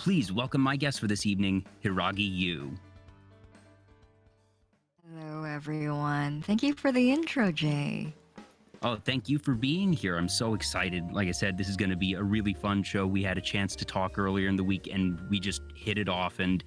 Please welcome my guest for this evening, Hiiragi Yuu. Hello, everyone. Thank you for the intro, Jay. Oh, thank you for being here. I'm so excited. Like I said, this is going to be a really fun show. We had a chance to talk earlier in the week, and we just hit it off. And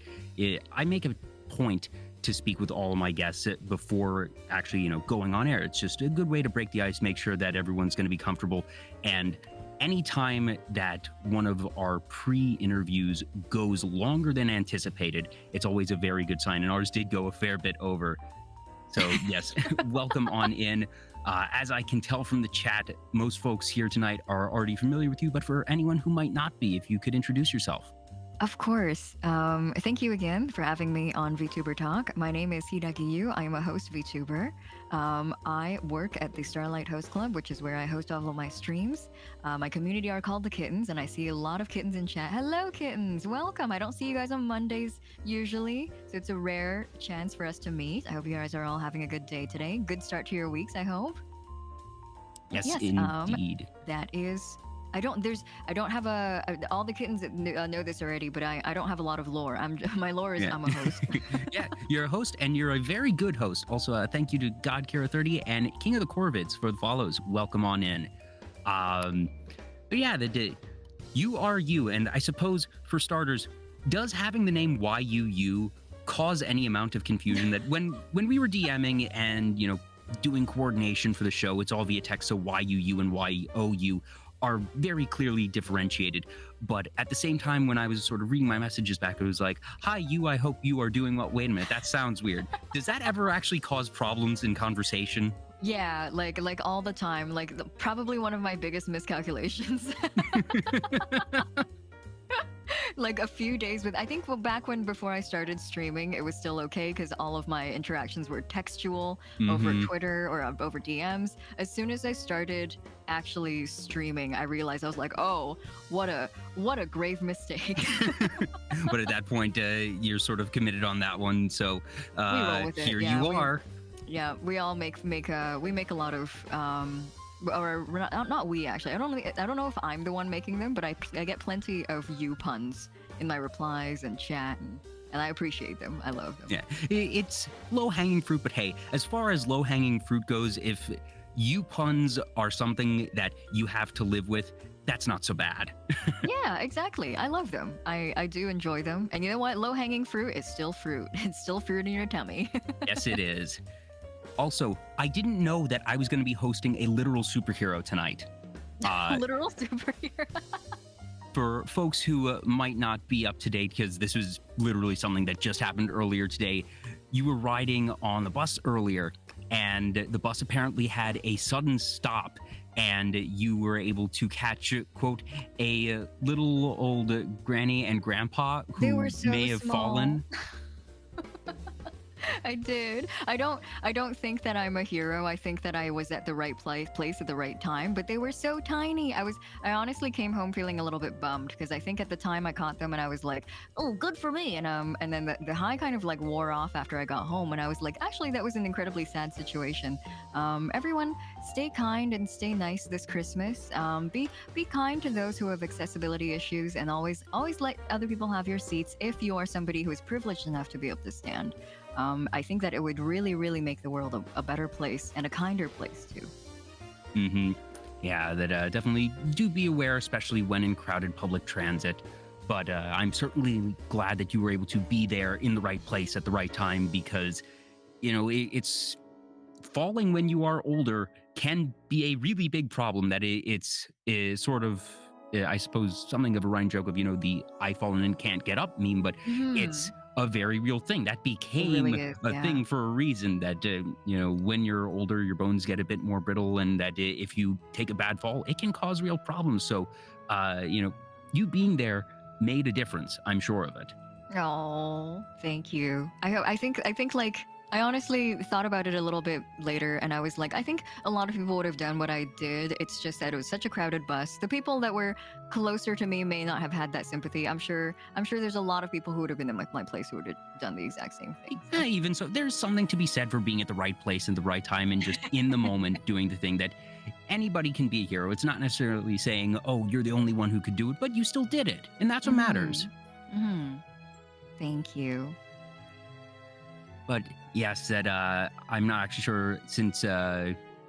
I make a point to speak with all of my guests before actually, going on air. It's just a good way to break the ice, make sure that everyone's going to be comfortable. And anytime that one of our pre-interviews goes longer than anticipated, it's always a very good sign. And ours did go a fair bit over. So yes, welcome on in. As I can tell from the chat, most folks here tonight are already familiar with you, but for anyone who might not be, if you could introduce yourself. Of course. Thank you again for having me on Vtuber Talk. My name is Hiiragi Yuu. I am a host Vtuber. I work at the Starlight Host Club, which is where I host all of my streams. My community are called the Kittens, and I see a lot of kittens in chat. Hello, kittens. Welcome. I don't see you guys on Mondays usually, so it's a rare chance for us to meet. I hope you guys are all having a good day today. Good start to your weeks, I hope. Yes, indeed. That is... I don't have all the kittens that know this already, but I don't have a lot of lore. My lore is I'm a host. Yeah, you're a host, and you're a very good host. Also, thank you to GodKara30 and King of the Corvids for the follows. Welcome on in. But yeah, you are you, and I suppose for starters, does having the name YUU cause any amount of confusion? That when we were DMing and doing coordination for the show, it's all via text, so YUU and YOU are very clearly differentiated. But at the same time, when I was sort of reading my messages back, it was like, hi, you, I hope you are doing well. Wait a minute, that sounds weird. Does that ever actually cause problems in conversation? Yeah, like all the time. Probably one of my biggest miscalculations. Like a few days I think back before I started streaming, it was still okay because all of my interactions were textual over Twitter or over DMs. As soon as I started actually streaming, I realized I was like, oh, what a grave mistake. But at that point, you're sort of committed on that one. So we roll with it. Here you are. Yeah, we all make a lot of or not we actually. I don't know if I'm the one making them, but I get plenty of you puns in my replies and chat, and I appreciate them. I love them. Yeah, it's low-hanging fruit, but hey, as far as low-hanging fruit goes, if you puns are something that you have to live with, that's not so bad. Yeah, exactly. I love them. I do enjoy them. And you know what? Low-hanging fruit is still fruit. It's still fruit in your tummy. Yes, it is. Also, I didn't know that I was going to be hosting a literal superhero tonight. Literal superhero? For folks who might not be up to date, because this was literally something that just happened earlier today, you were riding on the bus earlier, and the bus apparently had a sudden stop, and you were able to catch, quote, a little old granny and grandpa who may have fallen. I did. I don't think that I'm a hero. I think that I was at the right place at the right time, but they were so tiny. I honestly came home feeling a little bit bummed because I think at the time I caught them and I was like, oh, good for me. And then the high kind of wore off after I got home, and I was like, actually, that was an incredibly sad situation. Everyone, stay kind and stay nice this Christmas. Be kind to those who have accessibility issues, and always let other people have your seats if you are somebody who is privileged enough to be able to stand. I think that it would really, really make the world a better place and a kinder place too. Yeah, that definitely do be aware, especially when in crowded public transit. But I'm certainly glad that you were able to be there in the right place at the right time, because, it's falling when you are older can be a really big problem. That it's sort of, I suppose, something of a running joke of, the I fallen and can't get up meme, but it's a very real thing that became a thing for a reason. That when you're older, your bones get a bit more brittle, and that if you take a bad fall, it can cause real problems. So you being there made a difference. I'm sure of it. Oh, thank you. I think I honestly thought about it a little bit later, and I was like, I think a lot of people would have done what I did. It's just that it was such a crowded bus. The people that were closer to me may not have had that sympathy. I'm sure there's a lot of people who would have been in my place who would have done the exact same thing. Yeah, even so, there's something to be said for being at the right place at the right time and just in the moment doing the thing that anybody can be a hero. It's not necessarily saying, oh, you're the only one who could do it, but you still did it. And that's what matters. Hmm. Thank you. But yes, that I'm not actually sure since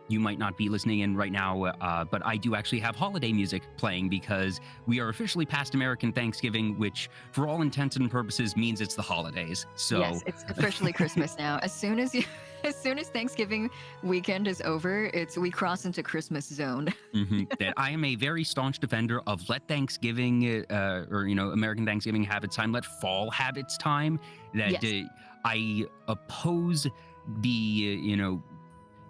you might not be listening in right now, but I do actually have holiday music playing because we are officially past American Thanksgiving, which for all intents and purposes means it's the holidays. So Yes, it's officially Christmas now. As soon as you, as soon as Thanksgiving weekend is over, we cross into Christmas zone. that I am a very staunch defender of let Thanksgiving or American Thanksgiving have its time, let fall have its time. That Yes. I oppose the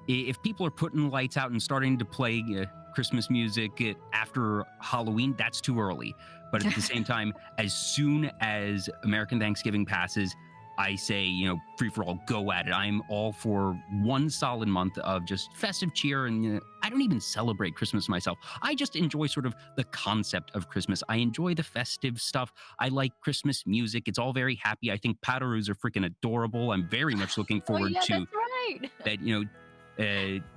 if people are putting lights out and starting to play Christmas music after Halloween, that's too early. But at the same time, as soon as American Thanksgiving passes, I say, free for all, go at it. I'm all for one solid month of just festive cheer. And I don't even celebrate Christmas myself. I just enjoy sort of the concept of Christmas. I enjoy the festive stuff. I like Christmas music. It's all very happy. I think Padaroos are freaking adorable. I'm very much looking Oh forward yeah, to that's right. that.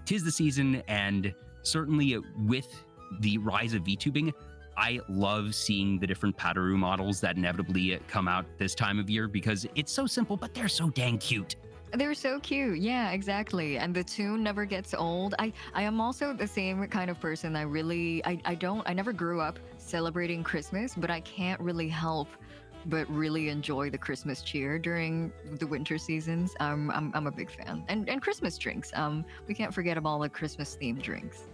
Tis the season, and certainly with the rise of VTubing, I love seeing the different Padaru models that inevitably come out this time of year because it's so simple, but they're so dang cute. They're so cute. Yeah, exactly. And the tune never gets old. I am also the same kind of person. I never grew up celebrating Christmas, but I can't really help but really enjoy the Christmas cheer during the winter seasons. I'm a big fan. And Christmas drinks. We can't forget about all the Christmas themed drinks.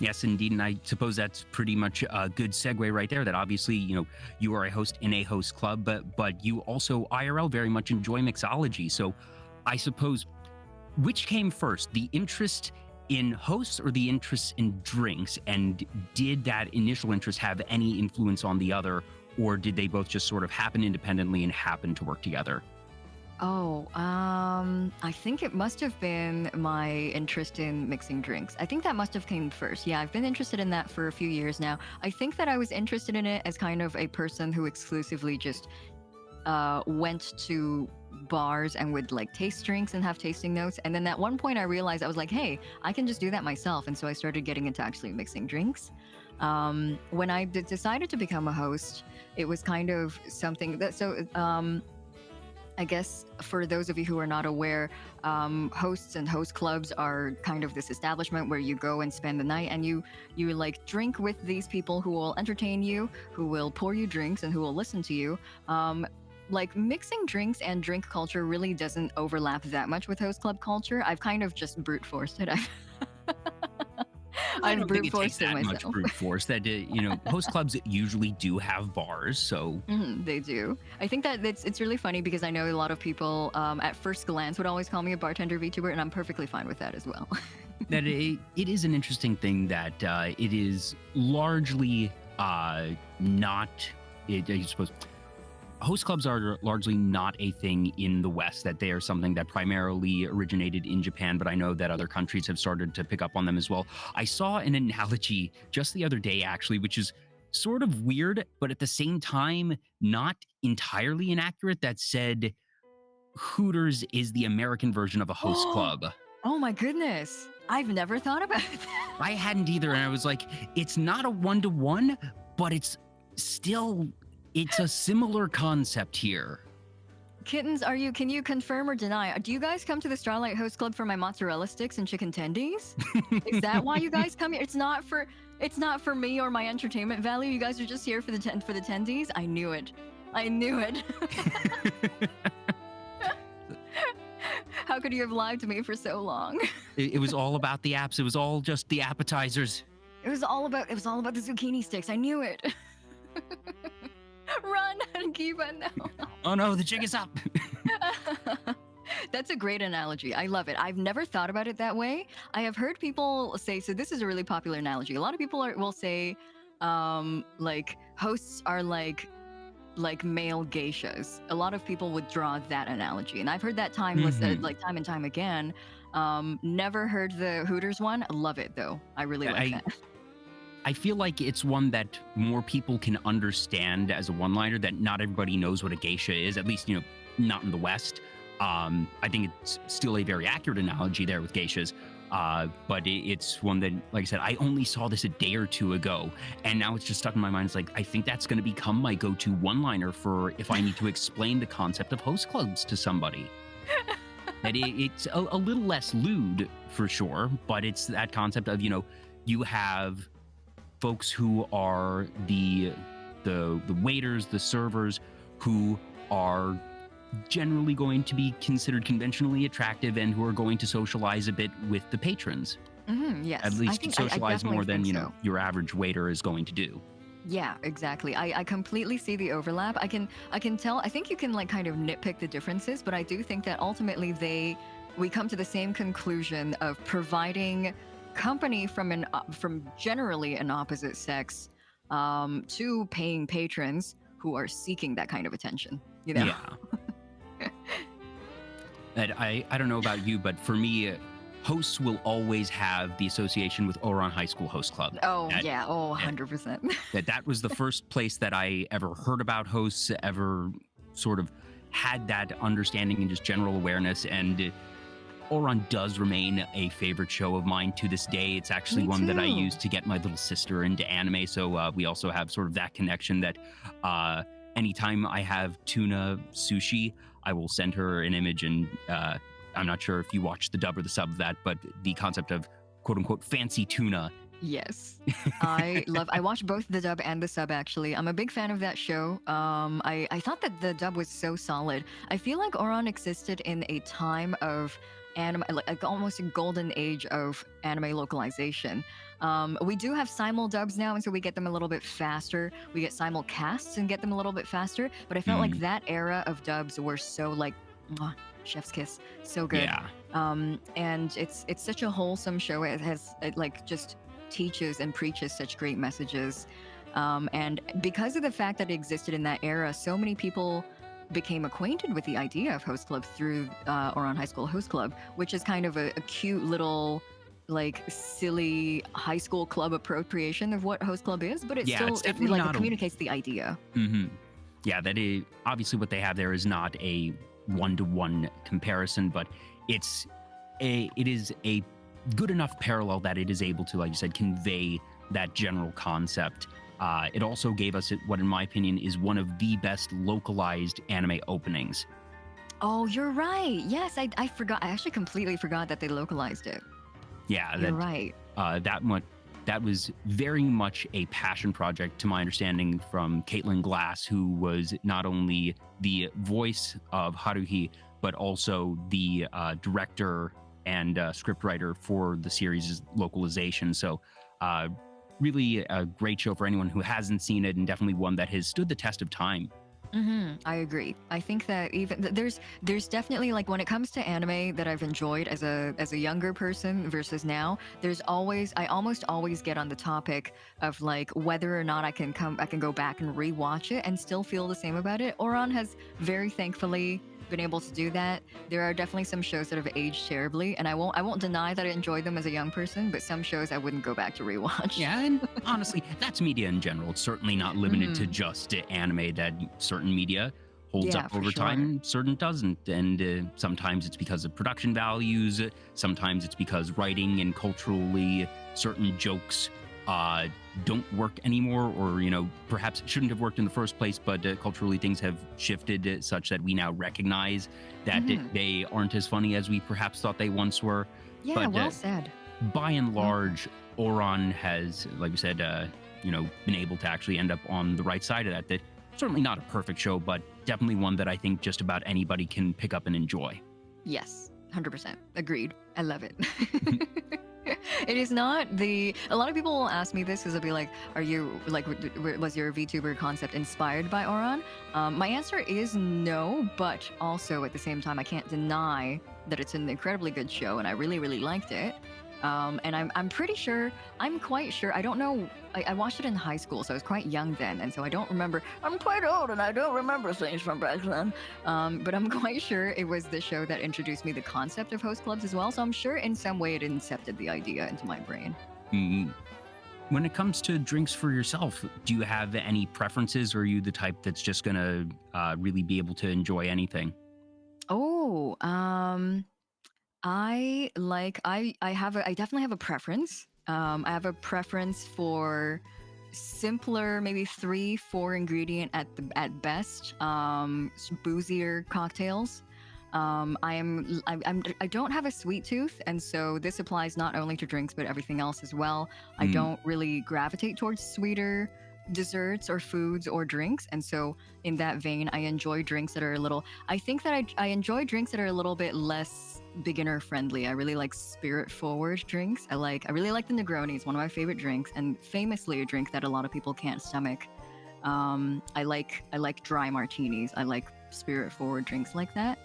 Yes, indeed. And I suppose that's pretty much a good segue right there that obviously, you are a host in a host club, but you also IRL very much enjoy mixology. So I suppose which came first, the interest in hosts or the interest in drinks? And did that initial interest have any influence on the other, or did they both just sort of happen independently and happen to work together? Oh, I think it must have been my interest in mixing drinks. I think that must have came first. Yeah, I've been interested in that for a few years now. I think that I was interested in it as kind of a person who exclusively just went to bars and would like taste drinks and have tasting notes. And then at one point I realized I was like, hey, I can just do that myself. And so I started getting into actually mixing drinks. When I decided to become a host, it was kind of something that, I guess for those of you who are not aware, hosts and host clubs are kind of this establishment where you go and spend the night and you like drink with these people who will entertain you, who will pour you drinks and who will listen to you. Like mixing drinks and drink culture really doesn't overlap that much with host club culture. I've kind of just brute forced it. I I've don't brute think it takes forced it that much myself. brute force. That host clubs usually do have bars, so They do. I think that it's really funny because I know a lot of people at first glance would always call me a bartender VTuber, and I'm perfectly fine with that as well. that it is an interesting thing that it is largely not. I suppose host clubs are largely not a thing in the West, that they are something that primarily originated in Japan, but I know that other countries have started to pick up on them as well. I saw an analogy just the other day, actually, which is sort of weird, but at the same time, not entirely inaccurate, that said Hooters is the American version of a host club. Oh my goodness. I've never thought about that. I hadn't either, and I was like, it's not a one-to-one, but it's a similar concept here. Kittens, can you confirm or deny? Do you guys come to the Starlight Host Club for my mozzarella sticks and chicken tendies? Is that why you guys come here? It's not for me or my entertainment value. You guys are just here for the tendies. I knew it. How could you have lied to me for so long? It was all about the apps. It was all just the appetizers. It was all about the zucchini sticks. I knew it. Run, Keyta, no. Oh no, the jig is up. That's a great analogy. I love it. I've never thought about it that way. I have heard people say, so this is a really popular analogy. A lot of people will say, like hosts are like male geishas. A lot of people would draw that analogy, and I've heard that time and time again. Never heard the Hooters one. Love it though. I really like that. I feel like it's one that more people can understand as a one-liner, that not everybody knows what a geisha is, at least, not in the West. I think it's still a very accurate analogy there with geishas. But it's one that, like I said, I only saw this a day or two ago, and now it's just stuck in my mind. It's like, I think that's going to become my go-to one-liner for if I need to explain the concept of host clubs to somebody. That it's a little less lewd for sure, but it's that concept of, you have folks who are the waiters, the servers, who are generally going to be considered conventionally attractive and who are going to socialize a bit with the patrons. Yes. At least socialize more than, so. Your average waiter is going to do. Yeah, exactly. I completely see the overlap. I can tell. I think you can like kind of nitpick the differences, but I do think that ultimately we come to the same conclusion of providing company from generally an opposite sex to paying patrons who are seeking that kind of attention. Yeah. And I don't know about you, but for me, hosts will always have the association with Ouran High School Host Club. Oh, yeah. Oh, 100%. That was the first place that I ever heard about hosts, ever sort of had that understanding and just general awareness. And Ouran does remain a favorite show of mine to this day. It's actually one that I use to get my little sister into anime. So we also have sort of that connection that anytime I have tuna sushi, I will send her an image, and I'm not sure if you watch the dub or the sub of that, but the concept of quote unquote fancy tuna. Yes. I watched both the dub and the sub, actually. I'm a big fan of that show. I thought that the dub was so solid. I feel like Ouran existed in a time of anime, like almost a golden age of anime localization. We do have simul dubs now, and so we get them a little bit faster. We get simul casts and get them a little bit faster. But I felt like that era of dubs were so like, mwah, chef's kiss, so good. Yeah. And it's such a wholesome show. It like just teaches and preaches such great messages. And because of the fact that it existed in that era, so many people became acquainted with the idea of host club through Ouran High School Host Club, which is kind of a cute little like silly high school club appropriation of what host club is, but it communicates the idea. Yeah, that is obviously what they have there is not a one-to-one comparison, but it is a good enough parallel that it is able to, like you said, convey that general concept. It also gave us what, in my opinion, is one of the best localized anime openings. Oh, you're right. Yes, I forgot. I actually completely forgot that they localized it. Yeah, you're right. That was very much a passion project, to my understanding, from Caitlin Glass, who was not only the voice of Haruhi, but also the director and scriptwriter for the series' localization. So really a great show for anyone who hasn't seen it, and definitely one that has stood the test of time. I agree. I think that even there's definitely, like, when it comes to anime that I've enjoyed as a younger person versus now, I almost always get on the topic of like whether or not I can go back and rewatch it and still feel the same about it. Ouran has very thankfully been able to do that. There are definitely some shows that have aged terribly, and I won't deny that I enjoyed them as a young person, but some shows I wouldn't go back to rewatch. Yeah, and honestly, that's media in general. It's certainly not limited to just anime. That certain media holds up over time, certain doesn't. And sometimes it's because of production values, sometimes it's because writing and culturally certain jokes don't work anymore, or perhaps shouldn't have worked in the first place, but culturally things have shifted such that we now recognize that they aren't as funny as we perhaps thought they once were. Yeah, but, well said. By and large, Ouran has, like we said, been able to actually end up on the right side of that. That certainly not a perfect show, but definitely one that I think just about anybody can pick up and enjoy. Yes, 100%. Agreed. I love it. It is not a lot of people will ask me this, because they'll be like, are you, like, was your VTuber concept inspired by Ouran? My answer is no, but also at the same time, I can't deny that it's an incredibly good show and I really, really liked it. And I'm quite sure, I don't know, I watched it in high school, so I was quite young then, and so I don't remember, I'm quite old and I don't remember things from back then, but I'm quite sure it was the show that introduced me the concept of host clubs as well, so I'm sure in some way it incepted the idea into my brain. When it comes to drinks for yourself, do you have any preferences, or are you the type that's just gonna really be able to enjoy anything? I definitely have a preference. I have a preference for simpler, maybe 3, 4 ingredient at best, boozier cocktails. I don't have a sweet tooth, and so this applies not only to drinks but everything else as well. I Mm, don't really gravitate towards sweeter desserts or foods or drinks, and so in that vein, I enjoy drinks that are a little. I think that I enjoy drinks that are a little bit less beginner friendly. I really like spirit forward drinks. I really like the Negroni. It's one of my favorite drinks, and famously a drink that a lot of people can't stomach. I like dry martinis. I like spirit forward drinks like that.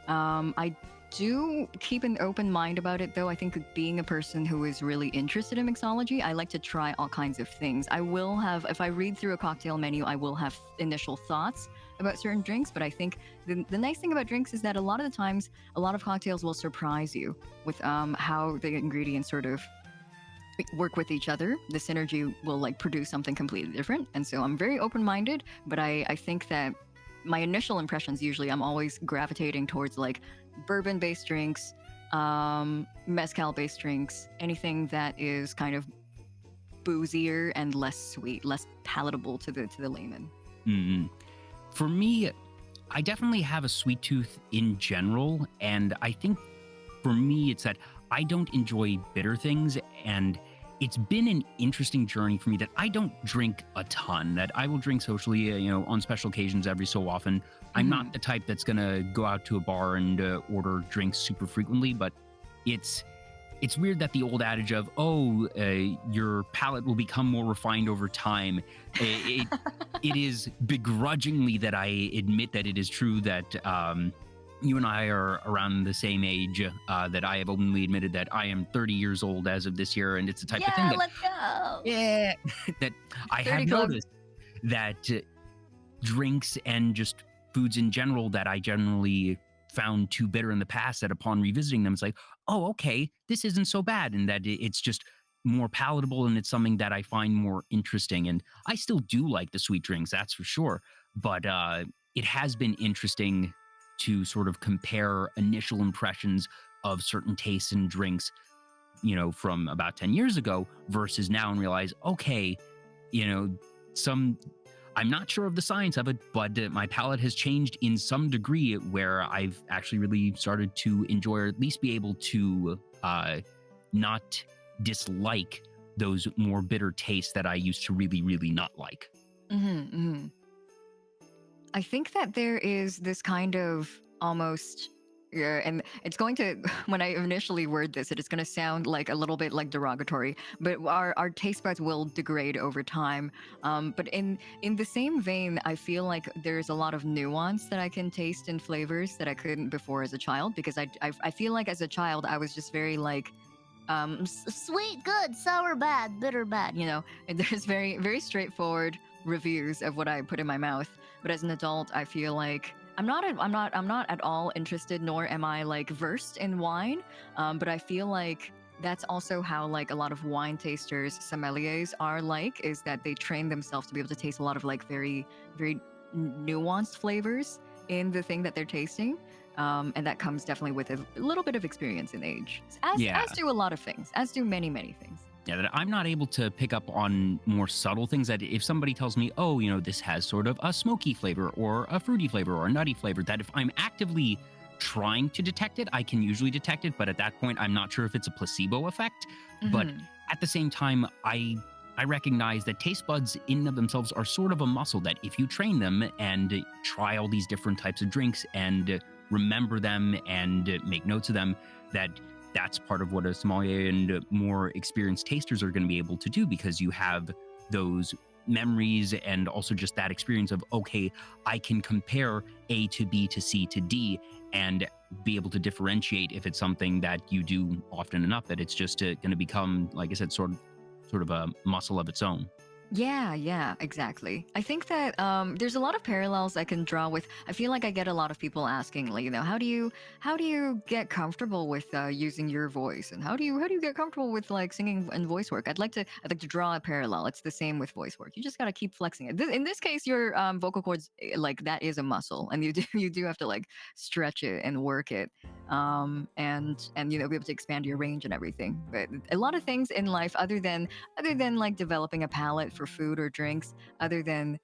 I do keep an open mind about it, though. I think being a person who is really interested in mixology, I like to try all kinds of things. I will have, if I read through a cocktail menu, I will have initial thoughts about certain drinks. But I think the nice thing about drinks is that a lot of the times, a lot of cocktails will surprise you with how the ingredients sort of work with each other. The synergy will like produce something completely different. And so I'm very open minded, but I think that my initial impressions usually I'm always gravitating towards like bourbon based drinks, mezcal based drinks, anything that is kind of boozier and less sweet, less palatable to the layman. mm. For me, I definitely have a sweet tooth in general, and I think for me, it's that I don't enjoy bitter things, and it's been an interesting journey for me that I don't drink a ton, that I will drink socially, on special occasions every so often. I'm not the type that's gonna go out to a bar and order drinks super frequently, but it's weird that the old adage of your palate will become more refined over time. It, it is begrudgingly that I admit that it is true that you and I are around the same age, that I have openly admitted that I am 30 years old as of this year. And it's the type of thing Yeah, that, let's go. yeah, that I 30 have club. noticed that drinks and just foods in general that I generally found too bitter in the past, that upon revisiting them, it's like, oh, okay, this isn't so bad. And that it's just more palatable, and it's something that I find more interesting. And I still do like the sweet drinks, that's for sure. But it has been interesting to sort of compare initial impressions of certain tastes and drinks, from about 10 years ago versus now, and realize, okay, some I'm not sure of the science of it, but my palate has changed in some degree where I've actually really started to enjoy, or at least be able to not dislike those more bitter tastes that I used to really, really not like. I think that there is this kind of almost, yeah, and it's going to, when I initially word this, it is going to sound like a little bit like derogatory, but our taste buds will degrade over time. But in the same vein, I feel like there's a lot of nuance that I can taste in flavors that I couldn't before as a child, because I feel like as a child, I was just very like, sweet, good, sour, bad, bitter, bad, and there's very, very straightforward reviews of what I put in my mouth. But as an adult, I feel like I'm not at all interested, nor am I like versed in wine. But I feel like that's also how like a lot of wine tasters, sommeliers are like, is that they train themselves to be able to taste a lot of like very, very nuanced flavors in the thing that they're tasting. And that comes definitely with a little bit of experience and age, Yeah. as do a lot of things, as do many, many things. Yeah, that I'm not able to pick up on more subtle things. That if somebody tells me, oh, this has sort of a smoky flavor or a fruity flavor or a nutty flavor, that if I'm actively trying to detect it, I can usually detect it. But at that point, I'm not sure if it's a placebo effect. But at the same time, I recognize that taste buds in and of themselves are sort of a muscle, that if you train them and try all these different types of drinks and remember them and make notes of them, that's part of what a sommelier and more experienced tasters are going to be able to do, because you have those memories and also just that experience of, okay, I can compare A to B to C to D and be able to differentiate if it's something that you do often enough that it's just going to become, like I said, sort of a muscle of its own. Yeah, exactly. I think that there's a lot of parallels I can draw with. I feel like I get a lot of people asking, like, how do you get comfortable with using your voice, and how do you get comfortable with like singing and voice work? I'd like to draw a parallel. It's the same with voice work. You just gotta keep flexing it. In this case, your vocal cords, like that is a muscle, and you do have to like stretch it and work it, and be able to expand your range and everything. But a lot of things in life, other than like developing a palate for food or drinks, other than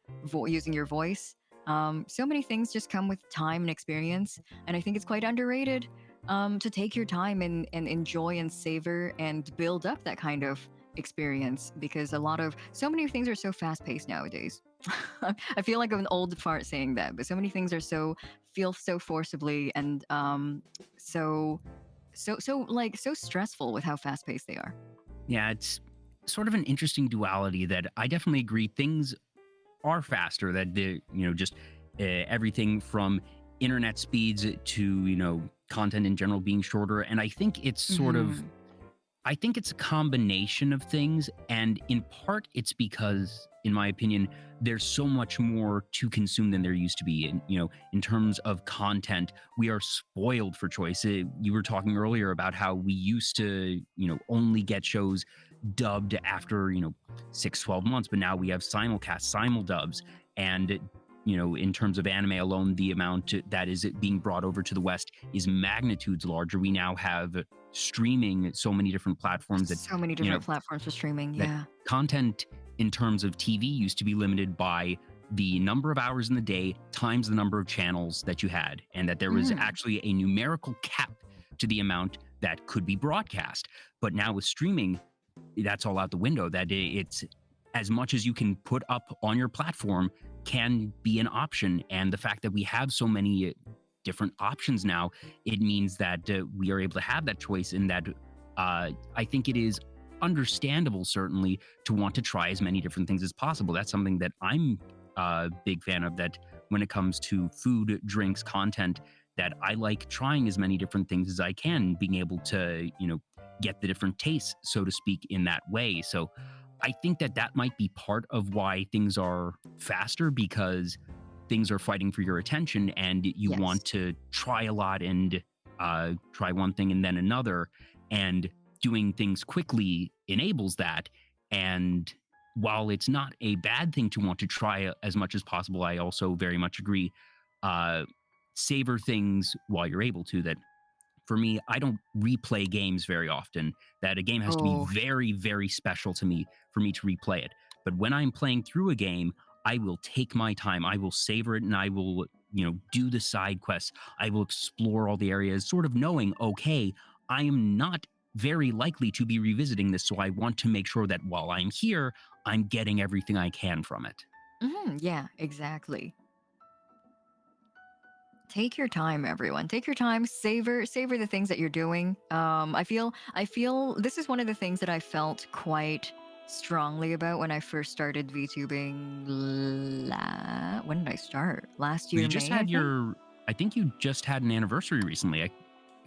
using your voice, so many things just come with time and experience. And I think it's quite underrated, to take your time and enjoy and savor and build up that kind of experience, because so many things are so fast paced nowadays. I feel like I'm an old fart saying that, but so many things feel so forcibly and so stressful with how fast paced they are. Yeah, it's sort of an interesting duality that I definitely agree. Things are faster, that just everything from internet speeds to content in general being shorter, and Hmm. I think it's a combination of things, and in part it's because, in my opinion, there's so much more to consume than there used to be. And in terms of content, we are spoiled for choice. You were talking earlier about how we used to only get shows dubbed after 6-12 months, but now we have simulcast, simuldubs, and in terms of anime alone, the amount that is being brought over to the West is magnitudes larger. We now have streaming, so many different platforms that So many you know different platforms for streaming. that Yeah. content in terms of TV used to be limited by the number of hours in the day times the number of channels that you had, and that there was Hmm. actually a numerical cap to the amount that could be broadcast. But now with streaming, that's all out the window. That it's as much as you can put up on your platform can be an option. And the fact that we have so many different options now, it means that we are able to have that choice, and that I think it is understandable, certainly, to want to try as many different things as possible. That's something that I'm a big fan of, that when it comes to food, drinks, content, that I like trying as many different things as I can, being able to, get the different tastes, so to speak, in that way. So I think that that might be part of why things are faster, because things are fighting for your attention and you Yes. want to try a lot and try one thing and then another. And doing things quickly enables that. And while it's not a bad thing to want to try as much as possible, I also very much agree. Uh, Savor things while you're able to. That for me, I don't replay games very often. That a game has to be Oh, very, very special to me for me to replay it. But when I'm playing through a game, I will take my time. I will savor it, and I will, do the side quests. I will explore all the areas, sort of knowing, okay, I am not very likely to be revisiting this. So I want to make sure that while I'm here, I'm getting everything I can from it. yeah, exactly. Take your time, everyone. Take your time. Savor the things that you're doing. I feel this is one of the things that I felt quite strongly about when I first started VTubing. When did I start? Last You year, just May, I had think. I think you just had an anniversary recently. I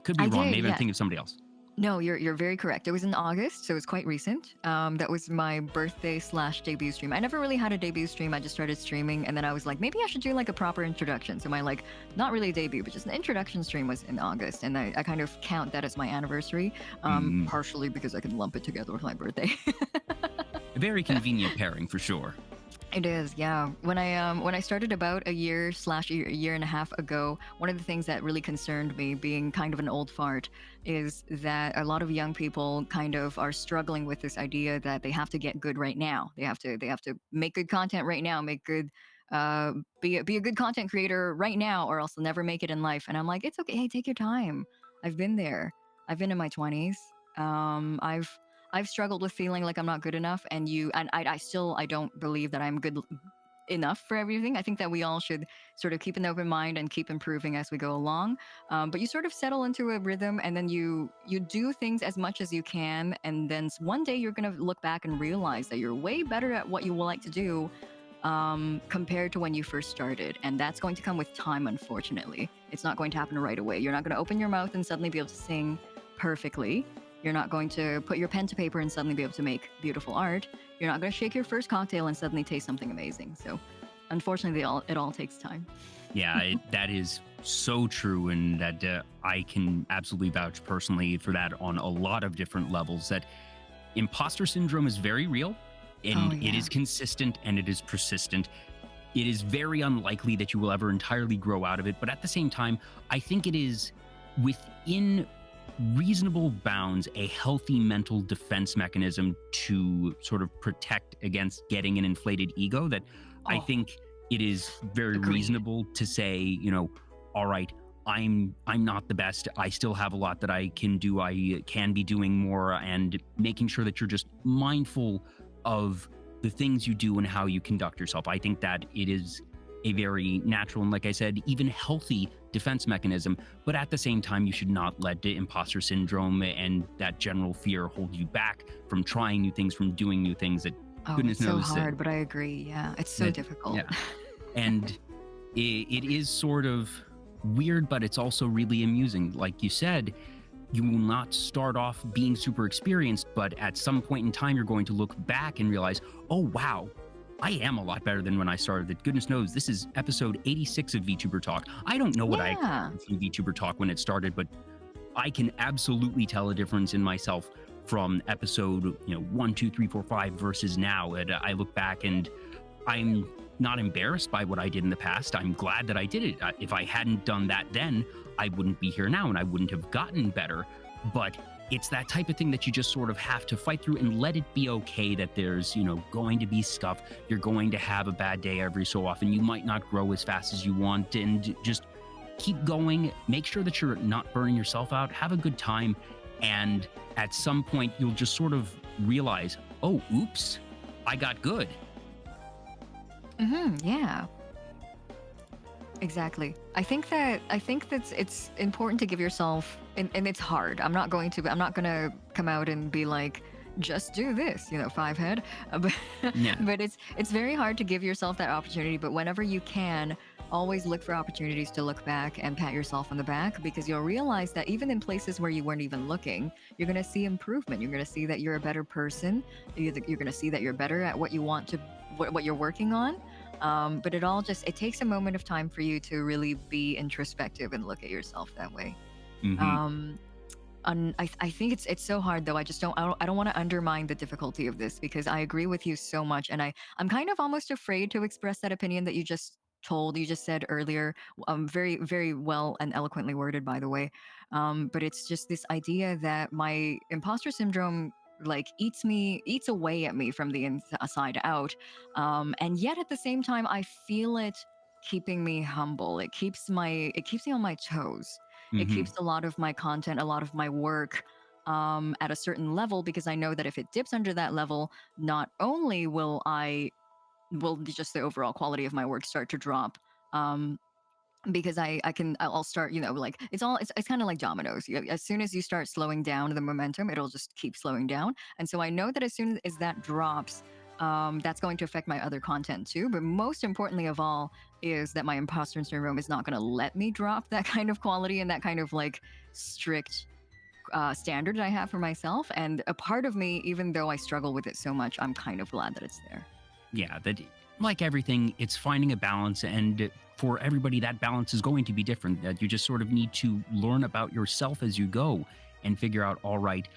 could be I wrong. did, Maybe I'm yeah. thinking of somebody else. No, you're very correct. It was in August, so it was quite recent. That was my birthday slash debut stream. I never really had a debut stream. I just started streaming, and then I was like, maybe I should do like a proper introduction. So my like, not really a debut, but just an introduction stream was in August, and I kind of count that as my anniversary, Mm, partially because I can lump it together with my birthday. a very convenient pairing for sure. It is, yeah. When I started about a year slash year and a half ago, one of the things that really concerned me, being kind of an old fart, is that a lot of young people kind of are struggling with this idea that they have to get good right now. They have to make good content right now, make good uh be a good content creator right now, or else they'll never make it in life. And I'm like, it's okay. Hey, take your time. I've been there. I've been in my 20s. I've struggled with feeling like I'm not good enough, and I don't believe that I'm good enough for everything. I think that we all should sort of keep an open mind and keep improving as we go along. But you sort of settle into a rhythm, and then you do things as much as you can, and then one day you're gonna look back and realize that you're way better at what you like to do, compared to when you first started. And that's going to come with time, unfortunately. It's not going to happen right away. You're not going to open your mouth and suddenly be able to sing perfectly. You're not going to put your pen to paper and suddenly be able to make beautiful art. You're not going to shake your first cocktail and suddenly taste something amazing. So, unfortunately, it all takes time. Yeah, that is so true, and that I can absolutely vouch personally for that on a lot of different levels. That imposter syndrome is very real, Oh and it yeah, is consistent and it is persistent. It is very unlikely that you will ever entirely grow out of it, but at the same time, I think it is within reasonable bounds a healthy mental defense mechanism to sort of protect against getting an inflated ego. That I oh, think it is very agreed. reasonable to say, all right, I'm not the best. I still have a lot that I can do. I can be doing more, and making sure that you're just mindful of the things you do and how you conduct yourself. I think that it is a very natural and, like I said, even healthy defense mechanism. But at the same time, you should not let the imposter syndrome and that general fear hold you back from trying new things, from doing new things. That Oh, goodness it's so knows that hard, but I agree. Yeah, it's so that difficult. yeah, and it is sort of weird, but it's also really amusing. Like you said, you will not start off being super experienced, but at some point in time, you're going to look back and realize, oh, wow, I am a lot better than when I started. That goodness knows, this is episode 86 of VTuber Talk. I don't know what I Yeah. expected from VTuber Talk when it started, but I can absolutely tell a difference in myself from episode, 1, 2, 3, 4, 5 versus now. And I look back and I'm not embarrassed by what I did in the past. I'm glad that I did it. If I hadn't done that then, I wouldn't be here now and I wouldn't have gotten better. But it's that type of thing that you just sort of have to fight through and let it be okay that there's, going to be stuff. You're going to have a bad day every so often. You might not grow as fast as you want, and just keep going. Make sure that you're not burning yourself out. Have a good time. And at some point, you'll just sort of realize, oh, oops, I got good. Yeah. Exactly. I think that it's important to give yourself, and it's hard. I'm not gonna come out and be like, just do this, 5 head. But Yeah. but it's very hard to give yourself that opportunity. But whenever you can, always look for opportunities to look back and pat yourself on the back, because you'll realize that even in places where you weren't even looking, you're gonna see improvement. You're gonna see that you're a better person. You're gonna see that you're better at what you want to, what you're working on. But it takes a moment of time for you to really be introspective and look at yourself that way. Hmm. um I think it's so hard though. I don't want to undermine the difficulty of this, because I agree with you so much, and I'm kind of almost afraid to express that opinion that you just said earlier. Very very well and eloquently worded, by the way. But it's just this idea that my imposter syndrome like eats away at me from the inside out. And yet at the same time I feel it keeping me humble. It keeps me on my toes. It Hmm. keeps a lot of my content, a lot of my work, at a certain level, because I know that if it dips under that level, not only will just the overall quality of my work start to drop. Um, because I'll start, like it's kind of like dominoes. As soon as you start slowing down the momentum, it'll just keep slowing down. And so I know that as soon as that drops, that's going to affect my other content too. But most importantly of all is that my imposter syndrome is not going to let me drop that kind of quality and that kind of like strict standard that I have for myself. And a part of me, even though I struggle with it so much, I'm kind of glad that it's there. Yeah, that like everything, it's finding a balance. And for everybody, that balance is going to be different. That you just sort of need to learn about yourself as you go and figure out, all right,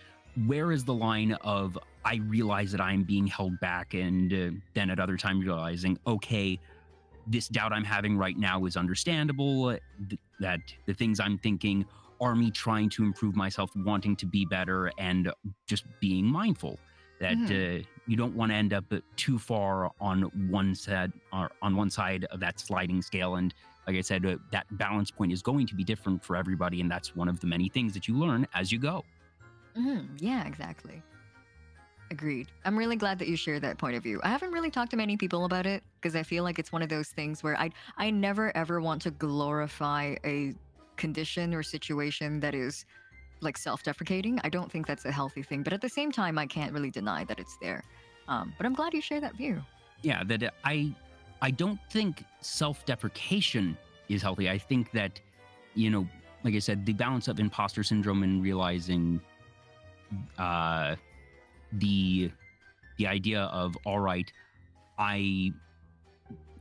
where is the line of I realize that I'm being held back, and then at other times realizing, okay, this doubt I'm having right now is understandable. That the things I'm thinking are me trying to improve myself, wanting to be better, and just being mindful that Mhm. you don't want to end up too far on one side, or on one side of that sliding scale. And like I said, that balance point is going to be different for everybody, and that's one of the many things that you learn as you go. Yeah, exactly. Agreed. I'm really glad that you shared that point of view. I haven't really talked to many people about it because I feel like it's one of those things where I never ever want to glorify a condition or situation that is like self-deprecating. I don't think that's a healthy thing, but at the same time I can't really deny that it's there. But I'm glad you share that view. Yeah, that I don't think self-deprecation is healthy. I think that, you know, like I said, the balance of imposter syndrome and realizing uh the the idea of, all right, I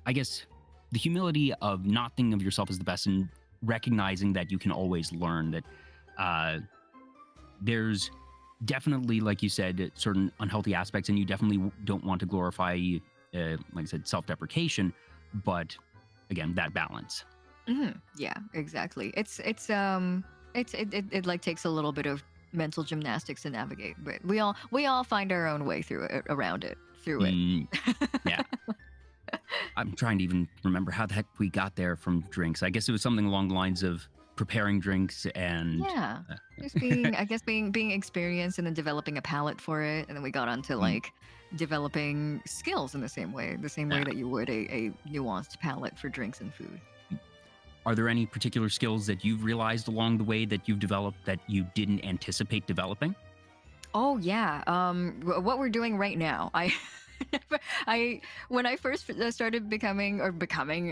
guess the humility of not thinking of yourself as the best and recognizing that you can always learn, that there's definitely, like you said, certain unhealthy aspects, and you definitely don't want to glorify, like I said, self-deprecation, but again, that balance. Yeah, exactly. It like takes a little bit of mental gymnastics to navigate, but we all find our own way through it. Yeah. I'm trying to even remember how the heck we got there from drinks. I guess it was something along the lines of preparing drinks and Yeah, just being, I guess, being experienced and then developing a palate for it, and then we got onto like developing skills in the same way Yeah. that you would a nuanced palate for drinks and food. Are there any particular skills that you've realized along the way that you've developed that you didn't anticipate developing? Oh yeah, what we're doing right now, I when I first started becoming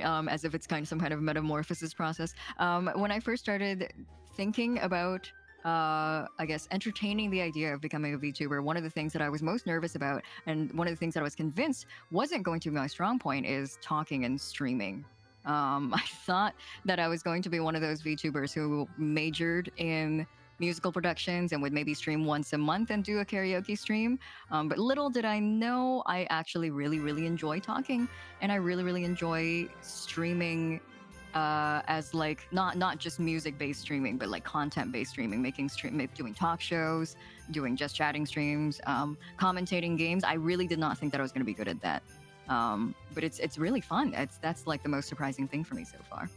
as if it's kind of some kind of metamorphosis process. When I first started thinking about I guess entertaining the idea of becoming a VTuber, one of the things that I was most nervous about, and one of the things that I was convinced wasn't going to be my strong point, is talking and streaming. I thought that I was going to be one of those VTubers who majored in musical productions and would maybe stream once a month and do a karaoke stream. But little did I know, I actually really, really enjoy talking, and I really, really enjoy streaming as like not just music-based streaming, but like content-based streaming, doing talk shows, doing just chatting streams, commentating games. I really did not think that I was going to be good at that. But it's really fun. That's like the most surprising thing for me so far.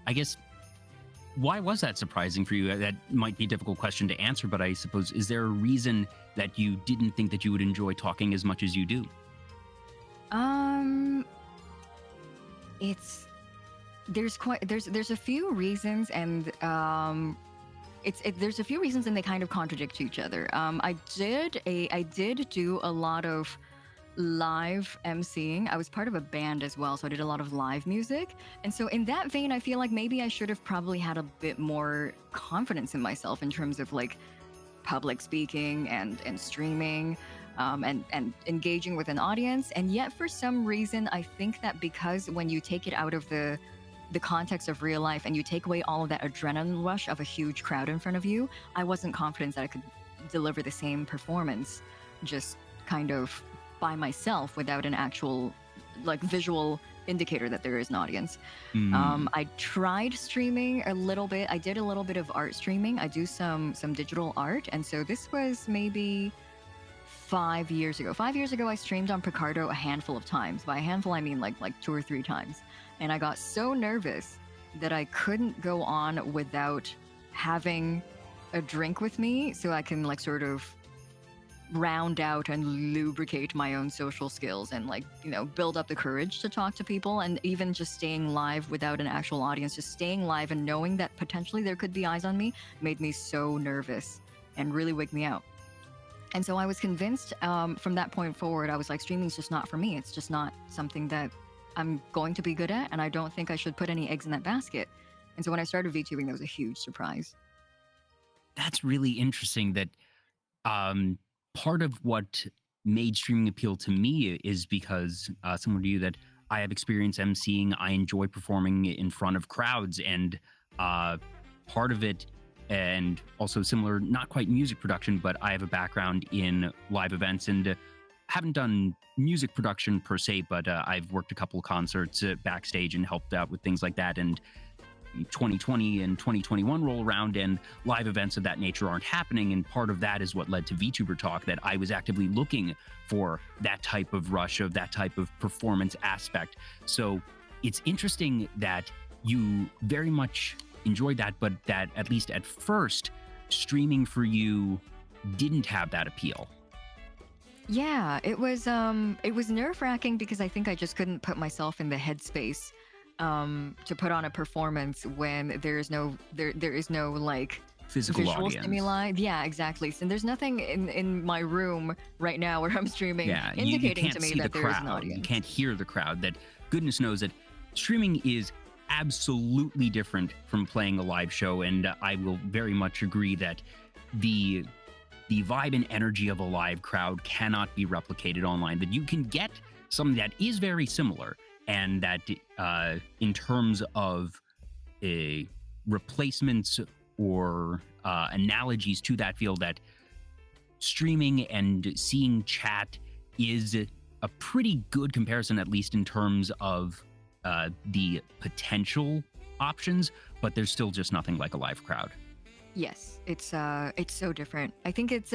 I guess, why was that surprising for you? That might be a difficult question to answer, but I suppose, is there a reason that you didn't think that you would enjoy talking as much as you do? It's there's a few reasons, and there's a few reasons, and they kind of contradict each other. I did do a lot of live emceeing. I was part of a band as well, so I did a lot of live music. And so in that vein, I feel like maybe I should have probably had a bit more confidence in myself in terms of like public speaking and streaming, and engaging with an audience. And yet for some reason, I think that because when you take it out of the context of real life and you take away all of that adrenaline rush of a huge crowd in front of you, I wasn't confident that I could deliver the same performance just kind of by myself without an actual like visual indicator that there is an audience. I tried streaming a little bit. I did a little bit of art streaming. I do some digital art, and so this was maybe 5 years ago. 5 years ago, I streamed on Picardo a handful of times. By a handful, I mean like 2 or 3 times. And I got so nervous that I couldn't go on without having a drink with me, so I can like sort of round out and lubricate my own social skills and like, you know, build up the courage to talk to people. And even just staying live without an actual audience, just staying live and knowing that potentially there could be eyes on me, made me so nervous and really wigged me out. And so I was convinced, from that point forward, I was like, streaming's just not for me. It's just not something that I'm going to be good at, and I don't think I should put any eggs in that basket. And so when I started VTubing, that was a huge surprise. That's really interesting. That part of what made streaming appeal to me is because, similar to you, that I have experience emceeing. I enjoy performing in front of crowds, and part of it, and also similar, not quite music production, but I have a background in live events, and haven't done music production per se, but I've worked a couple of concerts backstage and helped out with things like that. And 2020 and 2021 roll around, and live events of that nature aren't happening. And part of that is what led to Vtuber Talk, that I was actively looking for that type of rush, of that type of performance aspect. So it's interesting that you very much enjoyed that, but that at least at first, streaming for you didn't have that appeal. Yeah, it was nerve-wracking because I think I just couldn't put myself in the headspace to put on a performance when there is no like Physical visual audience. stimuli. Yeah, exactly. So there's nothing in my room right now where I'm streaming Yeah, you indicating can't to me see that the there is an crowd. audience. You can't hear the crowd. That goodness knows that streaming is absolutely different from playing a live show, and I will very much agree that the the vibe and energy of a live crowd cannot be replicated online, that you can get something that is very similar, and that in terms of replacements or analogies to that field, that streaming and seeing chat is a pretty good comparison, at least in terms of the potential options, but there's still just nothing like a live crowd. Yes, it's so different. I think it's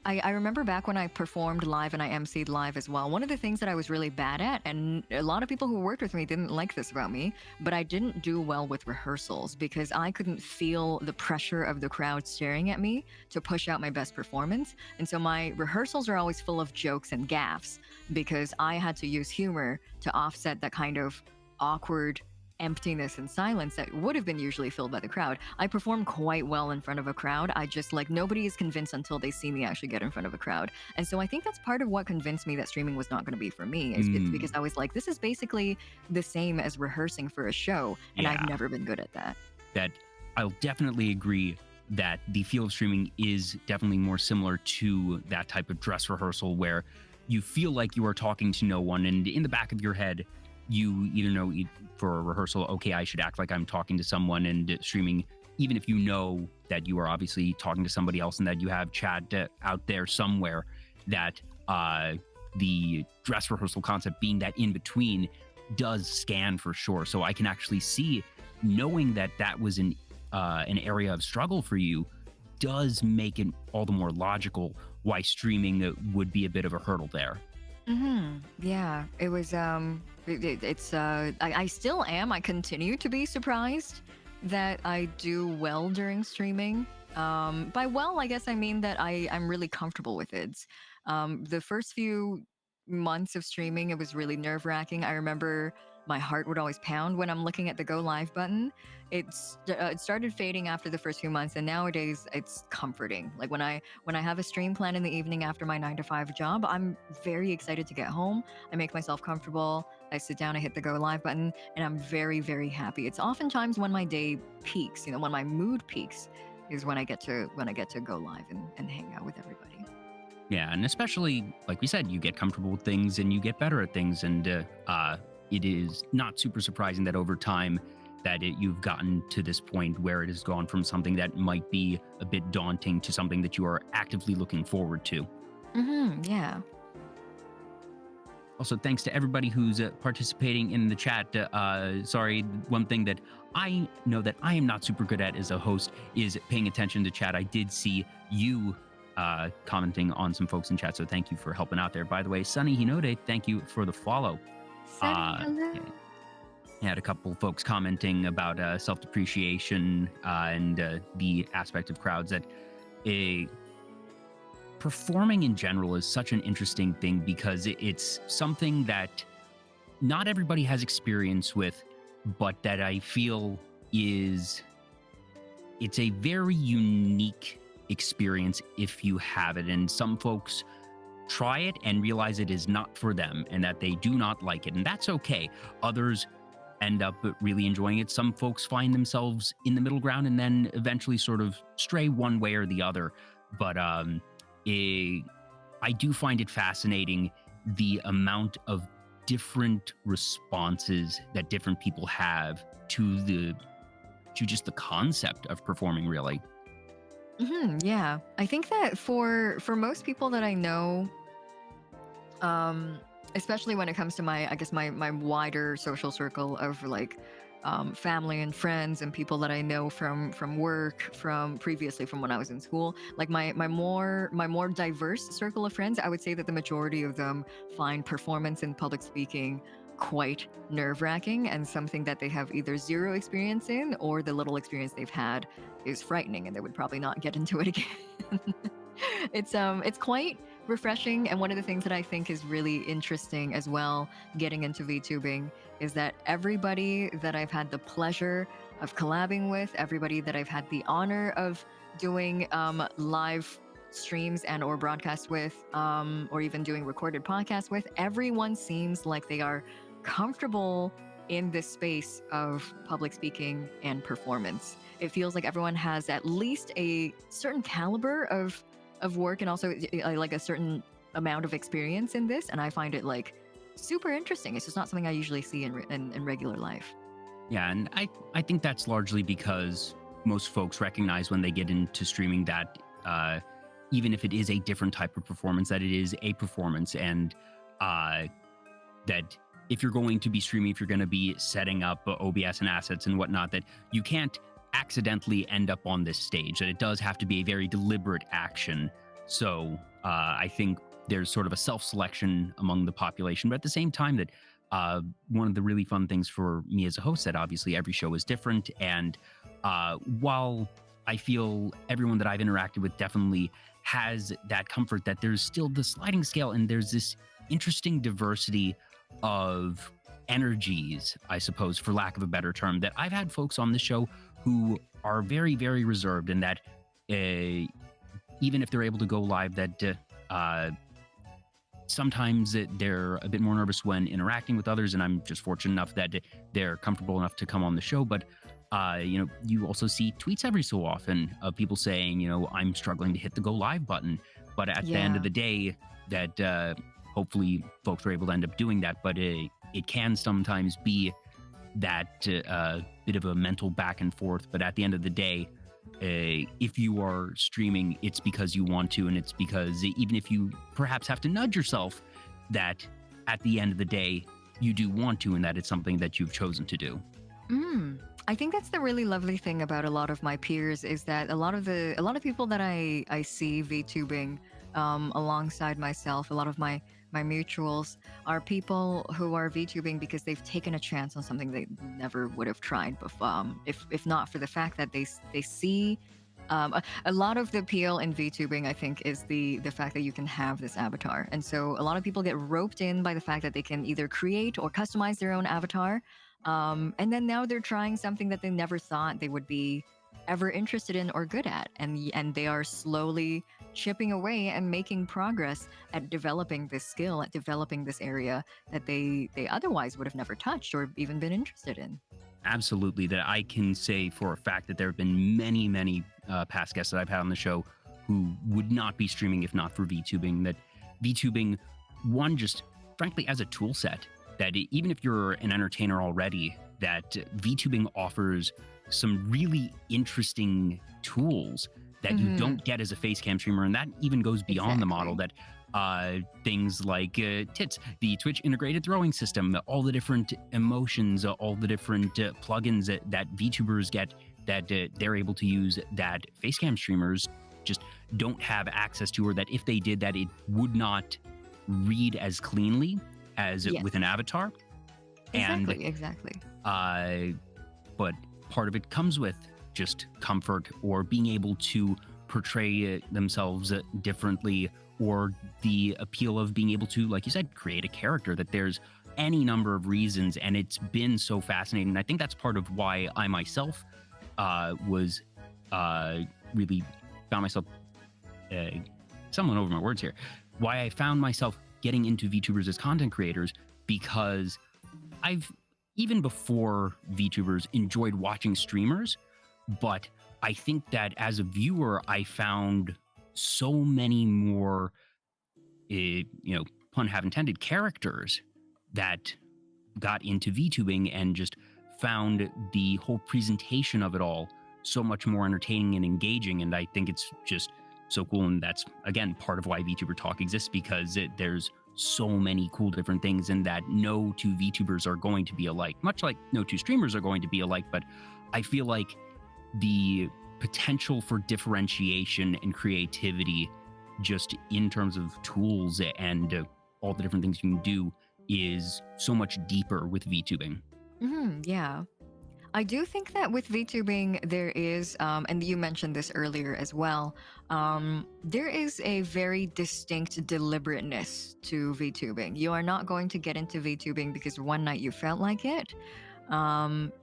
I remember back when I performed live and I emceed live as well. One of the things that I was really bad at, and a lot of people who worked with me didn't like this about me, but I didn't do well with rehearsals because I couldn't feel the pressure of the crowd staring at me to push out my best performance. And so my rehearsals are always full of jokes and gaffes because I had to use humor to offset that kind of awkward emptiness and silence that would have been usually filled by the crowd. I perform quite well in front of a crowd. I just like, nobody is convinced until they see me actually get in front of a crowd. And so I think that's part of what convinced me that streaming was not going to be for me. It's because I was like, this is basically the same as rehearsing for a show, and I've never been good at that. That I'll definitely agree that the field of streaming is definitely more similar to that type of dress rehearsal where you feel like you are talking to no one, and in the back of your head, you either know for a rehearsal, okay, I should act like I'm talking to someone, and streaming, even if you know that you are obviously talking to somebody else and that you have chat out there somewhere, that the dress rehearsal concept being that in between does scan for sure. So I can actually see, knowing that that was an area of struggle for you, does make it all the more logical why streaming would be a bit of a hurdle there. Yeah, it was I still am. I continue to be surprised that I do well during streaming. By well, I guess I mean that I'm really comfortable with it. The first few months of streaming, it was really nerve-wracking. I remember my heart would always pound when I'm looking at the go live button. It started fading after the first few months, and nowadays it's comforting. Like when I have a stream plan in the evening after my 9 to 5 job, I'm very excited to get home. I make myself comfortable. I sit down, I hit the go live button, and I'm very, very happy. It's oftentimes when my day peaks, when my mood peaks, is when I get to go live and hang out with everybody. Yeah, and especially, like we said, you get comfortable with things and you get better at things, and it is not super surprising that over time that you've gotten to this point where it has gone from something that might be a bit daunting to something that you are actively looking forward to. Yeah. Also, thanks to everybody who's participating in the chat. Sorry, one thing that I know that I am not super good at as a host is paying attention to chat. I did see you commenting on some folks in chat, so thank you for helping out there. By the way, Sunny Hinode, thank you for the follow. Sunny, hello. I had a couple folks commenting about self-depreciation and the aspect of crowds, that performing in general is such an interesting thing because it's something that not everybody has experience with, but that I feel it's a very unique experience if you have it. And some folks try it and realize it is not for them and that they do not like it, and that's okay. Others end up really enjoying it. Some folks find themselves in the middle ground and then eventually sort of stray one way or the other. But I do find it fascinating, the amount of different responses that different people have to just the concept of performing, really. Yeah, I think that for most people that I know, especially when it comes to my wider social circle of like family and friends and people that I know from work, from previously from when I was in school, like my more diverse circle of friends, I would say that the majority of them find performance in public speaking quite nerve-wracking and something that they have either zero experience in, or the little experience they've had is frightening and they would probably not get into it again. It's quite refreshing, and one of the things that I think is really interesting as well getting into VTubing is that everybody that I've had the pleasure of collabing with, everybody that I've had the honor of doing live streams and or broadcasts with, or even doing recorded podcasts with, everyone seems like they are comfortable in this space of public speaking and performance. It feels like everyone has at least a certain caliber of of work and also like a certain amount of experience in this, and I find it like super interesting. It's just not something I usually see in regular life. Yeah, and I think that's largely because most folks recognize when they get into streaming that even if it is a different type of performance, that it is a performance, and that if you're going to be streaming, if you're going to be setting up OBS and assets and whatnot, that you can't accidentally end up on this stage, that it does have to be a very deliberate action. So I think there's sort of a self-selection among the population, but at the same time that one of the really fun things for me as a host, that obviously every show is different. And while I feel everyone that I've interacted with definitely has that comfort that there's still the sliding scale and there's this interesting diversity of energies, I suppose, for lack of a better term, that I've had folks on the show who are very, very reserved, and that even if they're able to go live, that sometimes they're a bit more nervous when interacting with others, and I'm just fortunate enough that they're comfortable enough to come on the show. But you also see tweets every so often of people saying, I'm struggling to hit the go live button. But at the end of the day, that hopefully folks are able to end up doing that. But it can sometimes be that bit of a mental back and forth. But at the end of the day, if you are streaming, it's because you want to, and it's because even if you perhaps have to nudge yourself, that at the end of the day, you do want to, and that it's something that you've chosen to do. I think that's the really lovely thing about a lot of my peers, is that a lot of people that I see VTubing alongside myself, a lot of my mutuals are people who are VTubing because they've taken a chance on something they never would have tried before, if not for the fact that they see a lot of the appeal in VTubing, I think, is the fact that you can have this avatar. And so a lot of people get roped in by the fact that they can either create or customize their own avatar. And then now they're trying something that they never thought they would be ever interested in or good at. And they are slowly chipping away and making progress at developing this skill, at developing this area that they otherwise would have never touched or even been interested in. Absolutely. That I can say for a fact that there have been many, many past guests that I've had on the show who would not be streaming if not for VTubing. That VTubing, one, just frankly, as a tool set, that even if you're an entertainer already, that VTubing offers some really interesting tools that you don't get as a face cam streamer. And that even goes beyond the model, that things like TITS, the Twitch integrated throwing system, all the different emotions, all the different plugins that VTubers get, that they're able to use, that facecam streamers just don't have access to, or that if they did, that it would not read as cleanly as with an avatar. Exactly. But part of it comes with just comfort, or being able to portray themselves differently, or the appeal of being able to, like you said, create a character. That there's any number of reasons, and it's been so fascinating. And I think that's part of why I myself was really found myself stumbling over my words here. Why I found myself getting into VTubers as content creators, because I've, even before VTubers, enjoyed watching streamers, but I think that as a viewer, I found so many more, pun have intended, characters that got into VTubing, and just found the whole presentation of it all so much more entertaining and engaging. And I think it's just so cool. And that's, again, part of why VTuber Talk exists, because there's so many cool different things, and that no two VTubers are going to be alike, much like no two streamers are going to be alike. But I feel like the potential for differentiation and creativity, just in terms of tools and all the different things you can do, is so much deeper with VTubing. Yeah. I do think that with VTubing, there is, and you mentioned this earlier as well, there is a very distinct deliberateness to VTubing. You are not going to get into VTubing because one night you felt like it.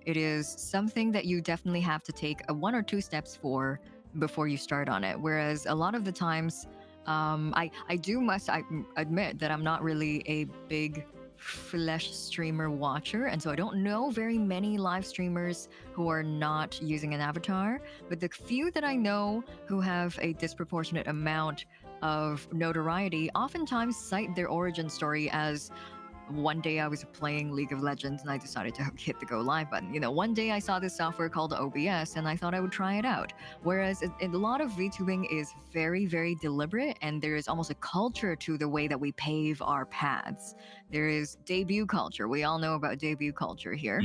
It is something that you definitely have to take one or two steps for before you start on it. Whereas a lot of the times, I must admit that I'm not really a big flesh streamer watcher, and so I don't know very many live streamers who are not using an avatar. But the few that I know who have a disproportionate amount of notoriety oftentimes cite their origin story as, one day I was playing League of Legends and I decided to hit the go live button. One day I saw this software called OBS and I thought I would try it out. Whereas a lot of VTubing is very, very deliberate, and there is almost a culture to the way that we pave our paths. There is debut culture. We all know about debut culture here.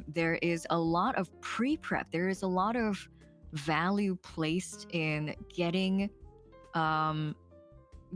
There is a lot of pre-prep. There is a lot of value placed in getting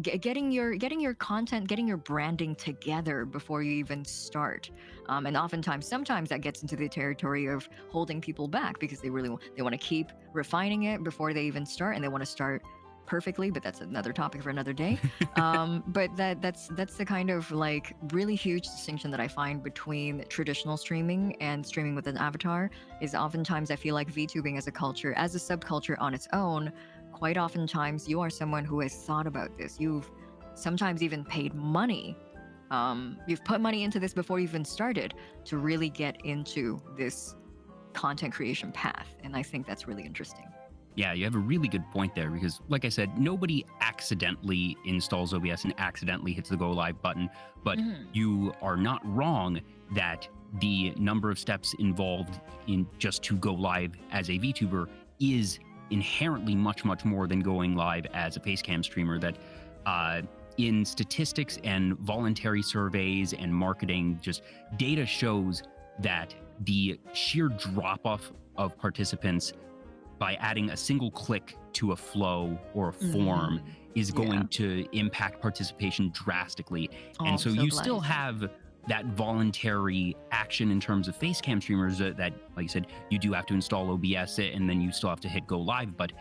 getting your content, getting your branding together before you even start. And sometimes that gets into the territory of holding people back because they want to keep refining it before they even start, and they want to start perfectly, but that's another topic for another day. But that's the kind of like really huge distinction that I find between traditional streaming and streaming with an avatar. Is oftentimes I feel like VTubing as a culture, as a subculture on its own, quite oftentimes you are someone who has thought about this. You've sometimes even paid money. You've put money into this before you even started to really get into this content creation path. And I think that's really interesting. Yeah, you have a really good point there because, like I said, nobody accidentally installs OBS and accidentally hits the go live button. But you are not wrong that the number of steps involved in just to go live as a VTuber is inherently much more than going live as a facecam streamer. That in statistics and voluntary surveys and marketing, just data shows that the sheer drop-off of participants by adding a single click to a flow or a form is going to impact participation drastically. And so you still have that voluntary action in terms of facecam streamers that, like you said, you do have to install OBS and then you still have to hit go live. But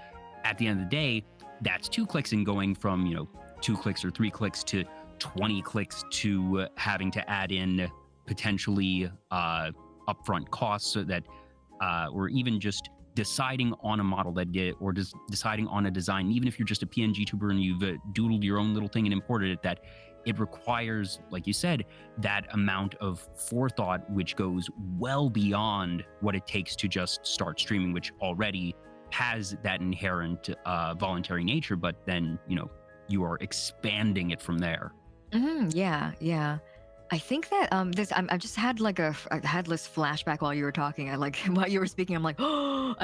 at the end of the day, that's 2 clicks, and going from, 2 clicks or 3 clicks to 20 clicks to having to add in potentially upfront costs, so that, or even just deciding on a model or deciding on a design, even if you're just a PNG tuber and you've doodled your own little thing and imported it, that it requires, like you said, that amount of forethought, which goes well beyond what it takes to just start streaming, which already has that inherent voluntary nature, but then, you are expanding it from there. Yeah. I think that I just had like I had this flashback while you were talking. While you were speaking, I'm like, oh,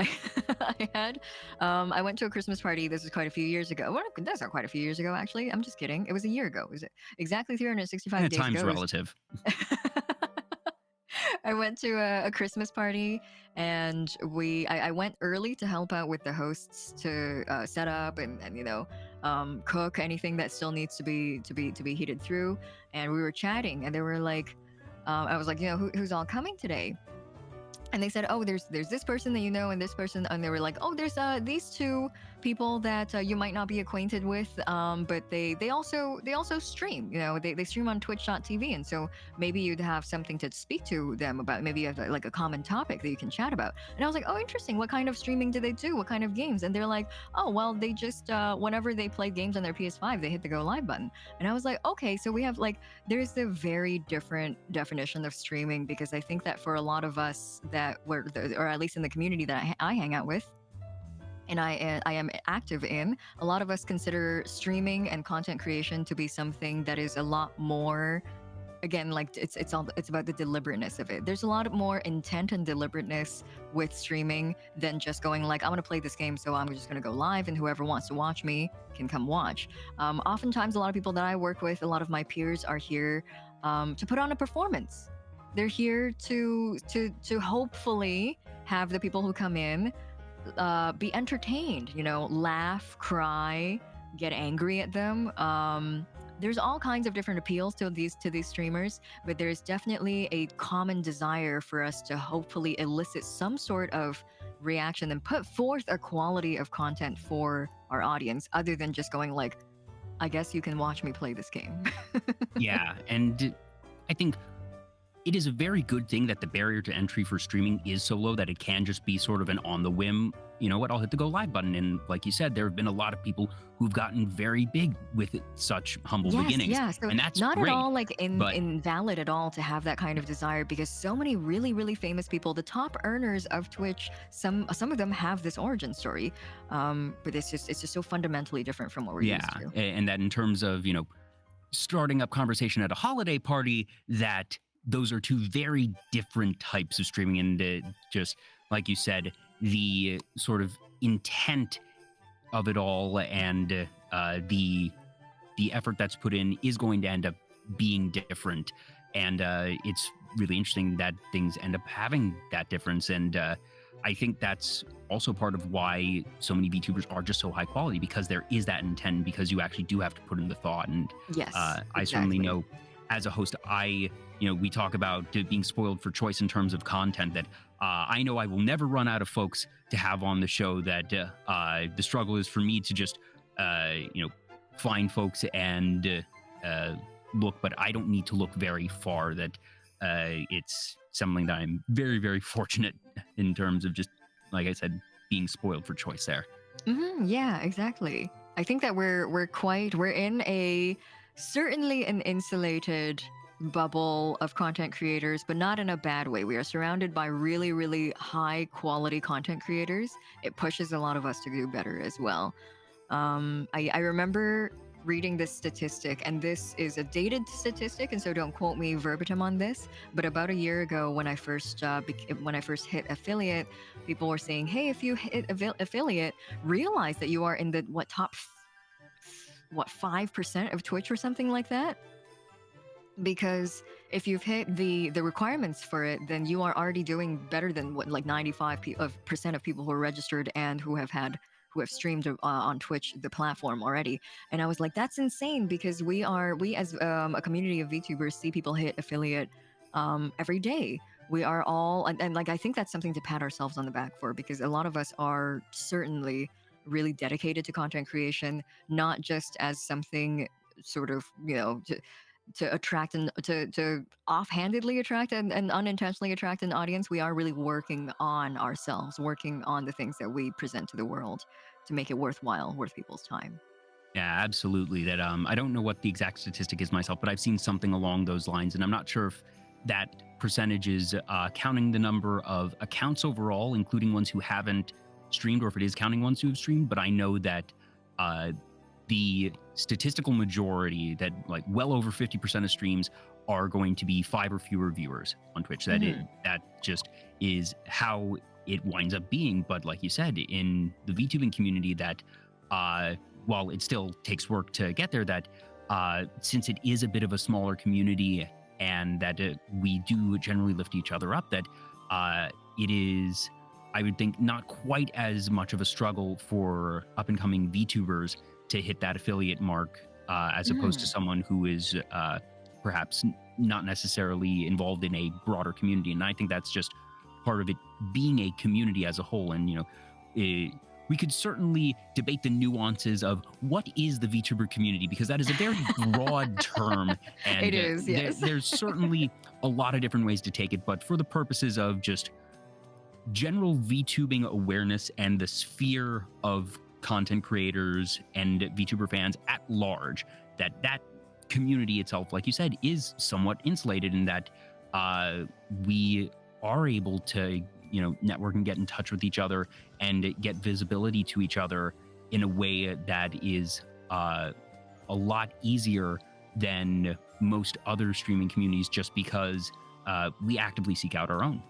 I went to a Christmas party. This was quite a few years ago. Well, that's not quite a few years ago, actually. I'm just kidding. It was a year ago. It was exactly 365 days Time's ago. relative. I went to a Christmas party, and I went early to help out with the hosts to set up and cook anything that still needs to be heated through. And we were chatting, and they were like, I was like, who's all coming today? And they said, oh, there's this person that and this person, and they were like, oh, there's these 2 people that you might not be acquainted with, but they also stream. They stream on twitch.tv, and so maybe you'd have something to speak to them about. Maybe you have like a common topic that you can chat about. And I was like, oh, interesting. What kind of streaming do they do? What kind of games? And they're like, oh, well, they just whenever they play games on their PS5, they hit the go live button. And I was like, okay, so we have there's a very different definition of streaming, because I think that for a lot of us or at least in the community that I hang out with, and I am active in, a lot of us consider streaming and content creation to be something that is a lot more, again, it's about the deliberateness of it. There's a lot more intent and deliberateness with streaming than just going I'm going to play this game, so I'm just going to go live, and whoever wants to watch me can come watch. Oftentimes, a lot of people that I work with, a lot of my peers, are here to put on a performance. They're here to hopefully have the people who come in be entertained, laugh, cry, get angry at them. There's all kinds of different appeals to these streamers, but there's definitely a common desire for us to hopefully elicit some sort of reaction and put forth a quality of content for our audience, other than just going I guess you can watch me play this game. Yeah, and I think it is a very good thing that the barrier to entry for streaming is so low that it can just be sort of an on the whim, you know what, I'll hit the go live button. And like you said, there have been a lot of people who've gotten very big with such humble beginnings. Yeah. So And that's not great. at all like But invalid at all to have that kind of desire, because so many really, really famous people, the top earners of Twitch, some of them have this origin story. But it's just so fundamentally different from what we're used to. And that in terms of, you know, starting up conversation at a holiday party, that those are two very different types of streaming. And just like you said, the sort of intent of it all and the effort that's put in is going to end up being different. And it's really interesting that things end up having that difference. And I think that's also part of why so many VTubers are just so high quality, because there is that intent, because you actually do have to put in the thought. And Yes, I certainly know as a host, we talk about being spoiled for choice in terms of content, that I know I will never run out of folks to have on the show, that the struggle is for me to just, find folks and look, but I don't need to look very far. That it's something that I'm very, very fortunate in terms of just, like I said, being spoiled for choice there. Yeah, exactly. I think that we're in certainly an insulated bubble of content creators, but not in a bad way. We are surrounded by really, really high quality content creators. It pushes a lot of us to do better as well. I remember reading this statistic, and this is a dated statistic, and so don't quote me verbatim on this, but about a year ago, when I first hit affiliate, people were saying, hey, if you hit affiliate, realize that you are in the top 5% of Twitch or something like that. Because if you've hit the requirements for it, then you are already doing better than what, like 95% of people who are registered and who have streamed on Twitch, the platform, already. And I was like, that's insane, because we as a community of VTubers see people hit affiliate every day. We are all, and like, I think that's something to pat ourselves on the back for, because a lot of us are certainly really dedicated to content creation, not just as something sort of, to attract and to offhandedly attract and unintentionally attract an audience. We are really working on ourselves, working on the things that we present to the world to make it worthwhile, worth people's time. Yeah, absolutely. That I don't know what the exact statistic is myself, but I've seen something along those lines, and I'm not sure if that percentage is counting the number of accounts overall, including ones who haven't streamed, or if it is counting ones who have streamed. But I know that the statistical majority, that like well over 50% of streams are going to be 5 or fewer viewers on Twitch. That just is how it winds up being. But like you said, in the VTubing community, that while it still takes work to get there, that since it is a bit of a smaller community, and that we do generally lift each other up, that it is, I would think, not quite as much of a struggle for up-and-coming VTubers to hit that affiliate mark, as opposed to someone who is perhaps not necessarily involved in a broader community. And I think that's just part of it being a community as a whole. And, we could certainly debate the nuances of what is the VTuber community, because that is a very broad term. And It is, yes. there's certainly a lot of different ways to take it. But for the purposes of just general VTubing awareness and the sphere of content creators and VTuber fans at large, that community itself, like you said, is somewhat insulated in that we are able to, network and get in touch with each other and get visibility to each other in a way that is a lot easier than most other streaming communities, just because we actively seek out our own.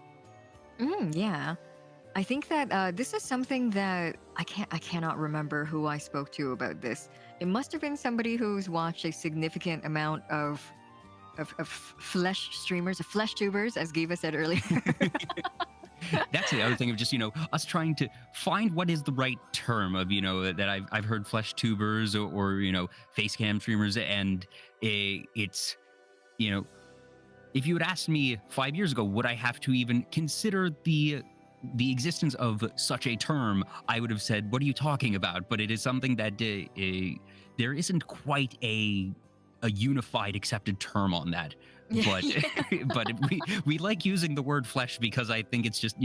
Yeah. I think that this is something that I cannot remember who I spoke to about this. It must have been somebody who's watched a significant amount of flesh streamers, of flesh tubers, as Giva said earlier. That's the other thing of just, us trying to find what is the right term of, that I've heard flesh tubers or face cam streamers. And it's, if you had asked me 5 years ago, would I have to even consider the existence of such a term, I would have said, what are you talking about? But it is something that there isn't quite a unified accepted term on that. But but we like using the word flesh, because I think it's just,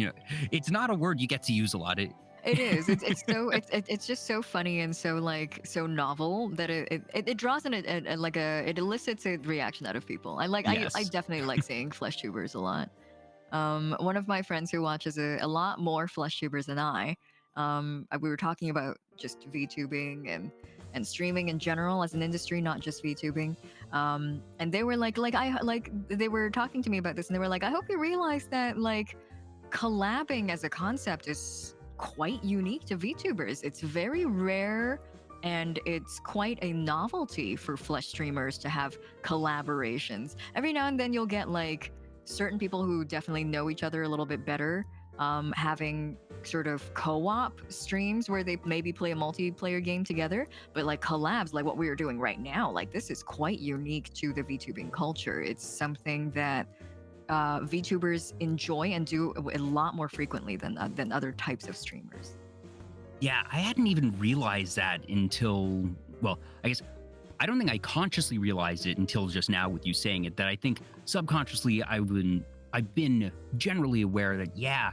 it's not a word you get to use a lot. It is. It's just so funny and so like so novel that it draws in like a it elicits a reaction out of people. I Yes. definitely like seeing flesh tubers a lot. One of my friends who watches a lot more flesh tubers than I, we were talking about just VTubing and streaming in general as an industry, not just VTubing. And they were like they were talking to me about this, and they were like, I hope you realize that like collabing as a concept is quite unique to VTubers. It's very rare and it's quite a novelty for flesh streamers to have collaborations. Every now and then you'll get like certain people who definitely know each other a little bit better having sort of co-op streams where they maybe play a multiplayer game together, but like collabs like what we are doing right now, like this is quite unique to the VTubing culture. It's something that VTubers enjoy and do a lot more frequently than other types of streamers. Yeah, I hadn't even realized that until, well, I guess I don't think I consciously realized it until just now with you saying it, that I think subconsciously I've been generally aware that, yeah,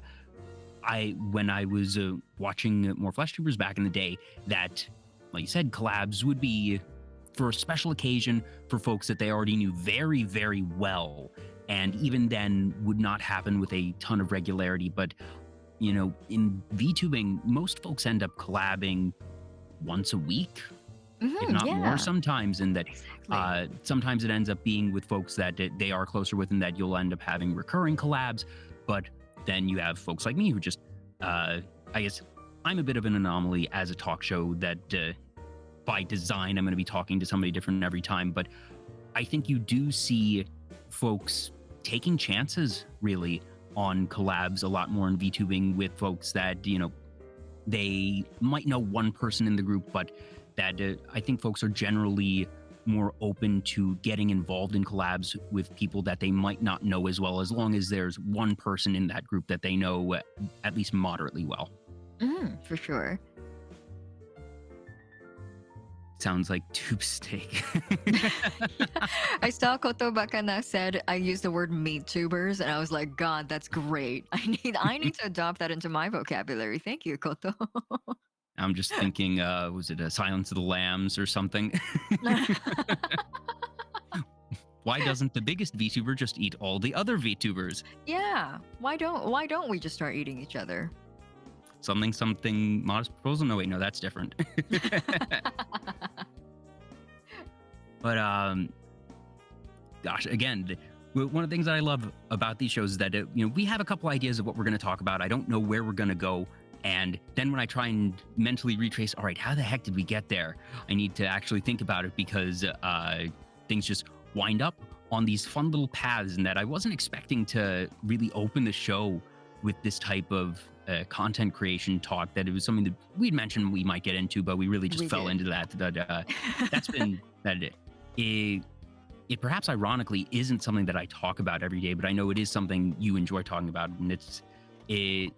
when I was watching more flesh tubers back in the day, that, like you said, collabs would be for a special occasion for folks that they already knew very, very well. And even then would not happen with a ton of regularity. But, you know, in VTubing, most folks end up collabing once a week, if not more Yeah, sometimes. And that exactly. sometimes it ends up being with folks that they are closer with and that you'll end up having recurring collabs. But then you have folks like me who just, I guess I'm a bit of an anomaly as a talk show that by design, I'm going to be talking to somebody different every time. But I think you do see folks taking chances really on collabs a lot more in VTubing with folks that, you know, they might know one person in the group, but that I think folks are generally more open to getting involved in collabs with people that they might not know as well, as long as there's one person in that group that they know at least moderately well. For sure. Sounds like tube steak. I saw Koto Bakana said I used the word meat tubers, and I was like, God, that's great. I need to adopt that into my vocabulary. Thank you, Koto. I'm just thinking, was it a Silence of the Lambs or something? Why doesn't the biggest VTuber just eat all the other VTubers? Yeah, why don't we just start eating each other? Something modest proposal? No, wait, no, that's different. But gosh, again, one of the things that I love about these shows is that you know, we have a couple ideas of what we're going to talk about. I don't know where we're going to go, and then when I try and mentally retrace, all right, how the heck did we get there? I need to actually think about it because things just wind up on these fun little paths, and that I wasn't expecting to really open the show with this type of content creation talk. That it was something that we'd mentioned we might get into, but we really just We fell did. into that. But that's been that. It perhaps ironically isn't something that I talk about every day, but I know it is something you enjoy talking about, and it's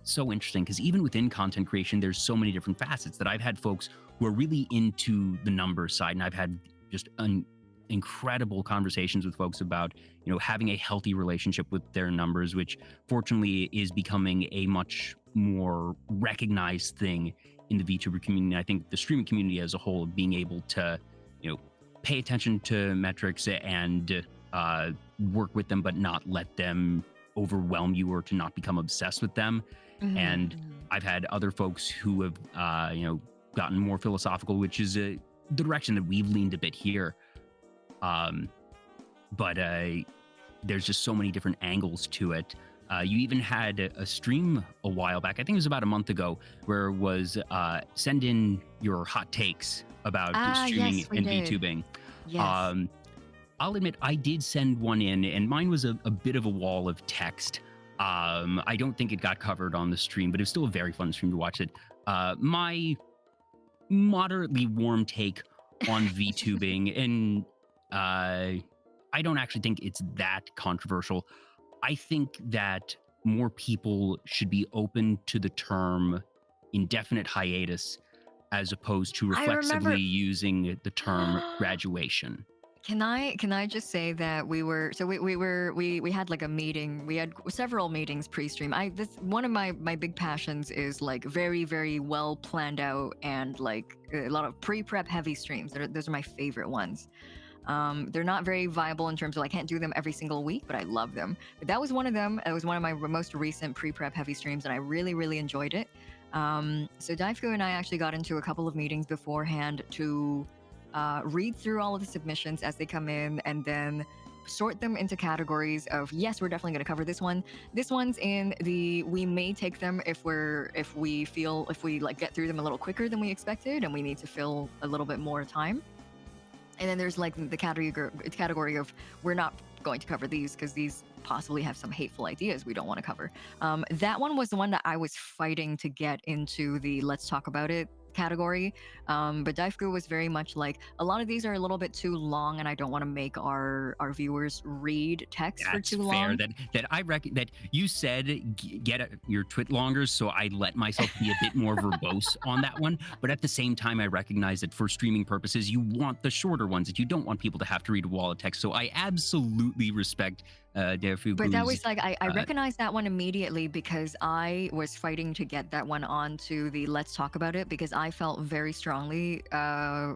so interesting because even within content creation, there's so many different facets that I've had folks who are really into the numbers side, and I've had just incredible conversations with folks about, you know, having a healthy relationship with their numbers, which fortunately is becoming a much more recognized thing in the VTuber community. I think the streaming community as a whole, being able to, you know, pay attention to metrics and work with them, but not let them overwhelm you or to not become obsessed with them. And I've had other folks who have, you know, gotten more philosophical, which is the direction that we've leaned a bit here. But there's just so many different angles to it. You even had a stream a while back, I think it was about a month ago, where it was send in your hot takes about streaming Yes, we and did. VTubing. Yes. I'll admit I did send one in, and mine was a bit of a wall of text. I don't think it got covered on the stream, but it was still a very fun stream to watch it. My moderately warm take on VTubing, and I don't actually think it's that controversial. I think that more people should be open to the term indefinite hiatus as opposed to I reflexively remember. using the term graduation. Can I just say that we had like a meeting. We had several meetings pre-stream. I this one of my big passions is like very well planned out and like a lot of pre-prep heavy streams. Those are my favorite ones. They're not very viable in terms of I can't do them every single week, but I love them. But that was one of them. It was one of my most recent pre-prep heavy streams, and I really enjoyed it. So Daifu and I actually got into a couple of meetings beforehand to read through all of the submissions as they come in, and then sort them into categories of yes, we're definitely going to cover this one. This one's in the we may take them if we like get through them a little quicker than we expected, and we need to fill a little bit more time. And then there's like the category of we're not going to cover these because these possibly have some hateful ideas we don't want to cover. That one was the one that I was fighting to get into the let's talk about it category. But Daifuku was very much like a lot of these are a little bit too long, and I don't want to make our viewers read text for too long. That's fair. That I reckon that you said get your twit longer, so I let myself be a bit more verbose on that one. But at the same time, I recognize that for streaming purposes, you want the shorter ones. That you don't want people to have to read a wall of text. So I absolutely respect Daifuku's. But that was like I recognized that one immediately because I was fighting to get that one onto the let's talk about it because I felt very strongly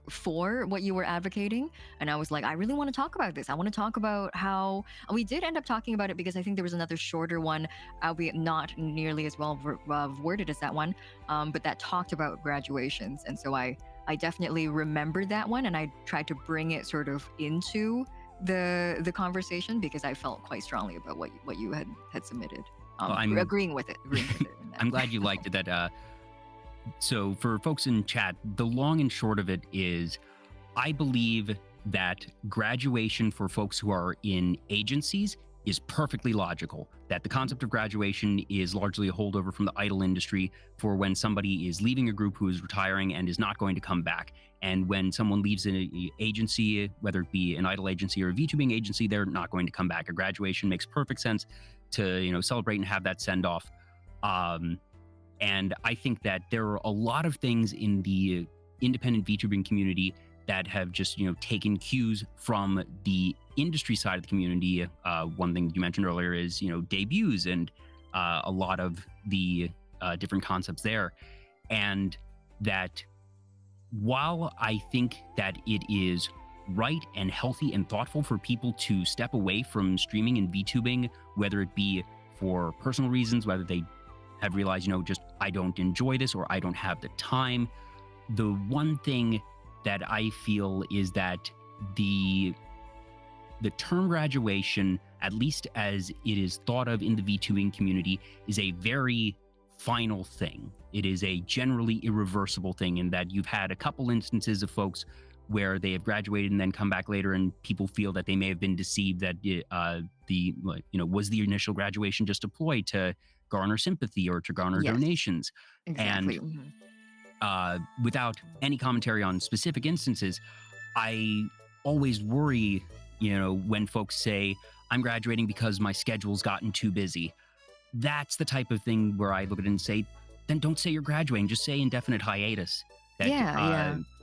for what you were advocating, and I was like, I really want to talk about this. I want to talk about how we did end up talking about it because I think there was another shorter one, albeit not nearly as well worded as that one, but that talked about graduations, and so I definitely remembered that one, and I tried to bring it sort of into the conversation because I felt quite strongly about what you had submitted. Well, I'm agreeing with it. I'm glad you liked it. That so for folks in chat, the long and short of it is, I believe that graduation for folks who are in agencies is perfectly logical. That the concept of graduation is largely a holdover from the idol industry for when somebody is leaving a group who is retiring and is not going to come back. And when someone leaves an agency, whether it be an idol agency or a VTubing agency, they're not going to come back. A graduation makes perfect sense to celebrate and have that send off. And I think that there are a lot of things in the independent VTubing community that have just taken cues from the industry side of the community. One thing you mentioned earlier is debuts and a lot of the different concepts there, and that while I think that it is right and healthy and thoughtful for people to step away from streaming and VTubing, whether it be for personal reasons, whether they have realized just I don't enjoy this or I don't have the time, the one thing that I feel is that the term graduation, at least as it is thought of in the VTubing community, is a very final thing. It is a generally irreversible thing in that you've had a couple instances of folks where they have graduated and then come back later and people feel that they may have been deceived that was the initial graduation just a ploy to garner sympathy or to garner donations. Exactly. And without any commentary on specific instances, I always worry, when folks say, I'm graduating because my schedule's gotten too busy. That's the type of thing where I look at it and say, then don't say you're graduating, just say indefinite hiatus. That,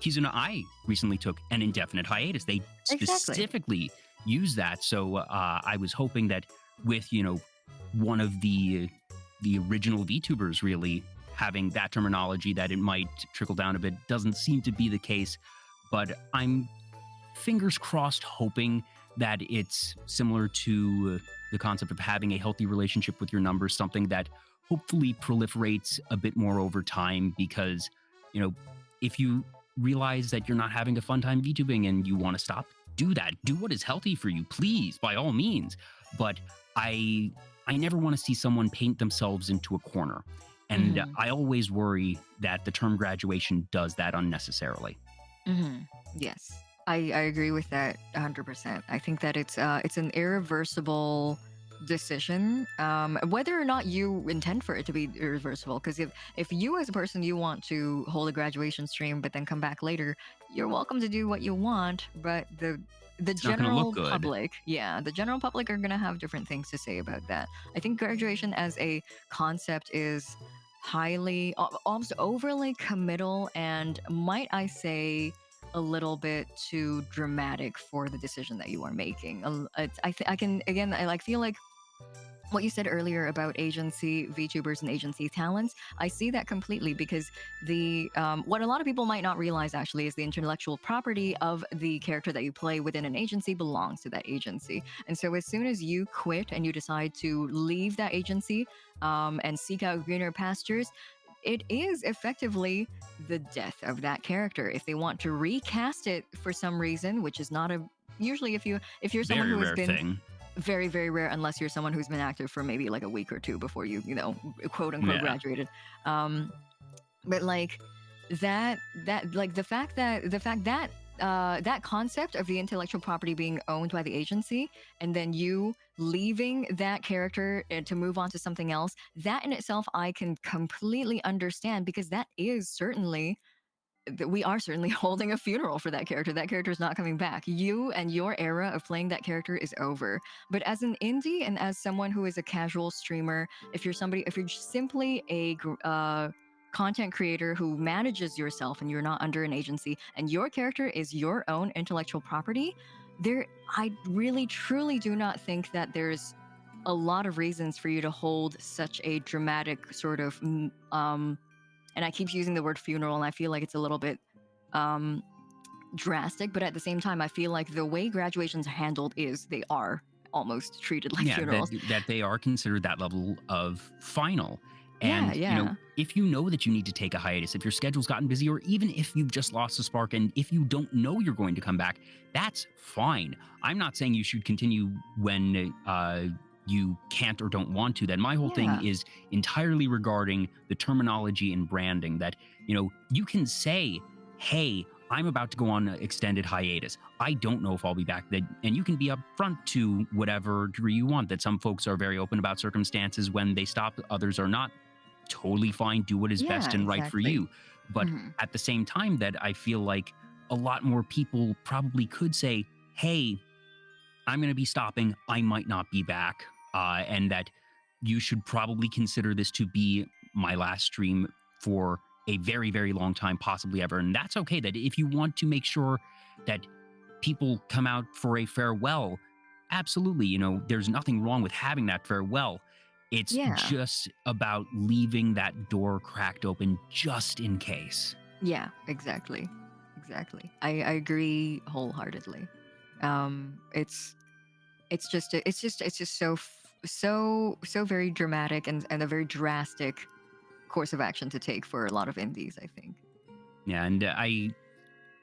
Kizuna I recently took an indefinite hiatus. They specifically use that. So I was hoping that with, one of the original VTubers really having that terminology, that it might trickle down a bit. Doesn't seem to be the case, but I'm fingers crossed hoping that it's similar to the concept of having a healthy relationship with your numbers, something that hopefully proliferates a bit more over time, because, if you realize that you're not having a fun time VTubing and you want to stop, do that. Do what is healthy for you, please, by all means. But I never want to see someone paint themselves into a corner. And I always worry that the term graduation does that unnecessarily. Yes, I agree with that 100%. I think that it's an irreversible decision, whether or not you intend for it to be irreversible. Because if you as a person, you want to hold a graduation stream but then come back later, you're welcome to do what you want. But the general public, the general public are going to have different things to say about that. I think graduation as a concept is highly, almost overly committal, and might I say, a little bit too dramatic for the decision that you are making. I can again, I like feel like what you said earlier about agency VTubers and agency talents, I see that completely because the what a lot of people might not realize actually is the intellectual property of the character that you play within an agency belongs to that agency. And so as soon as you quit and you decide to leave that agency and seek out greener pastures, it is effectively the death of that character. If they want to recast it for some reason, which is not a usually if you're someone Very who has rare been thing. very, very rare unless you're someone who's been active for maybe like a week or two before you know, quote unquote Yeah. graduated. Um, but like that like the fact that that concept of the intellectual property being owned by the agency and then you leaving that character to move on to something else, that in itself I can completely understand because that is certainly that we are certainly holding a funeral for that character. That character is not coming back. You and your era of playing that character is over. But as an indie and as someone who is a casual streamer, if you're simply a content creator who manages yourself and you're not under an agency and your character is your own intellectual property, I really truly do not think that there's a lot of reasons for you to hold such a dramatic sort of and I keep using the word funeral, and I feel like it's a little bit um, drastic, but at the same time, I feel like the way graduations are handled is they are almost treated like Yeah, funerals. that they are considered that level of final. Yeah, And, yeah, if you know that you need to take a hiatus, if your schedule's gotten busy, or even if you've just lost the spark and if you don't know you're going to come back, that's fine. I'm not saying you should continue when you can't or don't want to. Then my whole thing yeah, is entirely regarding the terminology and branding that, you can say, hey, I'm about to go on an extended hiatus. I don't know if I'll be back. And you can be upfront to whatever degree you want. That some folks are very open about circumstances when they stop, others are not. Totally fine. Do what is best yeah, and right for exactly. you. But Hmm. at the same time, that I feel like a lot more people probably could say, hey, I'm going to be stopping. I might not be back. And that you should probably consider this to be my last stream for a very, very long time, possibly ever. And that's okay. That if you want to make sure that people come out for a farewell, absolutely, there's nothing wrong with having that farewell. It's Yeah, just about leaving that door cracked open just in case. yeah, exactly, exactly. I agree wholeheartedly. It's just so very dramatic and a very drastic course of action to take for a lot of indies, I think. Yeah, and I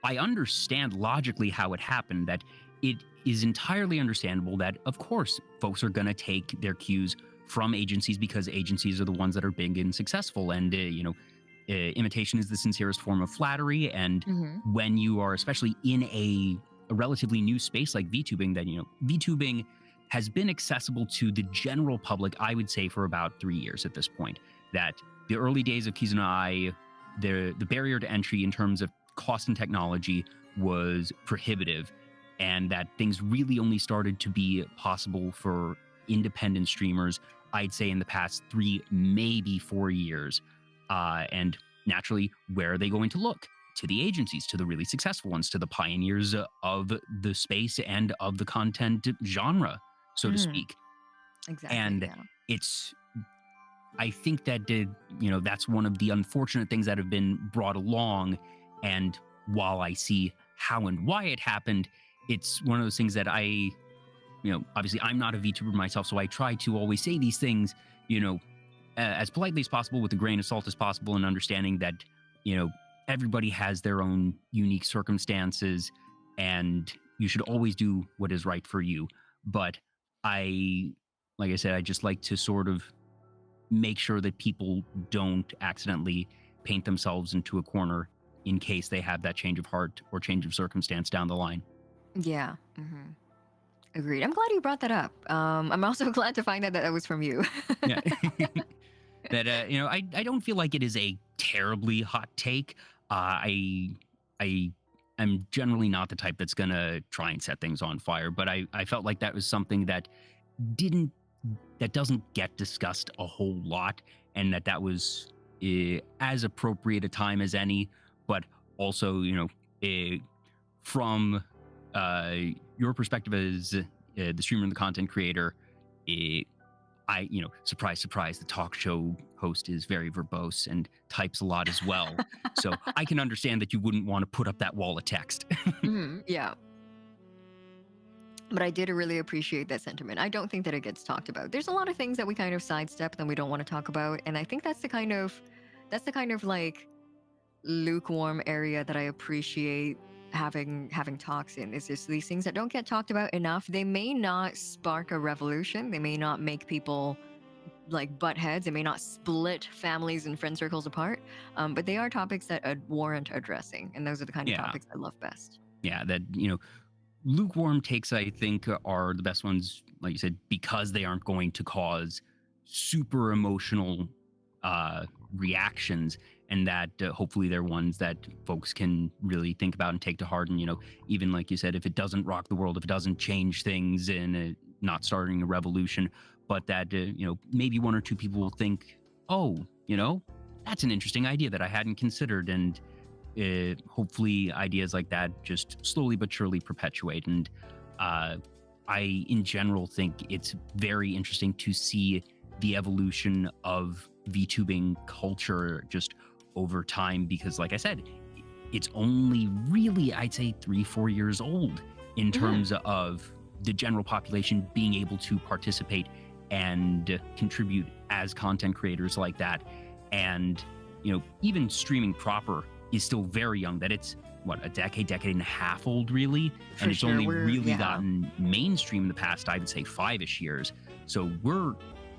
understand logically how it happened, that it is entirely understandable that, of course, folks are going to take their cues from agencies because agencies are the ones that are big and successful. And, imitation is the sincerest form of flattery. And Hmm. when you are especially in a relatively new space like VTubing, then, VTubing has been accessible to the general public, I would say, for about 3 years at this point. That the early days of Kizuna, the barrier to entry in terms of cost and technology was prohibitive, and that things really only started to be possible for independent streamers, I'd say, in the past 3, maybe 4 years. And naturally, where are they going to look? To the agencies, to the really successful ones, to the pioneers of the space and of the content genre, so to Hmm. speak. Exactly. And Yeah. it's I think that that's one of the unfortunate things that have been brought along. And while I see how and why it happened, it's one of those things that obviously I'm not a VTuber myself, so I try to always say these things, as politely as possible, with a grain of salt as possible, and understanding that, you know, everybody has their own unique circumstances, and you should always do what is right for you. But like I said, I just like to sort of make sure that people don't accidentally paint themselves into a corner in case they have that change of heart or change of circumstance down the line. Yeah. Agreed. I'm glad you brought that up. I'm also glad to find out that that was from you. Yeah. That I don't feel like it is a terribly hot take. I am generally not the type that's gonna try and set things on fire, but I felt like that was something that didn't that doesn't get discussed a whole lot, and that was as appropriate a time as any, but also from your perspective as the streamer and the content creator, surprise, surprise, the talk show host is very verbose and types a lot as well. So I can understand that you wouldn't want to put up that wall of text. Yeah. But I did really appreciate that sentiment. I don't think that it gets talked about. There's a lot of things that we kind of sidestep and we don't want to talk about, and I think that's the kind of like lukewarm area that I appreciate having talks in. Is just these things that don't get talked about enough. They may not spark a revolution. They may not make people like butt heads. They may not split families and friend circles apart. But they are topics that warrant addressing, and those are the kind of topics I love best. Yeah, that lukewarm takes, I think, are the best ones, like you said, because they aren't going to cause super emotional reactions, and that hopefully they're ones that folks can really think about and take to heart. And even like you said, if it doesn't rock the world, if it doesn't change things, and not starting a revolution, but that maybe one or two people will think, oh, that's an interesting idea that I hadn't considered, and hopefully ideas like that just slowly but surely perpetuate. And I in general think it's very interesting to see the evolution of VTubing culture just over time, because like I said, it's only really, I'd say, 3-4 years old in terms of the general population being able to participate and contribute as content creators like that. And even streaming proper is still very young, that it's a decade and a half old, really. And it's only really gotten mainstream in the past, I would say, 5-ish years. So we're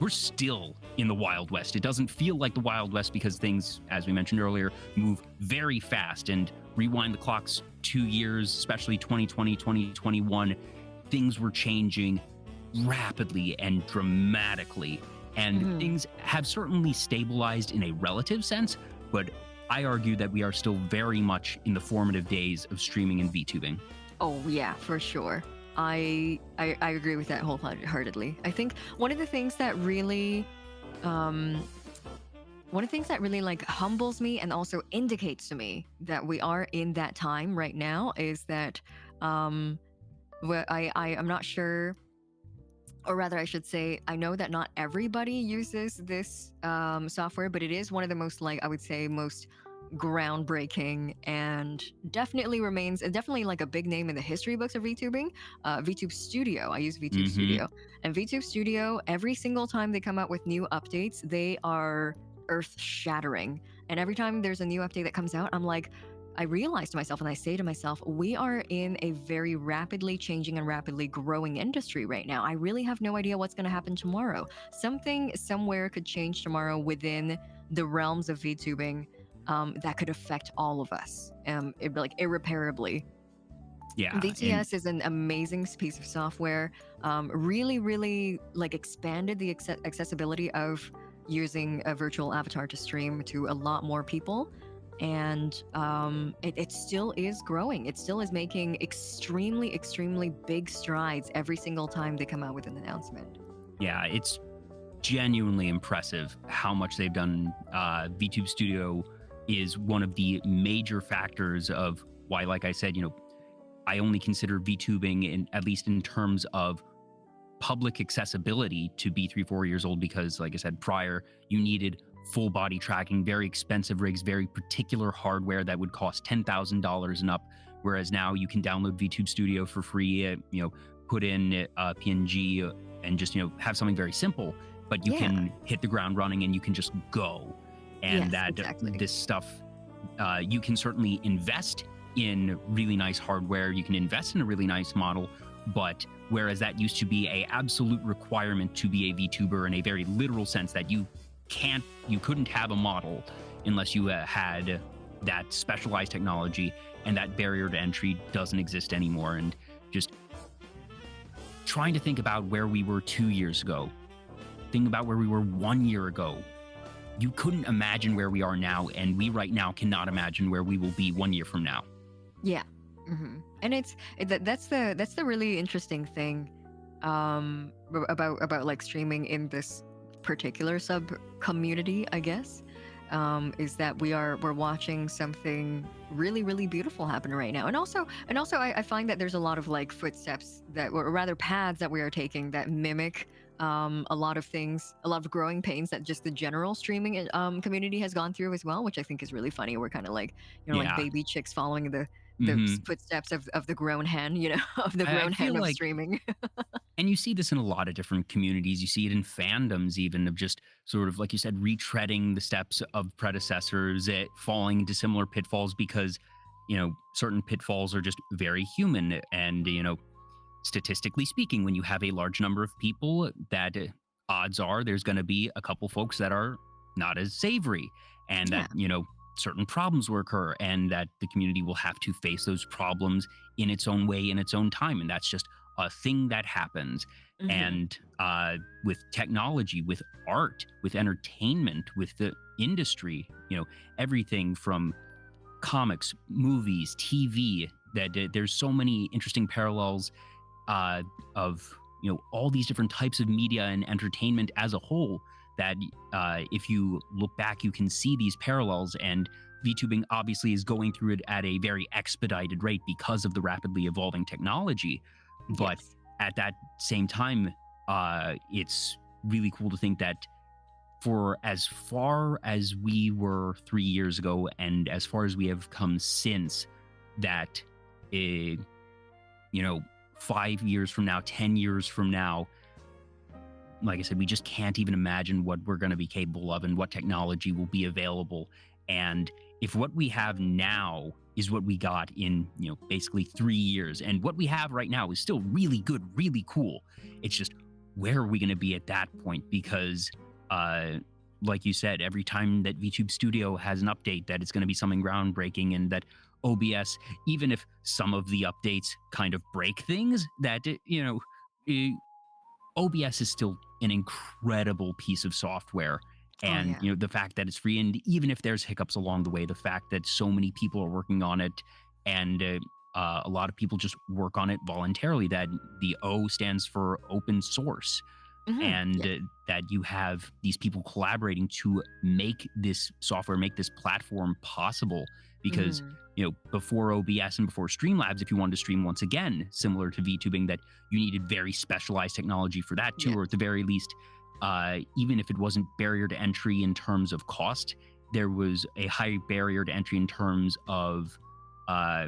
still in the Wild West. It doesn't feel like the Wild West because things, as we mentioned earlier, move very fast. And rewind the clocks 2 years, especially 2020, 2021, things were changing rapidly and dramatically. And things have certainly stabilized in a relative sense, but I argue that we are still very much in the formative days of streaming and VTubing. Oh, yeah, for sure. I agree with that wholeheartedly. I think one of the things that really like humbles me and also indicates to me that we are in that time right now is that I'm not sure, or rather I should say, I know that not everybody uses this software, but it is one of the most, like, I would say, most groundbreaking, and definitely remains like a big name in the history books of VTubing. VTube Studio. I use VTube Studio. And VTube Studio, every single time they come out with new updates, they are earth-shattering. And every time there's a new update that comes out, I'm like, I realize to myself and I say to myself, we are in a very rapidly changing and rapidly growing industry right now. I really have no idea what's going to happen tomorrow. Something somewhere could change tomorrow within the realms of VTubing that could affect all of us, like irreparably. Yeah. VTS is an amazing piece of software. Really, really like expanded the accessibility of using a virtual avatar to stream to a lot more people. And it still is growing. It still is making extremely, extremely big strides every single time they come out with an announcement. Yeah, it's genuinely impressive how much they've done. VTube Studio is one of the major factors of why, like I said, I only consider VTubing, at least in terms of public accessibility, to be 3-4 years old, because, like I said prior, you needed full body tracking, very expensive rigs, very particular hardware that would cost $10,000 and up. Whereas now you can download VTube Studio for free, put in a PNG and just, have something very simple, but you can hit the ground running and you can just go. And this stuff, you can certainly invest in really nice hardware. You can invest in a really nice model, but whereas that used to be a absolute requirement to be a VTuber in a very literal sense, that you couldn't have a model unless you had that specialized technology, and that barrier to entry doesn't exist anymore. And just trying to think about where we were 2 years ago, think about where we were 1 year ago. You couldn't imagine where we are now, and we right now cannot imagine where we will be 1 year from now. Yeah. And that's the really interesting thing about like streaming in this particular sub community, I guess. is that we're watching something really really beautiful happen right now. And also I find that there's a lot of like footsteps that, or rather paths that we are taking that mimic a lot of things, a lot of growing pains that just the general streaming community has gone through as well, which I think is really funny. We're kind of like, like Yeah. baby chicks following the Hmm. footsteps of the grown hen, of the I grown hen feel of like, streaming. and you see this in a lot of different communities. You see it in fandoms, even, of just sort of, like you said, retreading the steps of predecessors, falling into similar pitfalls because, certain pitfalls are just very human. And, statistically speaking, when you have a large number of people, that odds are there's going to be a couple folks that are not as savory, and that, Yeah. certain problems will occur, and that the community will have to face those problems in its own way, in its own time. And that's just a thing that happens. Hmm. And with technology, with art, with entertainment, with the industry, everything from comics, movies, TV, that there's so many interesting parallels uh, of all these different types of media and entertainment as a whole. That if you look back, you can see these parallels. And VTubing obviously is going through it at a very expedited rate because of the rapidly evolving technology. But Yes. at that same time, it's really cool to think that for as far as we were 3 years ago and as far as we have come since, that you know 5 years from now, 10 years from now, like I said, we just can't even imagine what we're going to be capable of and what technology will be available. And if what we have now is what we got in, basically 3 years, and what we have right now is still really good, really cool, it's just, where are we going to be at that point? Because, like you said, every time that VTube Studio has an update, that it's going to be something groundbreaking, and that OBS, even if some of the updates kind of break things, that, eh, OBS is still an incredible piece of software. Oh And, yeah. the fact that it's free, and even if there's hiccups along the way, the fact that so many people are working on it, and a lot of people just work on it voluntarily, that the O stands for open source, Hmm. and Yeah. that you have these people collaborating to make this software, make this platform possible. Because, Hmm. before OBS and before Streamlabs, if you wanted to stream once again, similar to VTubing, that you needed very specialized technology for that too, Yes. or at the very least, even if it wasn't barrier to entry in terms of cost, there was a high barrier to entry in terms of uh,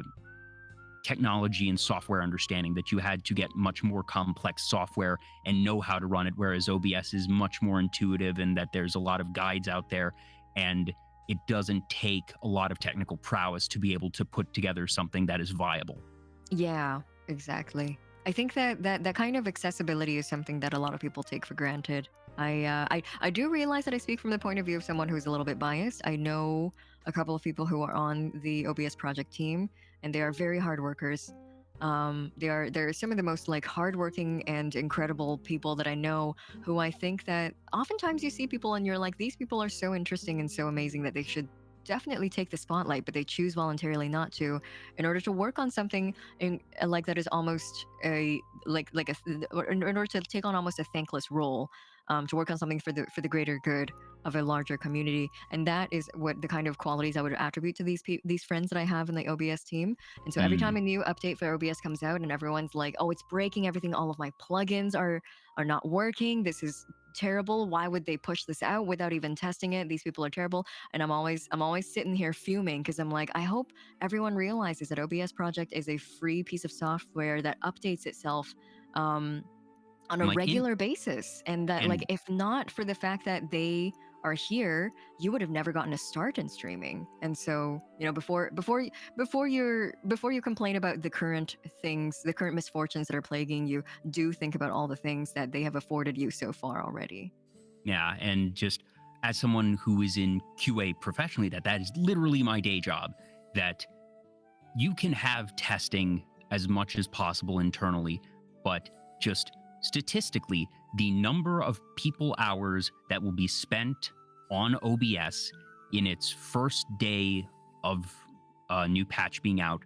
technology and software understanding, that you had to get much more complex software and know how to run it, whereas OBS is much more intuitive, and that there's a lot of guides out there, and it doesn't take a lot of technical prowess to be able to put together something that is viable. Yeah, exactly. I think that kind of accessibility is something that a lot of people take for granted. I do realize that I speak from the point of view of someone who's a little bit biased. I know a couple of people who are on the OBS project team, and they are very hard workers. They're some of the most like hardworking and incredible people that I know. Who I think that oftentimes you see people and you're like, these people are so interesting and so amazing that they should definitely take the spotlight, but they choose voluntarily not to, in order to work on something like that is almost a or in order to take on almost a thankless role, to work on something for the greater good of a larger community. And that is what the kind of qualities I would attribute to these friends that I have in the OBS team. And so every time Mm. a new update for OBS comes out and everyone's like, oh, it's breaking everything, all of my plugins are not working, this is terrible, why would they push this out without even testing it, these people are terrible. And I'm always sitting here fuming, because I'm like, I hope everyone realizes that OBS project is a free piece of software that updates itself um, on a I'm like, regular basis, and that, like, and if not for the fact that they are here, you would have never gotten a start in streaming. And so, before you complain about the current things, the current misfortunes that are plaguing you, do think about all the things that they have afforded you so far already. yeah, and just as someone who is in QA professionally, that is literally my day job, that you can have testing as much as possible internally, but just statistically, the number of people hours that will be spent on OBS in its first day of a new patch being out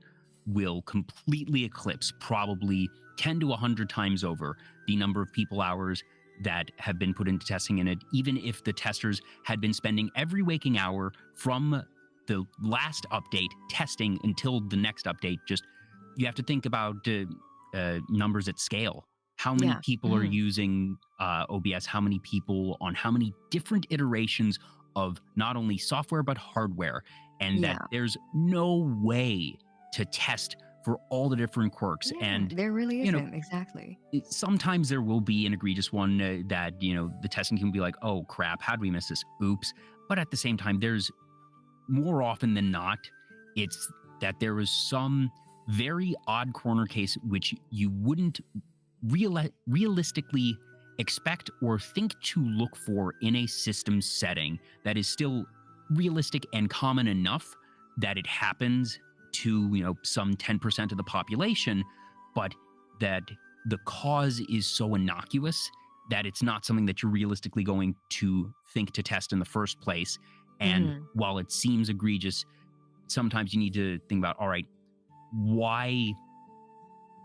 will completely eclipse, probably 10 to 100 times over, the number of people hours that have been put into testing in it, even if the testers had been spending every waking hour from the last update testing until the next update. Just, you have to think about numbers at scale. How many Yeah. people are using OBS? How many people on how many different iterations of not only software but hardware? And that Yeah. there's no way to test for all the different quirks. Yeah. And There really you know, isn't. Exactly. sometimes there will be an egregious one that, the testing can be like, oh crap, how did we miss this? Oops. But at the same time, there's more often than not, it's that there was some very odd corner case which you wouldn't realistically expect or think to look for in a system setting that is still realistic and common enough that it happens to, some 10% of the population, but that the cause is so innocuous that it's not something that you're realistically going to think to test in the first place. And while it seems egregious, sometimes you need to think about, all right, why,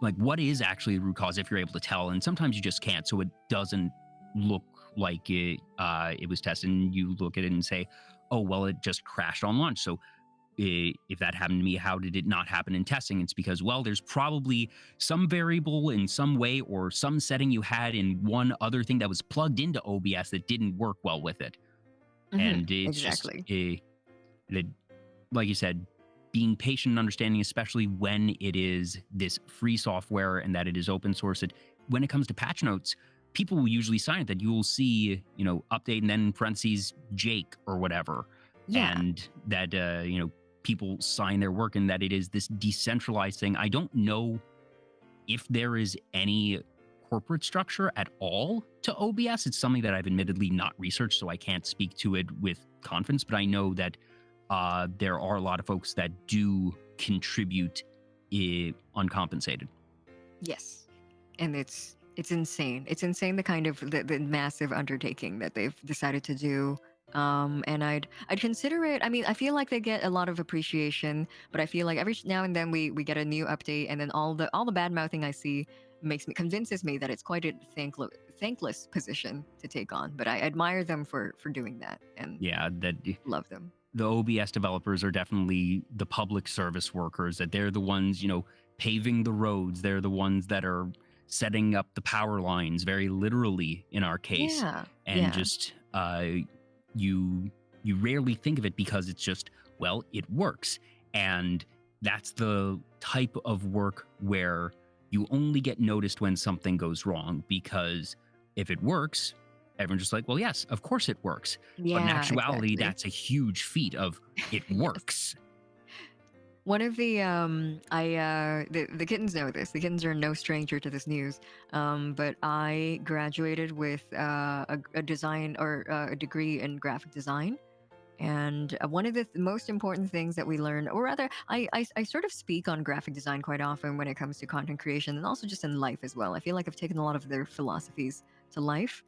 like, what is actually the root cause if you're able to tell? And sometimes you just can't. So it doesn't look like it was tested. And you look at it and say, oh, well, it just crashed on launch. So if that happened to me, how did it not happen in testing? It's because, well, there's probably some variable in some way or some setting you had in one other thing that was plugged into OBS that didn't work well with it. And it's Exactly. just, like you said, being patient and understanding, especially when it is this free software and that it is open source. When it comes to patch notes, people will usually sign it that you will see, update and then in parentheses, Jake or whatever. Yeah. And that, people sign their work and that it is this decentralized thing. I don't know if there is any corporate structure at all to OBS. It's something that I've admittedly not researched, so I can't speak to it with confidence, but I know that there are a lot of folks that do contribute uncompensated. Yes. And it's insane. It's insane the kind of the massive undertaking that they've decided to do. And I'd consider it. I mean, I feel like they get a lot of appreciation, but I feel like every now and then we get a new update, and then all the bad mouthing I see convinces me that it's quite a thankless position to take on. But I admire them for doing that, and Yeah, that love them. the OBS developers are definitely the public service workers, that they're the ones, paving the roads. They're the ones that are setting up the power lines, very literally in our case. Yeah. And Yeah. just you rarely think of it because it's just, well, it works. And that's the type of work where you only get noticed when something goes wrong, because if it works, everyone's just like, well, yes, of course it works. But in Yeah. actuality, Exactly. that's a huge feat of it Yes. works. One of the the kittens know this. The kittens are no stranger to this news. But I graduated with a design or a degree in graphic design. And one of the most important things that we learn, or rather, I sort of speak on graphic design quite often when it comes to content creation, and also just in life as well. I feel like I've taken a lot of their philosophies to life,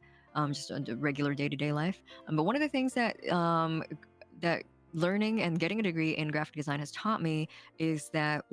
just on the regular day-to-day life. But one of the things that learning and getting a degree in graphic design has taught me is that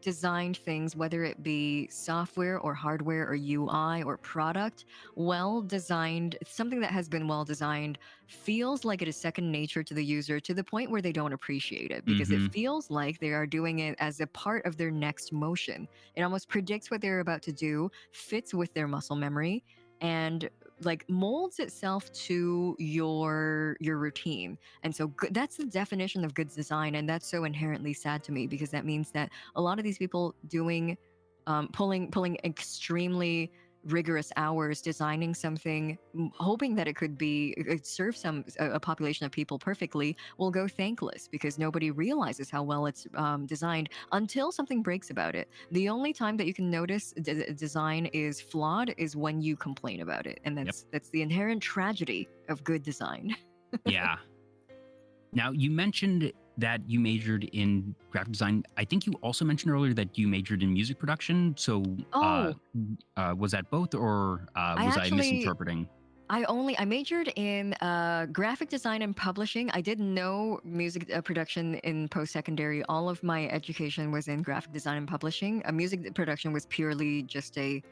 designed things, whether it be software or hardware or UI or product, well designed, something that has been well designed feels like it is second nature to the user, to the point where they don't appreciate it, because it feels like they are doing it as a part of their next motion. It almost predicts what they're about to do, fits with their muscle memory, and like molds itself to your routine. And so that's the definition of good design, and that's so inherently sad to me, because that means that a lot of these people doing pulling extremely rigorous hours designing something, hoping that it could serve a population of people perfectly, will go thankless because nobody realizes how well it's designed until something breaks about it. The only time that you can notice design is flawed is when you complain about it, and that's the inherent tragedy of good design. Yeah. Now, you mentioned that you majored in graphic design. I think you also mentioned earlier that you majored in music production. So was that both, or was I misinterpreting? I majored in graphic design and publishing. I didn't know music production in post-secondary. All of my education was in graphic design and publishing. Music production was purely just a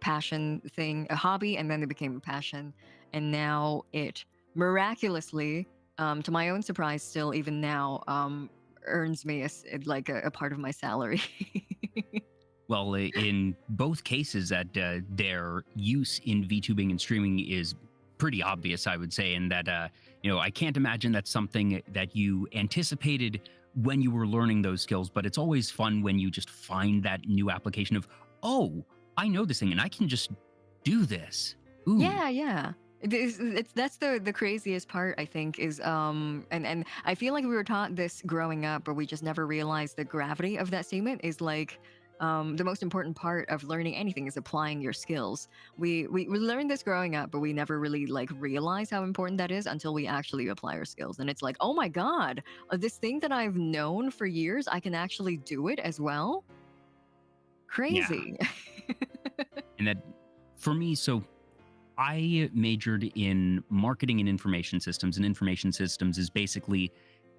passion thing, a hobby, and then it became a passion. And now it miraculously, to my own surprise, still even now, earns me like a part of my salary. Well, in both cases, that their use in VTubing and streaming is pretty obvious, I would say, and that I can't imagine that's something that you anticipated when you were learning those skills. But it's always fun when you just find that new application of, oh, I know this thing, and I can just do this. Ooh. Yeah. That's the craziest part, I think, is and I feel like we were taught this growing up, but we just never realized the gravity of that statement is like the most important part of learning anything is applying your skills. We learned this growing up, but we never really like realize how important that is until we actually apply our skills. And it's like, oh my God, this thing that I've known for years, I can actually do it as well. Crazy. Yeah. And that for me, so I majored in marketing and information systems is basically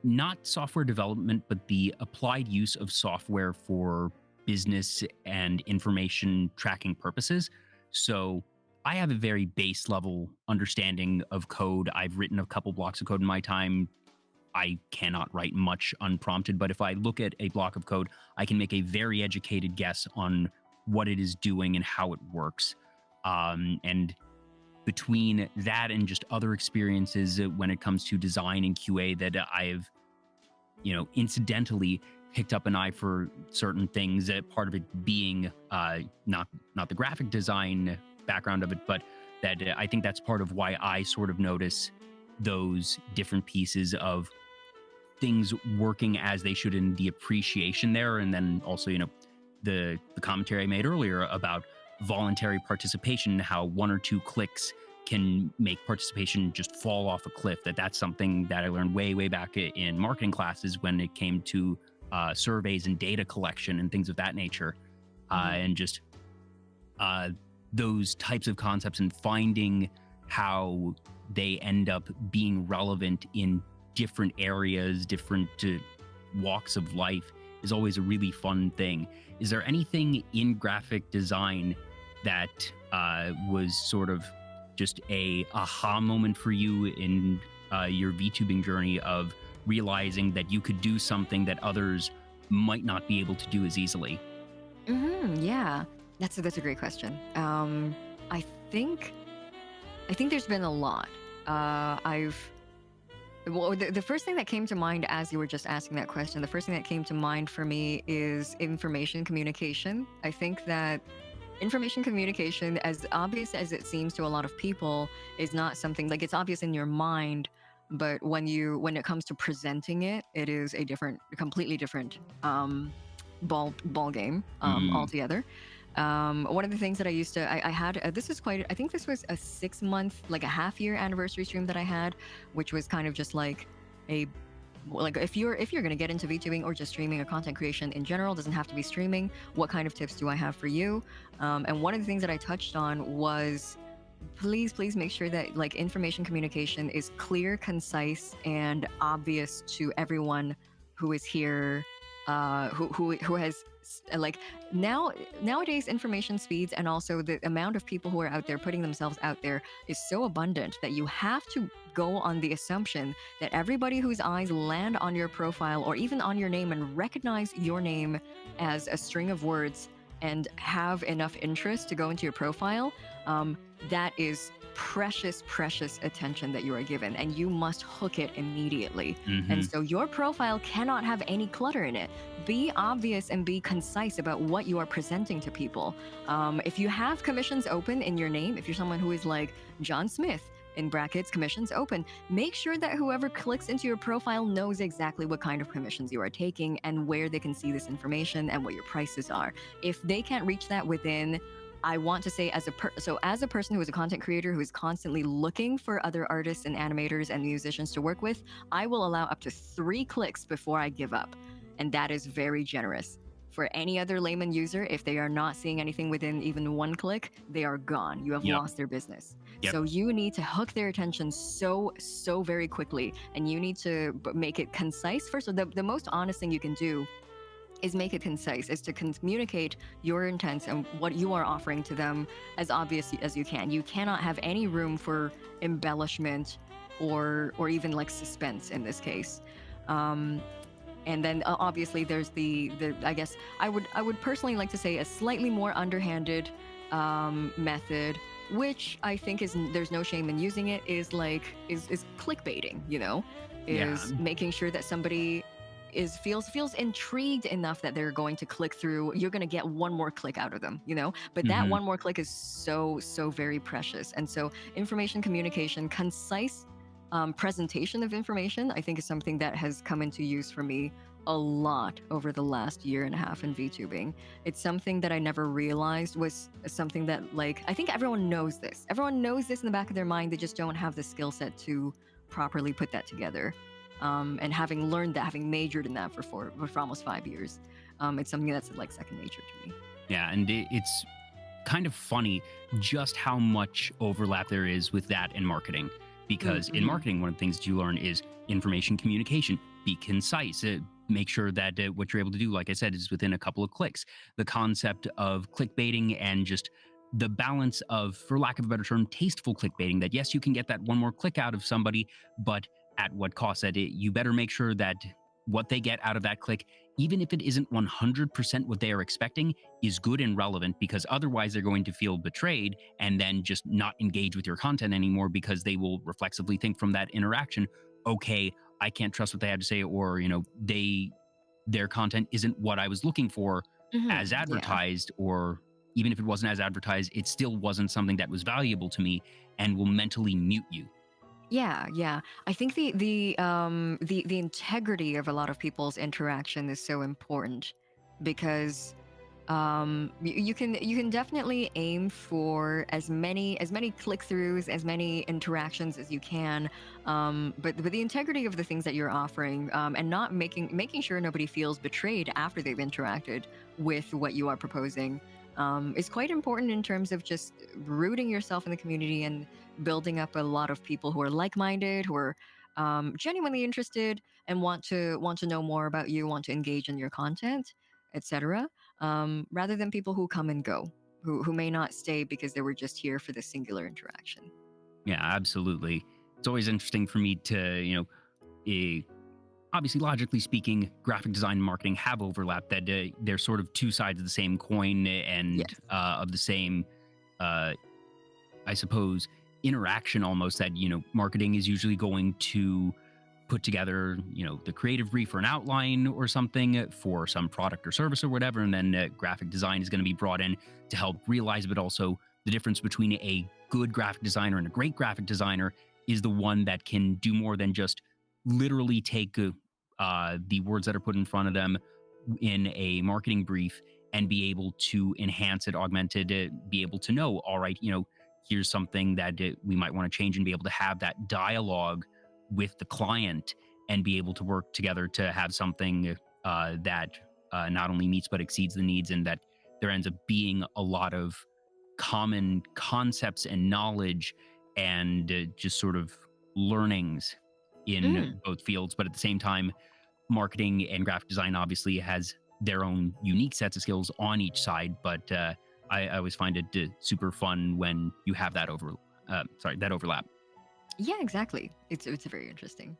not software development, but the applied use of software for business and information tracking purposes. So I have a very base level understanding of code. I've written a couple blocks of code in my time. I cannot write much unprompted, but if I look at a block of code, I can make a very educated guess on what it is doing and how it works. And between that and just other experiences when it comes to design and QA that I've, incidentally picked up an eye for certain things, part of it being not the graphic design background of it, but that I think that's part of why I sort of notice those different pieces of things working as they should and the appreciation there. And then also, the commentary I made earlier about voluntary participation, how one or two clicks can make participation just fall off a cliff. That's something that I learned way back in marketing classes when it came to surveys and data collection and things of that nature. And just those types of concepts and finding how they end up being relevant in different areas, different walks of life is always a really fun thing. Is there anything in graphic design that was sort of just a aha moment for you in your VTubing journey of realizing that you could do something that others might not be able to do as easily? Yeah, that's a great question. I think there's been a lot. The first thing that came to mind as you were just asking that question, the first thing that came to mind for me is information communication. I think that information communication, as obvious as it seems to a lot of people, is not something like it's obvious in your mind, but when it comes to presenting it, it is a completely different ball game altogether. One of the things that I had, this is quite, I think this was a 6 month, like a half year anniversary stream that I had, which was kind of just like if you're going to get into VTubing or just streaming or content creation in general, doesn't have to be streaming, what kind of tips do I have for you? And one of the things that I touched on was please make sure that like information communication is clear, concise, and obvious to everyone who is here, who has like nowadays information speeds and also the amount of people who are out there putting themselves out there is so abundant that you have to go on the assumption that everybody whose eyes land on your profile or even on your name and recognize your name as a string of words and have enough interest to go into your profile, that is precious attention that you are given, and you must hook it immediately. And so your profile cannot have any clutter in it. Be obvious and be concise about what you are presenting to people. If you have commissions open in your name, if you're someone who is like John Smith in brackets, commissions open, make sure that whoever clicks into your profile knows exactly what kind of commissions you are taking and where they can see this information and what your prices are. If they can't reach that within, I want to say as a person who is a content creator who is constantly looking for other artists and animators and musicians to work with, I will allow up to 3 clicks before I give up. And that is very generous. For any other layman user, if they are not seeing anything within even 1 click, they are gone. You have lost their business. So you need to hook their attention so very quickly, and you need to make it concise first. So the most honest thing you can do is make it concise, is to communicate your intents and what you are offering to them as obvious as you can. You cannot have any room for embellishment or even like suspense in this case. Um, and then obviously there's the I guess I would personally like to say a slightly more underhanded method, which I think is there's no shame in using it, is like is clickbaiting, you know, Yeah. is making sure that somebody is feels intrigued enough that they're going to click through. You're going to get one more click out of them, you know, but that Hmm. one more click is so very precious. And so information communication, concise presentation of information, I think is something that has come into use for me a lot over the last year and a half in VTubing. It's something that I never realized was something that, like, I think everyone knows this. Everyone knows this in the back of their mind. They just don't have the skill set to properly put that together. And having learned that, having majored in that for almost 5 years, it's something that's like second nature to me. Yeah, and it's kind of funny just how much overlap there is with that in marketing. Because in Mm-hmm. marketing, one of the things that you learn is information communication. Be concise. Make sure that what you're able to do, like I said, is within a couple of clicks. The concept of clickbaiting and just the balance of, for lack of a better term, tasteful clickbaiting. That yes, you can get that one more click out of somebody, but at what cost? That you better make sure that what they get out of that click, even if it isn't 100% what they are expecting, is good and relevant, because otherwise they're going to feel betrayed and then just not engage with your content anymore, because they will reflexively think from that interaction, okay, I can't trust what they have to say, or their content isn't what I was looking for Mm-hmm. as Yeah. advertised, or even if it wasn't as advertised, it still wasn't something that was valuable to me, and will mentally mute you. Yeah, yeah. I think the integrity of a lot of people's interaction is so important because you can definitely aim for as many click throughs, as many interactions as you can, but the integrity of the things that you're offering, and not making sure nobody feels betrayed after they've interacted with what you are proposing, is quite important in terms of just rooting yourself in the community and building up a lot of people who are like-minded, who are genuinely interested and want to know more about you, want to engage in your content, etc. Rather than people who come and go, who may not stay because they were just here for the singular interaction. Yeah, absolutely. It's always interesting for me to, obviously, logically speaking, graphic design and marketing have overlap. That they're sort of two sides of the same coin, and Yes. of the same, uh, I suppose, interaction almost. That marketing is usually going to put together, the creative brief for an outline or something for some product or service or whatever, and then graphic design is going to be brought in to help realize. But also, the difference between a good graphic designer and a great graphic designer is the one that can do more than just literally take the words that are put in front of them in a marketing brief and be able to enhance it, augment it, be able to know, all right, here's something that we might want to change, and be able to have that dialogue with the client and be able to work together to have something that not only meets but exceeds the needs, and that there ends up being a lot of common concepts and knowledge, and just sort of learnings Mm. in both fields. But at the same time, marketing and graphic design obviously has their own unique sets of skills on each side. But I always find it super fun when you have that overlap. Yeah, exactly. It's very interesting.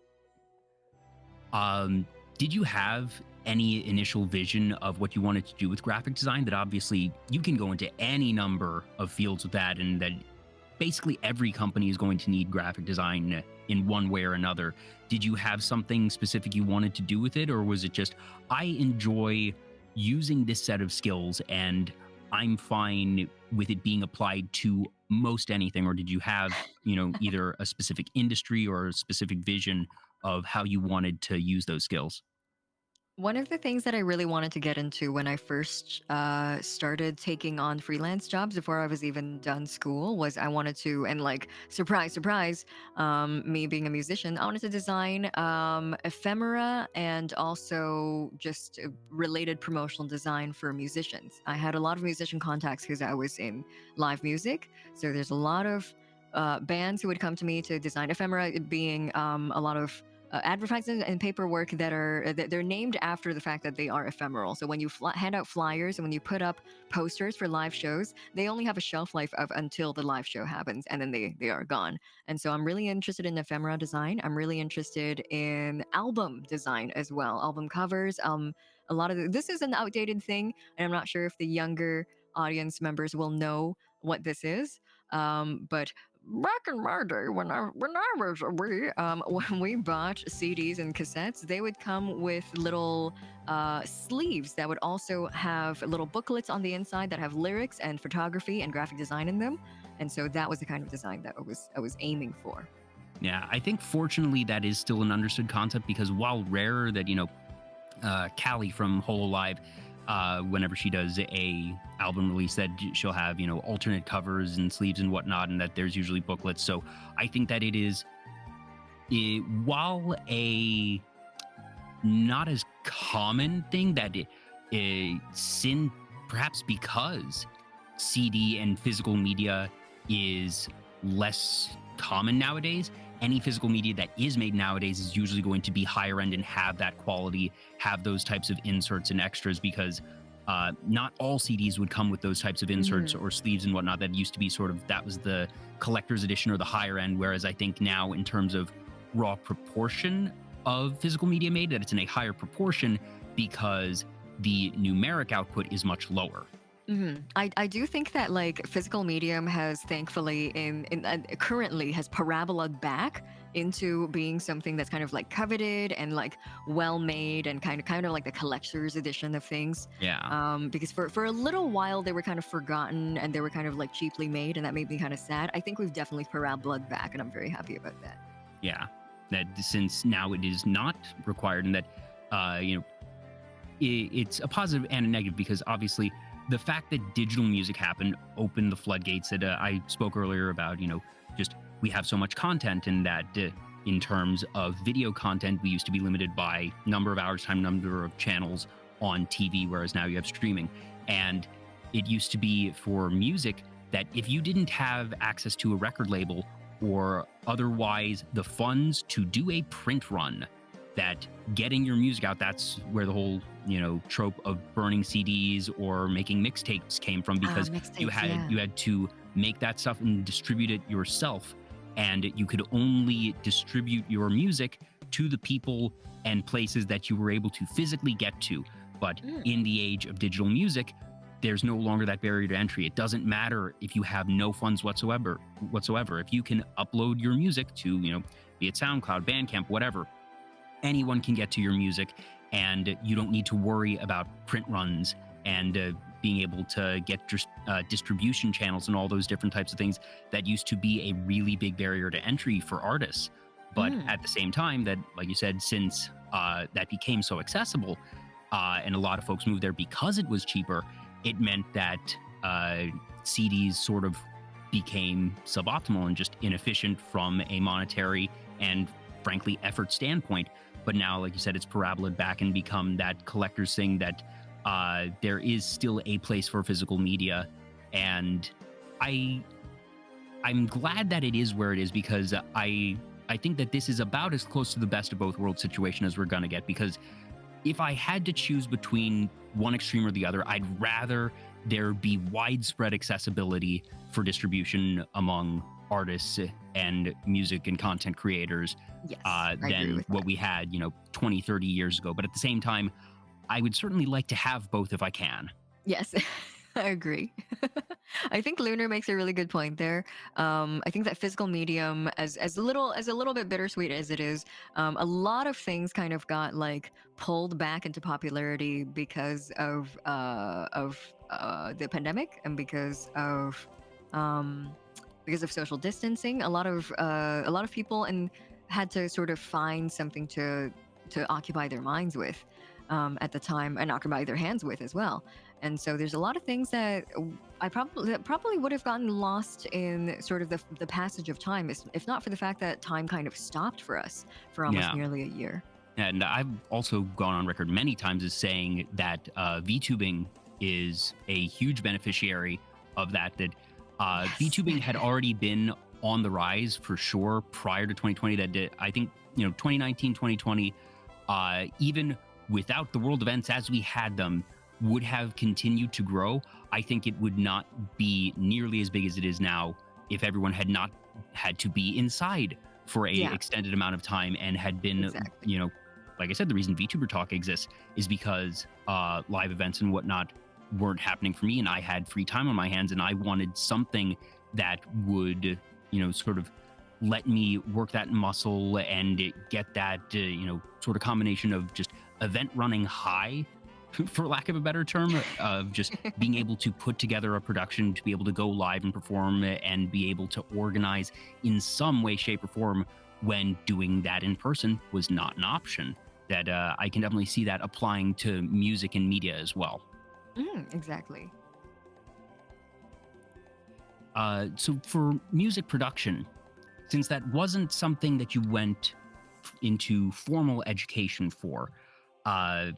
Um, did you have any initial vision of what you wanted to do with graphic design? That obviously you can go into any number of fields with that, and that basically every company is going to need graphic design in one way or another. Did you have something specific you wanted to do with it, or was it just, I enjoy using this set of skills and I'm fine with it being applied to most anything? Or did you have, either a specific industry or a specific vision of how you wanted to use those skills? One of the things that I really wanted to get into when I first started taking on freelance jobs before I was even done school was I wanted to, and like, surprise, surprise, me being a musician, I wanted to design ephemera and also just related promotional design for musicians. I had a lot of musician contacts because I was in live music. So there's a lot of bands who would come to me to design ephemera, it being a lot of advertisements and paperwork that they're named after the fact that they are ephemeral. So when you hand out flyers and when you put up posters for live shows, they only have a shelf life of until the live show happens, and then they are gone. And so I'm really interested in ephemera design. I'm really interested in album design as well, album covers. A lot of this is an outdated thing, and I'm not sure if the younger audience members will know what this is. But back in my day, when I was a wee, when we bought CDs and cassettes, they would come with little sleeves that would also have little booklets on the inside that have lyrics and photography and graphic design in them. And so that was the kind of design that I was aiming for. Yeah, I think fortunately that is still an understood concept, because while rarer that, Callie from Hololive, whenever she does a album release, that she'll have, alternate covers and sleeves and whatnot, and that there's usually booklets. So I think that while a not as common thing, that sin, perhaps because CD and physical media is less common nowadays, any physical media that is made nowadays is usually going to be higher end and have that quality, have those types of inserts and extras, because not all CDs would come with those types of inserts or sleeves and whatnot. That used to be that was the collector's edition or the higher end. Whereas I think now, in terms of raw proportion of physical media made, that it's in a higher proportion because the numeric output is much lower. I do think that like physical medium has thankfully currently has parabolaed back into being something that's kind of like coveted and like well made and kind of like the collector's edition of things. Yeah. Because for a little while they were kind of forgotten and they were kind of like cheaply made, and that made me kind of sad. I think we've definitely parabolaed back, and I'm very happy about that. Yeah. That since now it is not required, and that it's a positive and a negative, because obviously the fact that digital music happened opened the floodgates that I spoke earlier about, just we have so much content, and that in terms of video content, we used to be limited by number of hours, number of channels on TV, whereas now you have streaming. And it used to be for music that if you didn't have access to a record label or otherwise the funds to do a print run, that getting your music out, that's where the whole trope of burning CDs or making mixtapes came from, because you had to make that stuff and distribute it yourself, and you could only distribute your music to the people and places that you were able to physically get to. But in the age of digital music, there's no longer that barrier to entry. It doesn't matter if you have no funds whatsoever. If you can upload your music to, be it SoundCloud, Bandcamp, whatever, anyone can get to your music, and you don't need to worry about print runs and being able to get distribution channels and all those different types of things that used to be a really big barrier to entry for artists. But at the same time, that, like you said, since that became so accessible, and a lot of folks moved there because it was cheaper, it meant that CDs sort of became suboptimal and just inefficient from a monetary and, frankly, effort standpoint. But now, like you said, it's parabolaed back and become that collector's thing, that there is still a place for physical media. And I'm glad that it is where it is, because I think that this is about as close to the best of both worlds situation as we're going to get. Because if I had to choose between one extreme or the other, I'd rather there be widespread accessibility for distribution among artists and music and content creators than what we had 20, 30 years ago. But at the same time, I would certainly like to have both if I can. Yes. I agree. I think Lunar makes a really good point there. I think that physical medium, as a little bit bittersweet as it is, a lot of things kind of got like pulled back into popularity because of the pandemic and because of social distancing. A lot of people had to sort of find something to occupy their minds with at the time, and occupy their hands with as well. And so there's a lot of things that probably would have gotten lost in sort of the passage of time, if not for the fact that time kind of stopped for us for almost nearly a year. And I've also gone on record many times as saying that VTubing is a huge beneficiary of that. That VTubing had already been on the rise for sure prior to 2020. That I think 2019, 2020, even without the world events as we had them, would have continued to grow. I think it would not be nearly as big as it is now if everyone had not had to be inside for a Yeah, extended amount of time and had been, exactly. like I said, the reason VTuber Talk exists is because live events and whatnot weren't happening for me, and I had free time on my hands, and I wanted something that would, sort of let me work that muscle and get that, sort of combination of just event running high, for lack of a better term, of just being able to put together a production, to be able to go live and perform and be able to organize in some way, shape, or form when doing that in person was not an option. That I can definitely see that applying to music and media as well. Exactly. So for music production, since that wasn't something that you went into formal education for, uh,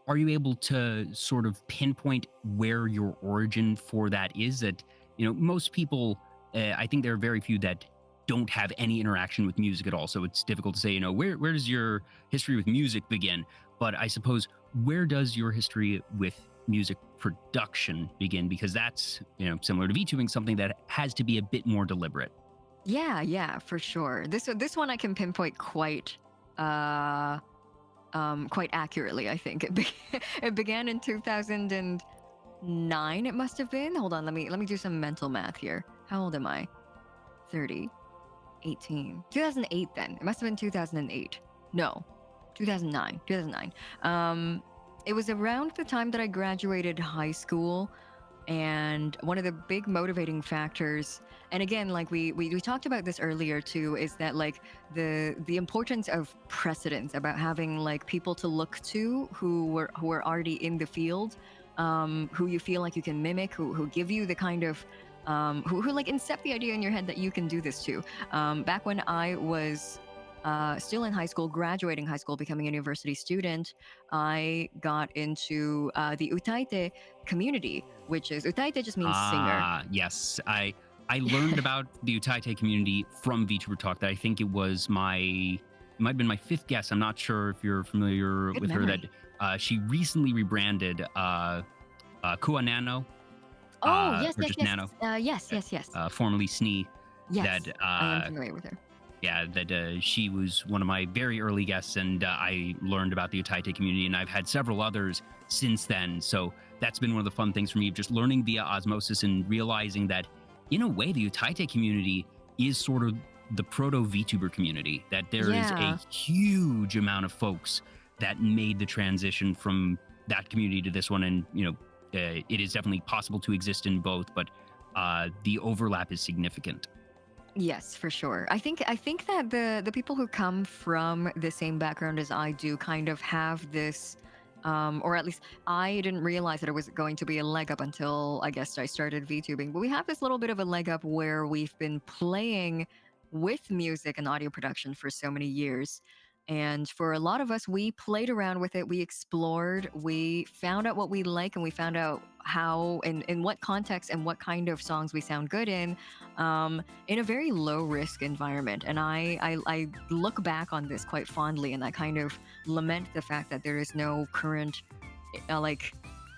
are you able to sort of pinpoint where your origin for that is? That, most people, I think there are very few that don't have any interaction with music at all. So it's difficult to say, where does your history with music begin? But I suppose, where does your history with music production begin? Because that's, similar to VTubing, something that has to be a bit more deliberate. Yeah, for sure. This one I can pinpoint uh quite accurately, I think. It began in 2009, it must have been. Hold on, let me do some mental math here. How old am I? 30, 18. 2008 then. It must have been 2008. No. 2009. 2009. It was around the time that I graduated high school. And one of the big motivating factors, and again, like we talked about this earlier too, is that like the importance of precedence, about having like people to look to who are already in the field, who you feel like you can mimic, who give you the kind of who like incept the idea in your head that you can do this too. Back when I was still in high school, graduating high school, becoming a university student, I got into the utaite community, which is utaite just means singer. Yes. I learned about the Utaite community from VTuber Talk. That I think it might have been my fifth guess. I'm not sure if you're familiar Good with her. memory. That she recently rebranded Kua Nano, Oh, yes, or yes, just yes. Nano, Yes. formerly Snee. Yes, That I am familiar with her. yeah, that she was one of my very early guests, and I learned about the Utaite community, and I've had several others since then. So that's been one of the fun things for me, just learning via osmosis and realizing that, in a way, the Utaite community is sort of the proto VTuber community. That there is Yeah. a huge amount of folks that made the transition from that community to this one, and it is definitely possible to exist in both, but the overlap is significant. Yes, for sure. I think that the people who come from the same background as I do kind of have this, or at least I didn't realize that it was going to be a leg up until I guess I started VTubing. But we have this little bit of a leg up where we've been playing with music and audio production for so many years. And for a lot of us, we played around with it, we explored, we found out what we like, and we found out how and in what context and what kind of songs we sound good in a very low risk environment. And I look back on this quite fondly, and I kind of lament the fact that there is no current like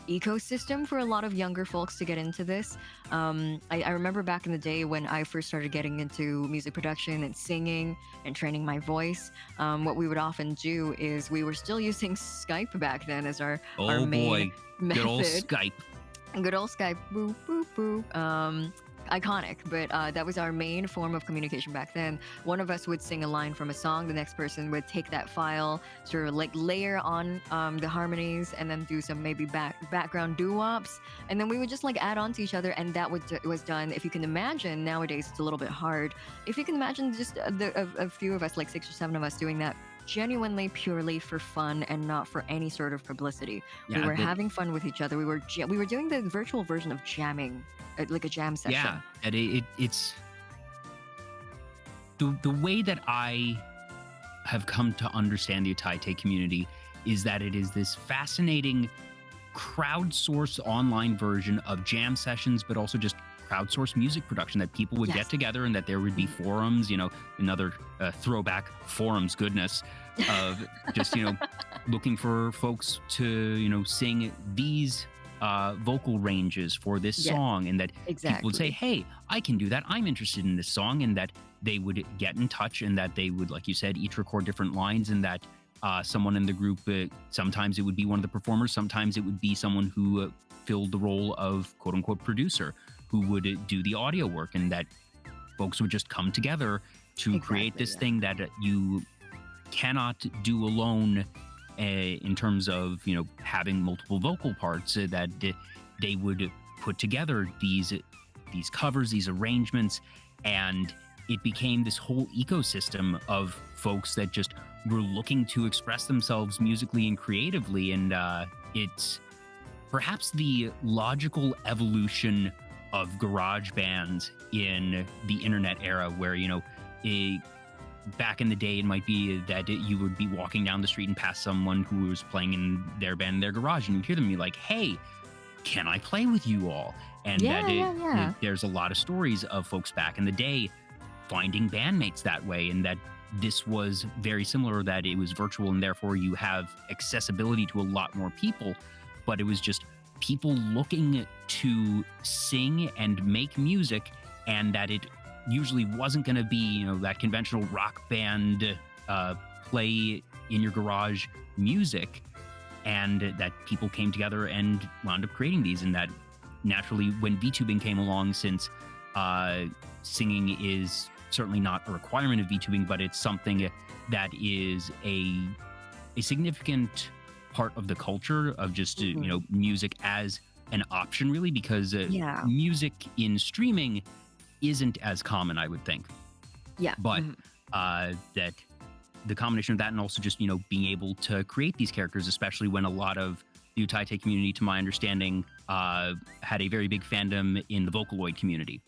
ecosystem for a lot of younger folks to get into this. I remember back in the day when I first started getting into music production and singing and training my voice. What we would often do is we were still using Skype back then as our Oh main boy, good old method. Skype. Good old Skype, boo, boo, boo. Iconic, but that was our main form of communication back then. One of us would sing a line from a song, the next person would take that file, sort of like layer on the harmonies, and then do some maybe background doo-wops, and then we would just like add on to each other, and that was done. If you can imagine, nowadays it's a little bit hard. If you can imagine just a few of us, like 6 or 7 of us, doing that genuinely purely for fun and not for any sort of publicity. We Yeah, were having fun with each other. We were doing the virtual version of jamming, like a jam session. yeah, and it's the way that I have come to understand the Utaite community is that it is this fascinating crowdsourced online version of jam sessions, but also just crowdsourced music production, that people would Yes. get together and that there would be forums, another throwback forums goodness of just, looking for folks to, sing these vocal ranges for this Yes, song, and that people would say, exactly. hey, I can do that. I'm interested in this song, and that they would get in touch, and that they would, like you said, each record different lines, and that someone in the group, sometimes it would be one of the performers, sometimes it would be someone who filled the role of quote unquote producer, who would do the audio work, and that folks would just come together to create Exactly, this yeah. thing that you cannot do alone, in terms of having multiple vocal parts, that they would put together these covers, these arrangements, and it became this whole ecosystem of folks that just were looking to express themselves musically and creatively. And it's perhaps the logical evolution of garage bands in the internet era, where back in the day, it might be that you would be walking down the street and pass someone who was playing in their band in their garage, and you'd hear them be like, hey, can I play with you all? And Yeah, that yeah. there's a lot of stories of folks back in the day finding bandmates that way, and that this was very similar, that it was virtual and therefore you have accessibility to a lot more people, but it was just people looking to sing and make music, and that it usually wasn't going to be that conventional rock band play in your garage music, and that people came together and wound up creating these. And that naturally, when VTubing came along, since singing is certainly not a requirement of VTubing, but it's something that is a significant part of the culture of just music as an option, really, because Yeah. music in streaming isn't as common, I would think. Yeah. But that the combination of that, and also just being able to create these characters, especially when a lot of the Utaite community, to my understanding, had a very big fandom in the Vocaloid community.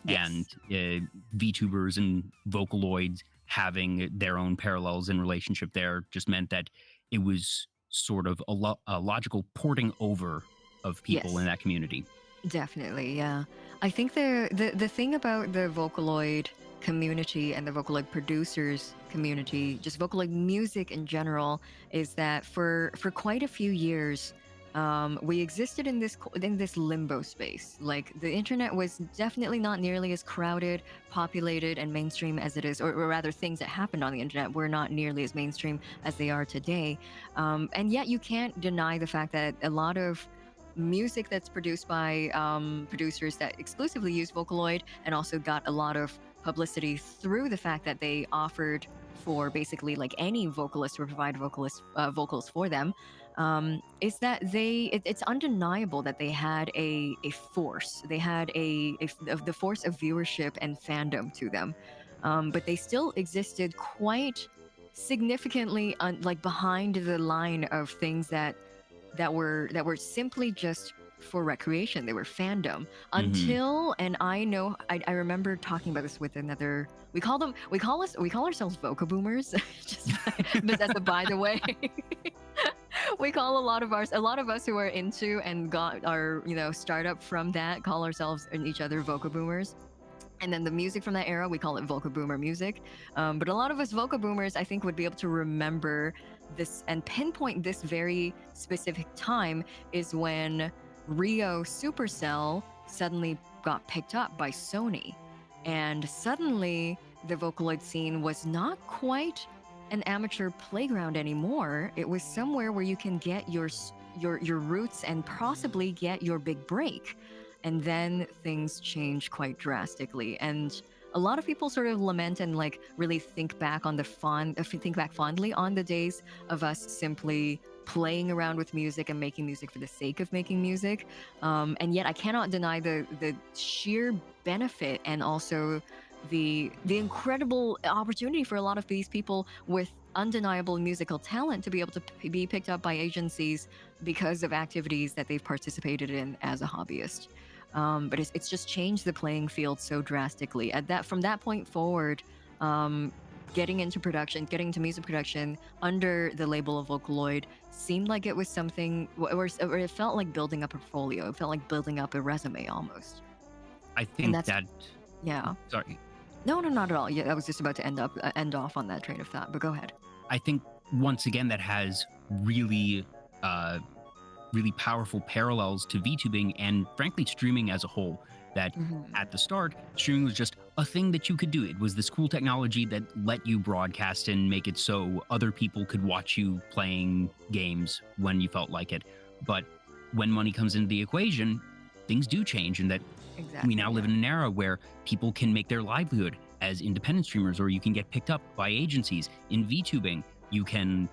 Yes. And VTubers and Vocaloids having their own parallels in relationship there just meant that it was sort of a logical porting over of people Yes. in that community. Definitely, yeah. I think the thing about the Vocaloid community and the Vocaloid producers community, just Vocaloid music in general, is that for quite a few years, we existed in this limbo space. Like, the internet was definitely not nearly as crowded, populated, and mainstream as it is, or rather, things that happened on the internet were not nearly as mainstream as they are today. And yet, you can't deny the fact that a lot of music that's produced by producers that exclusively use Vocaloid, and also got a lot of publicity through the fact that they offered for basically like any vocalist to provide vocals for them, is that it's undeniable that they had a force. They had the force of viewership and fandom to them, but they still existed quite significantly like behind the line of things that were simply just for recreation. They were fandom until, and I remember talking about this with another. We call ourselves Voca Boomers. But that's a by the way. We call a lot of us who are into and got our startup from that, call ourselves and each other Voca Boomers. And then the music from that era, we call it Voca Boomer music. But a lot of us Voca Boomers, I think, would be able to remember this and pinpoint this very specific time, is when Rio Supercell suddenly got picked up by Sony. And suddenly the Vocaloid scene was not quite an amateur playground anymore. It was somewhere where you can get your roots and possibly get your big break. And then things change quite drastically. And a lot of people sort of lament and like really think back fondly on the days of us simply playing around with music and making music for the sake of making music. And yet I cannot deny the sheer benefit and also the incredible opportunity for a lot of these people with undeniable musical talent to be able to be picked up by agencies because of activities that they've participated in as a hobbyist. But it's just changed the playing field so drastically. From that point forward, getting into music production under the label of Vocaloid seemed like it was something, or it felt like building up a portfolio. It felt like building up a resume almost. I And think that's that, yeah. sorry, No, no, not at all. Yeah, I was just about to end off on that train of thought, but go ahead. I think once again that has really, uh, really powerful parallels to VTubing and frankly streaming as a whole. That Hmm. at the start, streaming was just a thing that you could do. It was this cool technology that let you broadcast and make it so other people could watch you playing games when you felt like it. But when money comes into the equation, things do change, and that we Exactly. now live Yeah. in an era where people can make their livelihood as independent streamers, or you can get picked up by agencies. In VTubing, you can,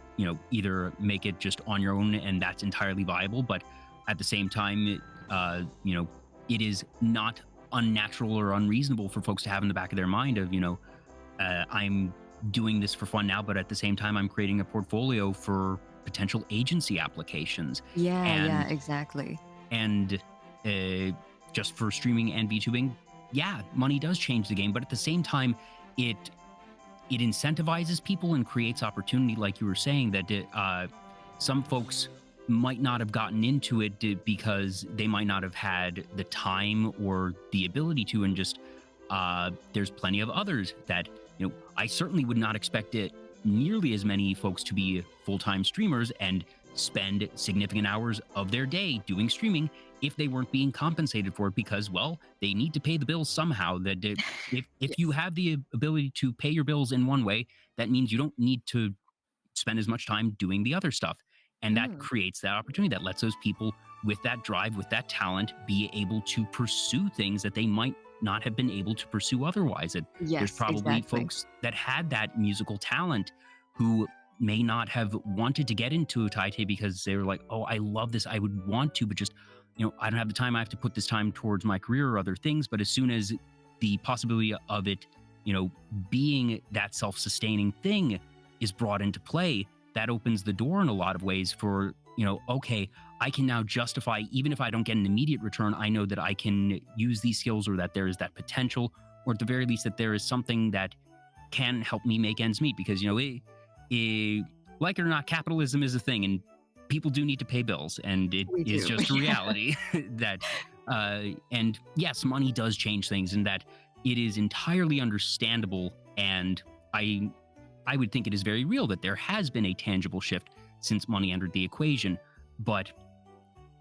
either make it just on your own, and that's entirely viable. But at the same time, it is not unnatural or unreasonable for folks to have in the back of their mind of, I'm doing this for fun now, but at the same time, I'm creating a portfolio for potential agency applications. Yeah. Yeah. And Exactly. and uh, just for streaming and VTubing, yeah, money does change the game, but at the same time, it it incentivizes people and creates opportunity, like you were saying, that some folks might not have gotten into it because they might not have had the time or the ability to, and just there's plenty of others that, I certainly would not expect it nearly as many folks to be full-time streamers and spend significant hours of their day doing streaming if they weren't being compensated for it, because, well, they need to pay the bills somehow. That if you Yes. have the ability to pay your bills in one way, that means you don't need to spend as much time doing the other stuff. And that Mm. creates that opportunity that lets those people with that drive, with that talent, be able to pursue things that they might not have been able to pursue otherwise. There's Yes. probably Exactly. folks that had that musical talent who may not have wanted to get into Taite because they were like, oh, I love this. I would want to, but just, I don't have the time. I have to put this time towards my career or other things. But as soon as the possibility of it, being that self sustaining thing is brought into play, that opens the door in a lot of ways for, okay, I can now justify, even if I don't get an immediate return, I know that I can use these skills, or that there is that potential, or at the very least that there is something that can help me make ends meet. Because, like it or not, capitalism is a thing, and people do need to pay bills, and it We is do. just a reality that, and yes, money does change things, and that it is entirely understandable. And I I would think it is very real that there has been a tangible shift since money entered the equation. But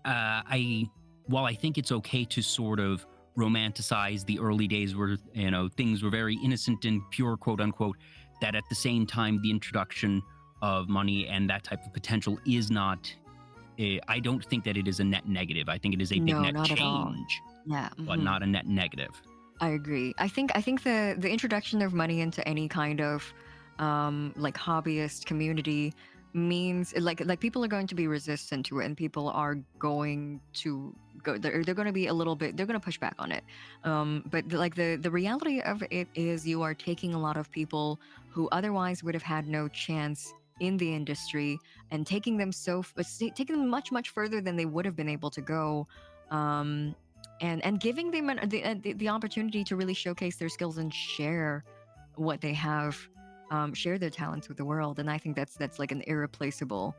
I, while I think it's okay to sort of romanticize the early days where, things were very innocent and pure, quote unquote, that at the same time the introduction of money and that type of potential is not. I don't think that it is a net negative. I think it is a big No, net not at all. change, Yeah. but not a net negative. I agree. I think the introduction of money into any kind of like hobbyist community means like people are going to be resistant to it, and people are going to they're going to be a little bit, they're going to push back on it. But the reality of it is you are taking a lot of people who otherwise would have had no chance in the industry, and taking them taking them much further than they would have been able to go. Um, and giving them the opportunity to really showcase their skills and share what they have, share their talents with the world. And I think that's like an irreplaceable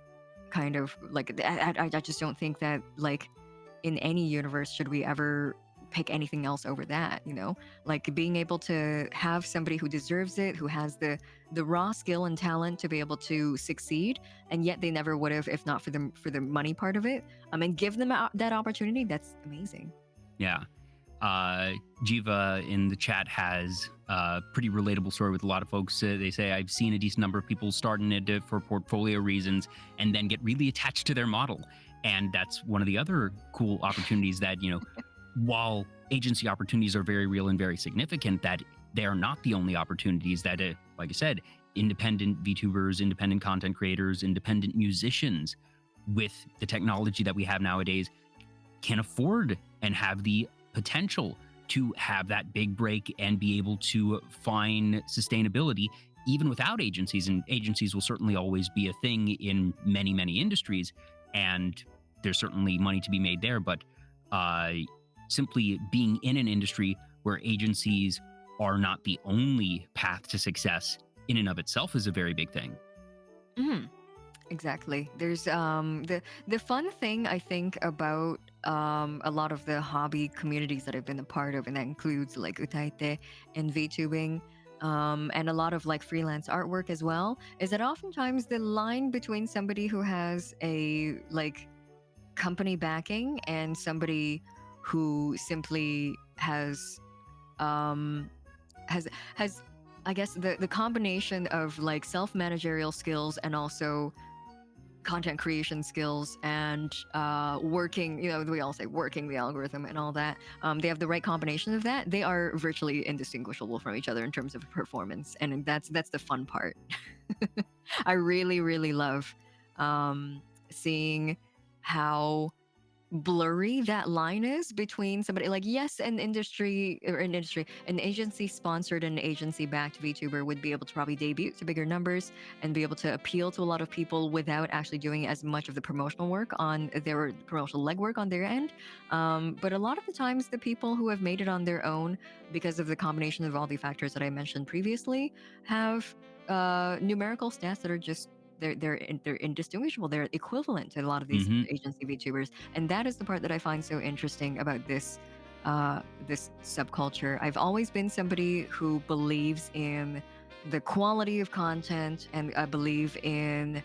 kind of like I just don't think that like in any universe should we ever pick anything else over that, like being able to have somebody who deserves it, who has the raw skill and talent to be able to succeed, and yet they never would have if not for the money part of it, and give them that opportunity. That's amazing. Yeah. Jiva in the chat has a pretty relatable story with a lot of folks. They say, I've seen a decent number of people starting it for portfolio reasons and then get really attached to their model. And that's one of the other cool opportunities that, while agency opportunities are very real and very significant, that they are not the only opportunities that, like I said, independent VTubers, independent content creators, independent musicians with the technology that we have nowadays can afford and have the potential to have that big break and be able to find sustainability even without agencies. And agencies will certainly always be a thing in many, many industries. And there's certainly money to be made there. But simply being in an industry where agencies are not the only path to success in and of itself is a very big thing. Mhm. Exactly. There's the fun thing I think about a lot of the hobby communities that I've been a part of, and that includes like Utaite and VTubing, and a lot of like freelance artwork as well, is that oftentimes the line between somebody who has a like company backing and somebody who simply um has I guess the combination of like self managerial skills and also content creation skills and working, we all say working the algorithm and all that. They have the right combination of that. They are virtually indistinguishable from each other in terms of performance, and that's the fun part. I really really love seeing how blurry that line is between somebody like, yes, an agency sponsored and agency backed VTuber would be able to probably debut to bigger numbers and be able to appeal to a lot of people without actually doing as much of the promotional work on their promotional legwork on their end. But a lot of the times the people who have made it on their own because of the combination of all the factors that I mentioned previously have numerical stats that are just they're indistinguishable. They're equivalent to a lot of these Hmm. agency VTubers, and that is the part that I find so interesting about this subculture. I've always been somebody who believes in the quality of content, and I believe in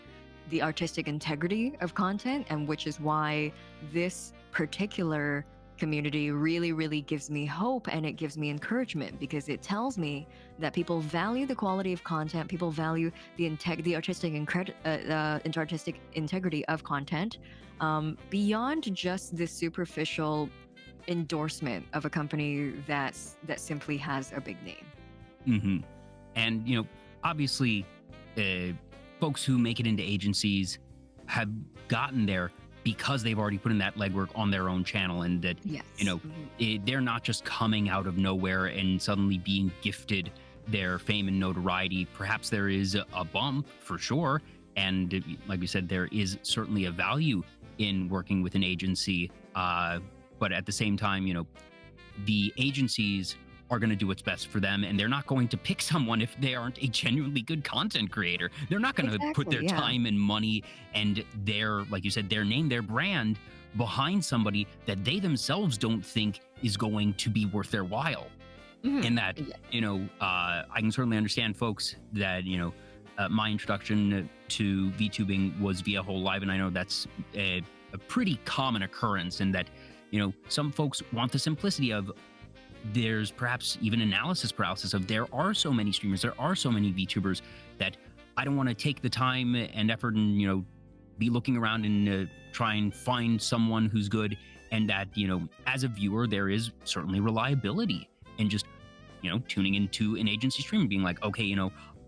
the artistic integrity of content, and which is why this particular community really really gives me hope, and it gives me encouragement, because it tells me that people value the quality of content, people value the artistic integrity of content, beyond just the superficial endorsement of a company that simply has a big name. Hmm. And, obviously, uh, folks who make it into agencies have gotten there because they've already put in that legwork on their own channel, and that, Yes. Mhm. they're not just coming out of nowhere and suddenly being gifted their fame and notoriety. Perhaps there is a bump for sure. And like we said, there is certainly a value in working with an agency. But at the same time, the agencies are going to do what's best for them, and they're not going to pick someone if they aren't a genuinely good content creator. They're not going to put Exactly. their Yeah. time and money and their, like you said, their name, their brand behind somebody that they themselves don't think is going to be worth their while. Mhm. And that, Yeah. I can certainly understand folks that, my introduction to VTubing was via Whole Live, and I know that's a pretty common occurrence, and that, some folks want the simplicity of, there's perhaps even analysis paralysis of, there are so many streamers, there are so many VTubers, that I don't want to take the time and effort and, be looking around and try and find someone who's good. And that, as a viewer, there is certainly reliability in just, tuning into an agency stream and being like, okay,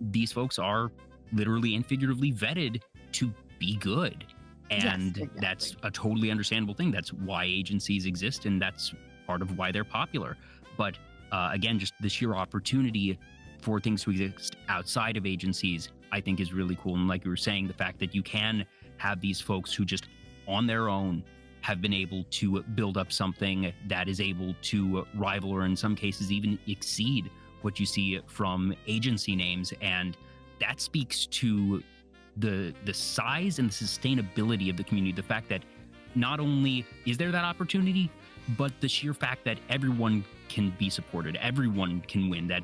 these folks are literally and figuratively vetted to be good. Yes. And Exactly. that's a totally understandable thing. That's why agencies exist, and that's part of why they're popular. But again, just the sheer opportunity for things to exist outside of agencies, I think, is really cool. And like you were saying, the fact that you can have these folks who just on their own have been able to build up something that is able to rival, or in some cases even exceed, what you see from agency names. And that speaks to the size and the sustainability of the community. The fact that not only is there that opportunity, but the sheer fact that everyone can be supported, everyone can win. That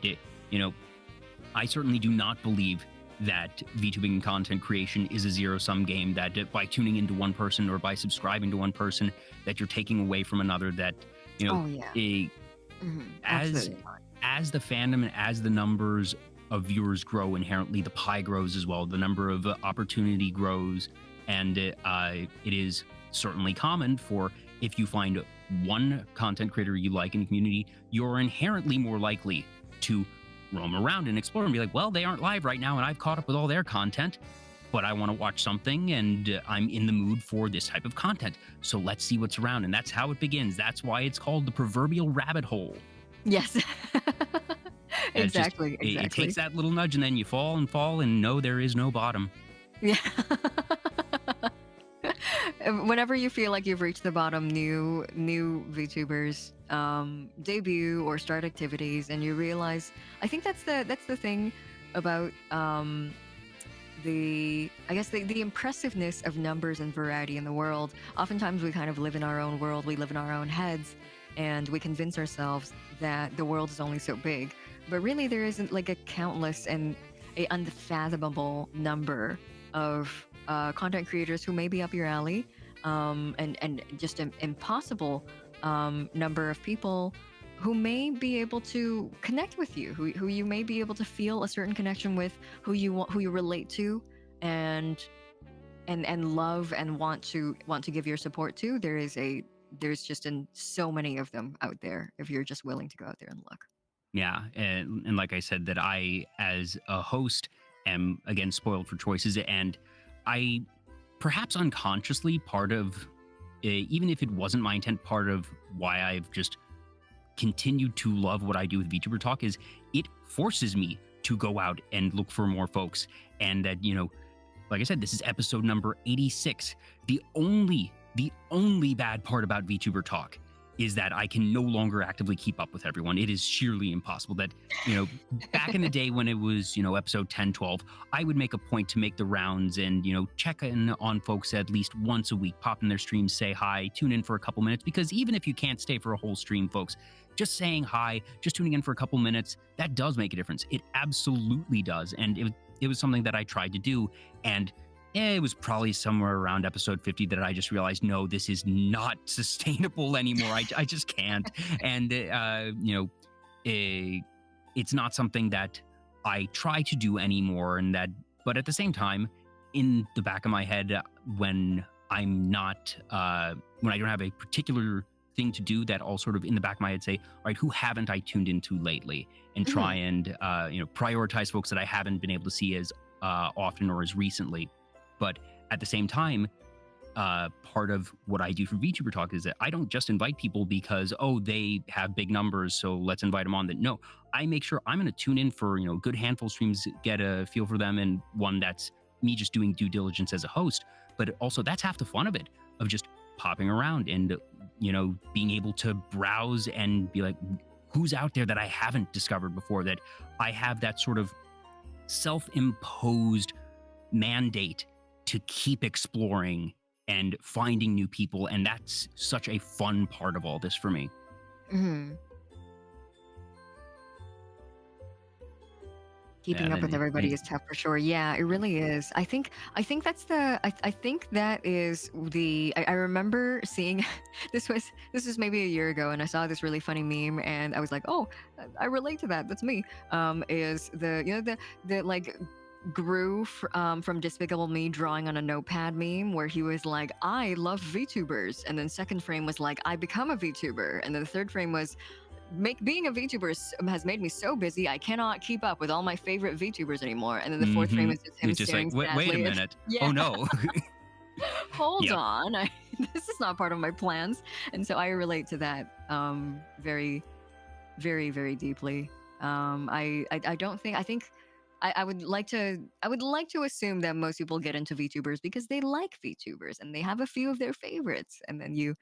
I certainly do not believe that VTubing and content creation is a zero-sum game, that by tuning into one person or by subscribing to one person, that you're taking away from another. That, Oh yeah. eh, as Absolutely not. as the fandom and as the numbers of viewers grow, inherently the pie grows as well. The number of opportunity grows, and it is certainly common for, if you find one content creator you like in the community, you're inherently more likely to roam around and explore and be like, well, they aren't live right now, and I've caught up with all their content, but I want to watch something, and I'm in the mood for this type of content. So let's see what's around. And that's how it begins. That's why it's called the proverbial rabbit hole. Yes. And it's just, Exactly. it takes Exactly. that little nudge, and then you fall and fall, and no, there is no bottom. Yeah. Whenever you feel like you've reached the bottom, new VTubers debut or start activities, and you realize, I think that's the thing about I guess the impressiveness of numbers and variety in the world. Oftentimes we kind of live in our own world, we live in our own heads, and we convince ourselves that the world is only so big. But really there isn't like a countless and a unfathomable number of content creators who may be up your alley, and just an impossible number of people who may be able to connect with you, who you may be able to feel a certain connection with, who you relate to, and love and want to give your support to. There's just so many of them out there if you're just willing to go out there and look. Yeah, and like I said, that I, as a host, am again spoiled for choices, and I, perhaps unconsciously, part of, even if it wasn't my intent, part of why I've just continued to love what I do with VTuber Talk is it forces me to go out and look for more folks, and that, like I said, this is episode number 86. The only bad part about VTuber Talk is that I can no longer actively keep up with everyone. It is sheerly impossible. That, back in the day when it was, episode 10, 12, I would make a point to make the rounds and, check in on folks at least once a week, pop in their streams, say hi, tune in for a couple minutes, because even if you can't stay for a whole stream, folks, just saying hi, just tuning in for a couple minutes, that does make a difference. It absolutely does. And it was something that I tried to do. And it was probably somewhere around episode 50 that I just realized, no, this is not sustainable anymore. I just can't. And, it's not something that I try to do anymore. But at the same time, in the back of my head, when I'm not, when I don't have a particular thing to do, that all sort of in the back of my head say, all right, who haven't I tuned into lately? And try and, prioritize folks that I haven't been able to see as often or as recently. But at the same time, part of what I do for VTuber Talk is that I don't just invite people because, they have big numbers, so let's invite them on. That no, I make sure I'm going to tune in for, a good handful of streams, get a feel for them, and one that's me just doing due diligence as a host. But also that's half the fun of it, of just popping around and, being able to browse and be like, who's out there that I haven't discovered before, that I have that sort of self-imposed mandate to keep exploring and finding new people. And that's such a fun part of all this for me. Keeping up with everybody is tough for sure. Yeah, it really is. I think that's I think that is I remember seeing this was maybe a year ago, and I saw this really funny meme, and I was like, oh, I relate to that. That's me. Is the like Gru from Despicable Me drawing on a notepad meme where he was like, I love VTubers, and then second frame was like, I become a VTuber, and then the third frame was, being a VTuber has made me so busy I cannot keep up with all my favorite VTubers anymore. And then the fourth frame is just him staring sadly. Wait a minute. Oh no. Hold on. This is not part of my plans. And so I relate to that very, very, very deeply. I think I would like to assume that most people get into VTubers because they like VTubers and they have a few of their favorites, and then you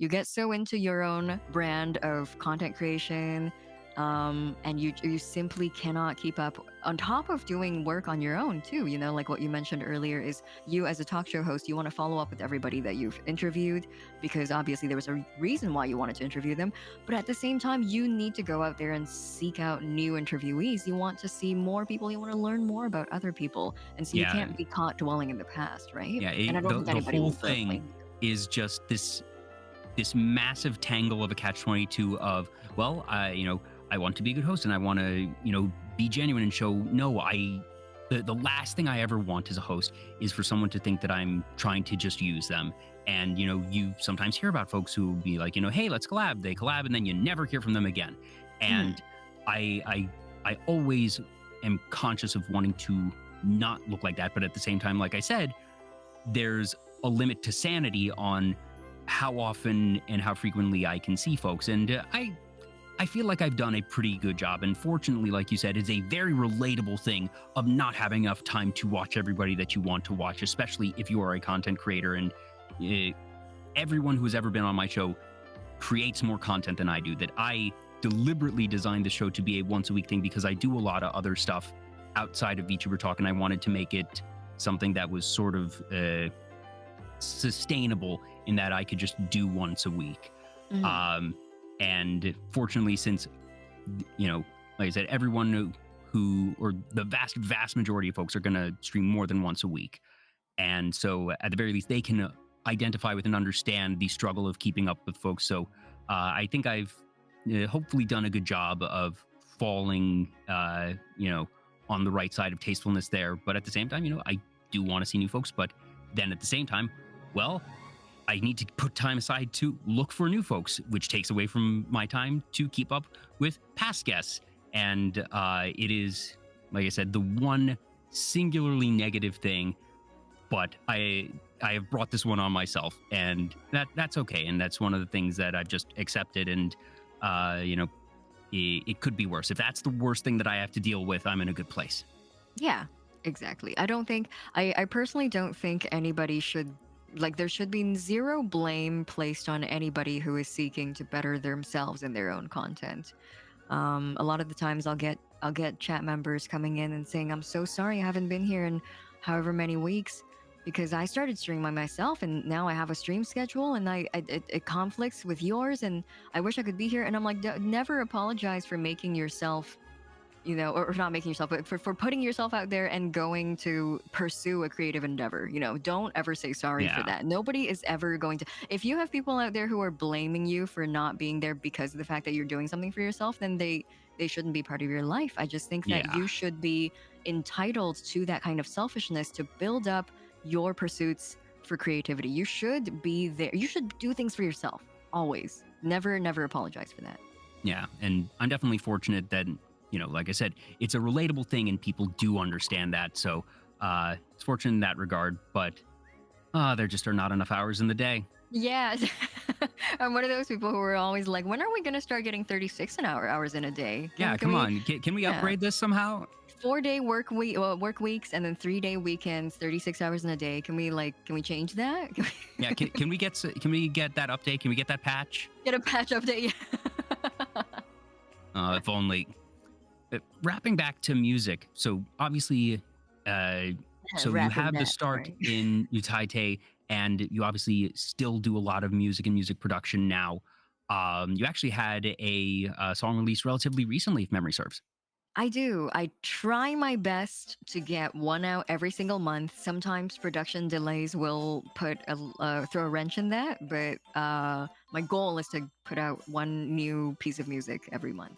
get so into your own brand of content creation, and you simply cannot keep up, on top of doing work on your own too. Like what you mentioned earlier, is you as a talk show host, you want to follow up with everybody that you've interviewed, because obviously there was a reason why you wanted to interview them. But at the same time, you need to go out there and seek out new interviewees. You want to see more people. You want to learn more about other people. And so you can't be caught dwelling in the past, right? Yeah, and I don't think the whole thing is just this massive tangle of a catch-22 of, well, I want to be a good host and I want to, be genuine and show, no, the last thing I ever want as a host is for someone to think that I'm trying to just use them. And, you sometimes hear about folks who be like, hey, let's collab. They collab and then you never hear from them again. And I always am conscious of wanting to not look like that. But at the same time, like I said, there's a limit to sanity on how often and how frequently I can see folks. And I feel like I've done a pretty good job. And fortunately, like you said, it's a very relatable thing of not having enough time to watch everybody that you want to watch, especially if you are a content creator. And everyone who has ever been on my show creates more content than I do. That I deliberately designed the show to be a once a week thing because I do a lot of other stuff outside of VTuber Talk, and I wanted to make it something that was sort of sustainable in that I could just do once a week. Mhm. And fortunately, since, like I said, everyone or the vast majority of folks are going to stream more than once a week. And so at the very least, they can identify with and understand the struggle of keeping up with folks. So I think I've hopefully done a good job of falling, on the right side of tastefulness there. But at the same time, I do want to see new folks. But then at the same time, well, I need to put time aside to look for new folks, which takes away from my time to keep up with past guests. And it is, like I said, the one singularly negative thing. But I have brought this one on myself, and that's okay. And that's one of the things that I've just accepted. And it could be worse. If that's the worst thing that I have to deal with, I'm in a good place. Yeah, exactly. I personally don't think anybody should, like, there should be zero blame placed on anybody who is seeking to better themselves in their own content. A lot of the times I'll get chat members coming in and saying, I'm so sorry I haven't been here in however many weeks because I started streaming by myself and now I have a stream schedule and it conflicts with yours and I wish I could be here. And I'm like, never apologize for making yourself, or not making yourself, but for putting yourself out there and going to pursue a creative endeavor. Don't ever say sorry for that. Nobody is ever going to. If you have people out there who are blaming you for not being there because of the fact that you're doing something for yourself, then they shouldn't be part of your life. I just think that you should be entitled to that kind of selfishness to build up your pursuits for creativity. You should be there. You should do things for yourself always. Never apologize for that. Yeah, and I'm definitely fortunate that, like I said, it's a relatable thing and people do understand that. So it's fortunate in that regard, but there just are not enough hours in the day. Yeah. I'm one of those people who are always like, when are we going to start getting 36 hours in a day? Come on. Can we upgrade this somehow? 4-day work weeks and then 3-day weekends, 36 hours in a day. Can we change that? Yeah. Can we get that update? Can we get that patch? Get a patch update. If only. Wrapping back to music. So obviously, so you have the start in Utaite, and you obviously still do a lot of music and music production now. You actually had a song released relatively recently, if memory serves. I do. I try my best to get one out every single month. Sometimes production delays will throw a wrench in that, but my goal is to put out one new piece of music every month.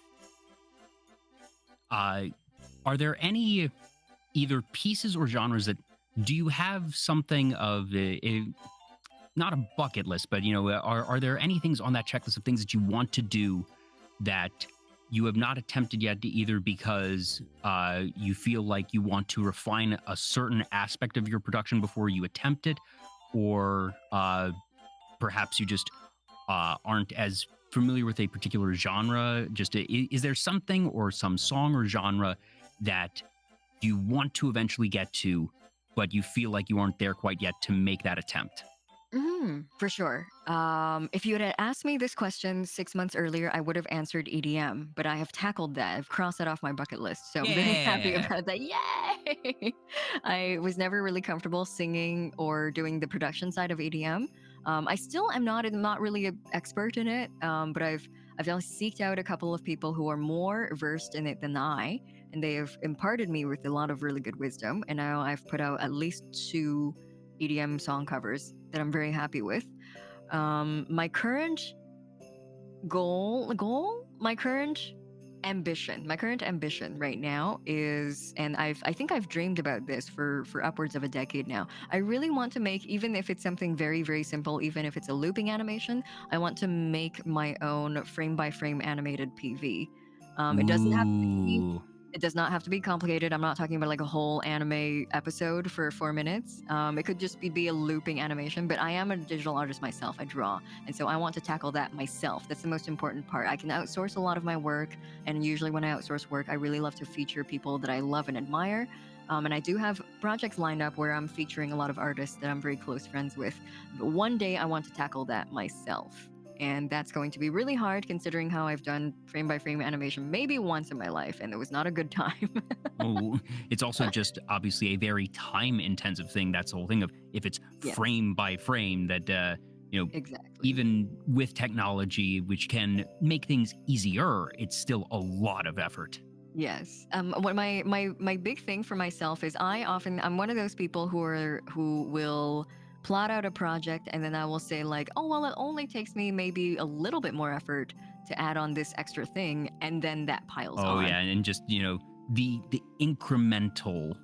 Are there any either pieces or genres that do you have something of not a bucket list, but are there any things on that checklist of things that you want to do that you have not attempted yet, either because you feel like you want to refine a certain aspect of your production before you attempt it, or perhaps you just aren't as familiar with a particular genre? Is there something or some song or genre that you want to eventually get to, but you feel like you aren't there quite yet to make that attempt? For sure. If you had asked me this question 6 months earlier, I would have answered EDM, but I have tackled that. I've crossed that off my bucket list. So I'm very happy about that. Yay! I was never really comfortable singing or doing the production side of EDM. I still am not really an expert in it, but I've now seeked out a couple of people who are more versed in it than I, and they have imparted me with a lot of really good wisdom. And now I've put out at least 2 EDM song covers that I'm very happy with. My current ambition right now is, and I think I've dreamed about this for upwards of a decade now. I really want to make, even if it's something very, very simple, even if it's a looping animation, I want to make my own frame by frame animated PV. It does not have to be complicated. I'm not talking about like a whole anime episode for 4 minutes. It could just be a looping animation, but I am a digital artist myself. I draw. And so I want to tackle that myself. That's the most important part. I can outsource a lot of my work. And usually when I outsource work, I really love to feature people that I love and admire. And I do have projects lined up where I'm featuring a lot of artists that I'm very close friends with. But one day I want to tackle that myself. And that's going to be really hard considering how I've done frame by frame animation maybe once in my life, and it was not a good time. Oh, it's also just obviously a very time intensive thing. That's the whole thing of if it's Yes, frame by frame that, exactly. even with technology, which can make things easier, it's still a lot of effort. Yes. What my big thing for myself is I'm one of those people who will plot out a project and then I will say like, oh well, it only takes me maybe a little bit more effort to add on this extra thing, and then that piles Oh on. yeah, and just the incremental